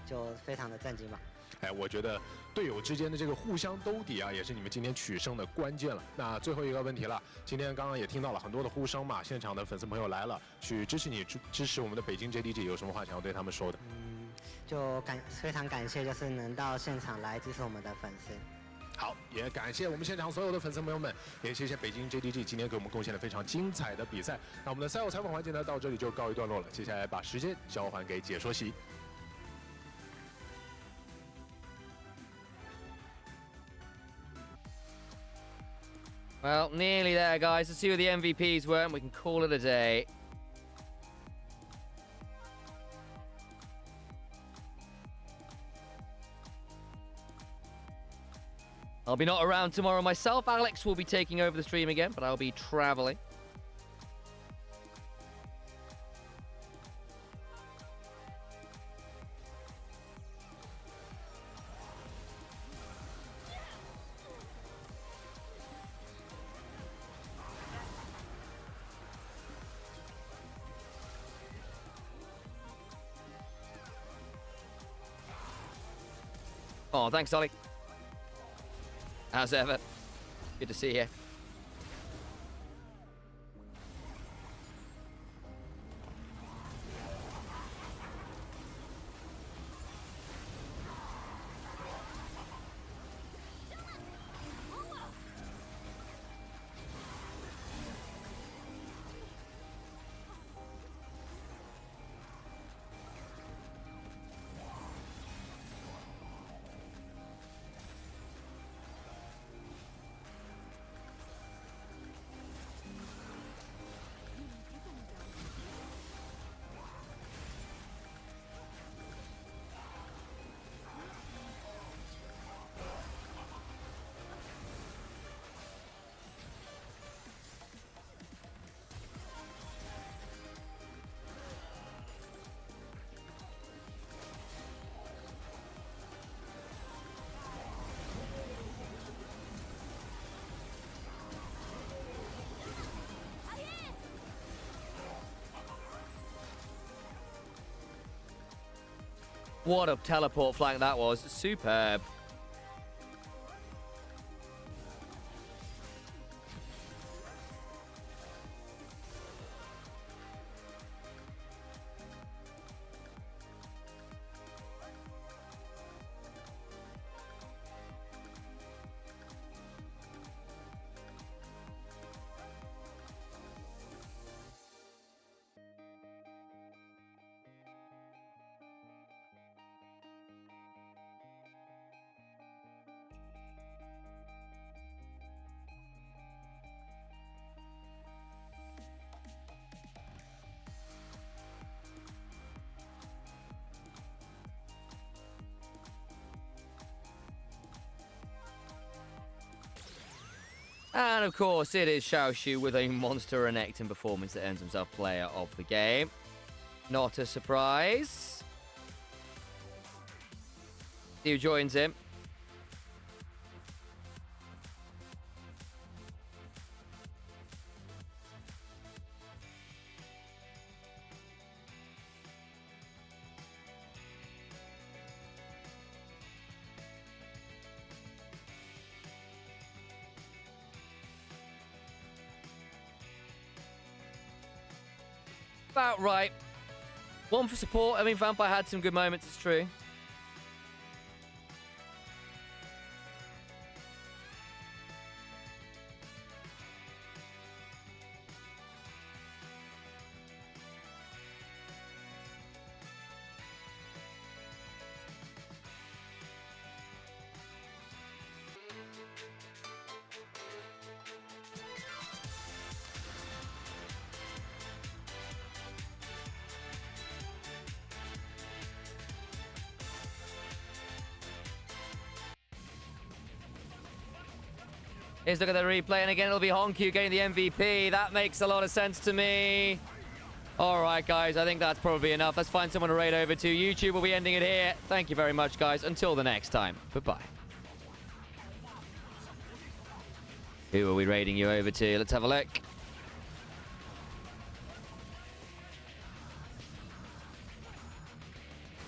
就非常的震惊吧。哎，我觉得队友之间的这个互相兜底啊，也是你们今天取胜的关键了。那最后一个问题了，今天刚刚也听到了很多的呼声嘛，现场的粉丝朋友来了，去支持你，支持我们的北京 JDG， 有什么话想要对他们说的？就非常感谢，就是能到现场来支持我们的粉丝。好，也感谢我们现场所有的粉丝朋友们，也谢谢北京 JDG 今天给我们贡献了非常精彩的比赛。那我们的赛后采访环节呢，到这里就告一段落了。接下来把时间交还给解说席。Well, nearly there, guys. Let's see who the MVPs were, and we can call it a day. I'll be not around tomorrow myself. Alex will be taking over the stream again, but I'll be traveling. Oh, thanks, Ollie. As ever. Good to see you. What a teleport flank that was. Superb. And of course, it is Xiaoshu with a monster Renekton performance that earns himself player of the game. Not a surprise. Who joins him? About right. One for support. I mean, Vampire had some good moments, it's true. Here's a look at the replay, and again, it'll be Honkyu getting the MVP. That makes a lot of sense to me. All right, guys, I think that's probably enough. Let's find someone to raid over to. YouTube will be ending it here. Thank you very much, guys. Until the next time. Goodbye. Who are we raiding you over to? Let's have a look.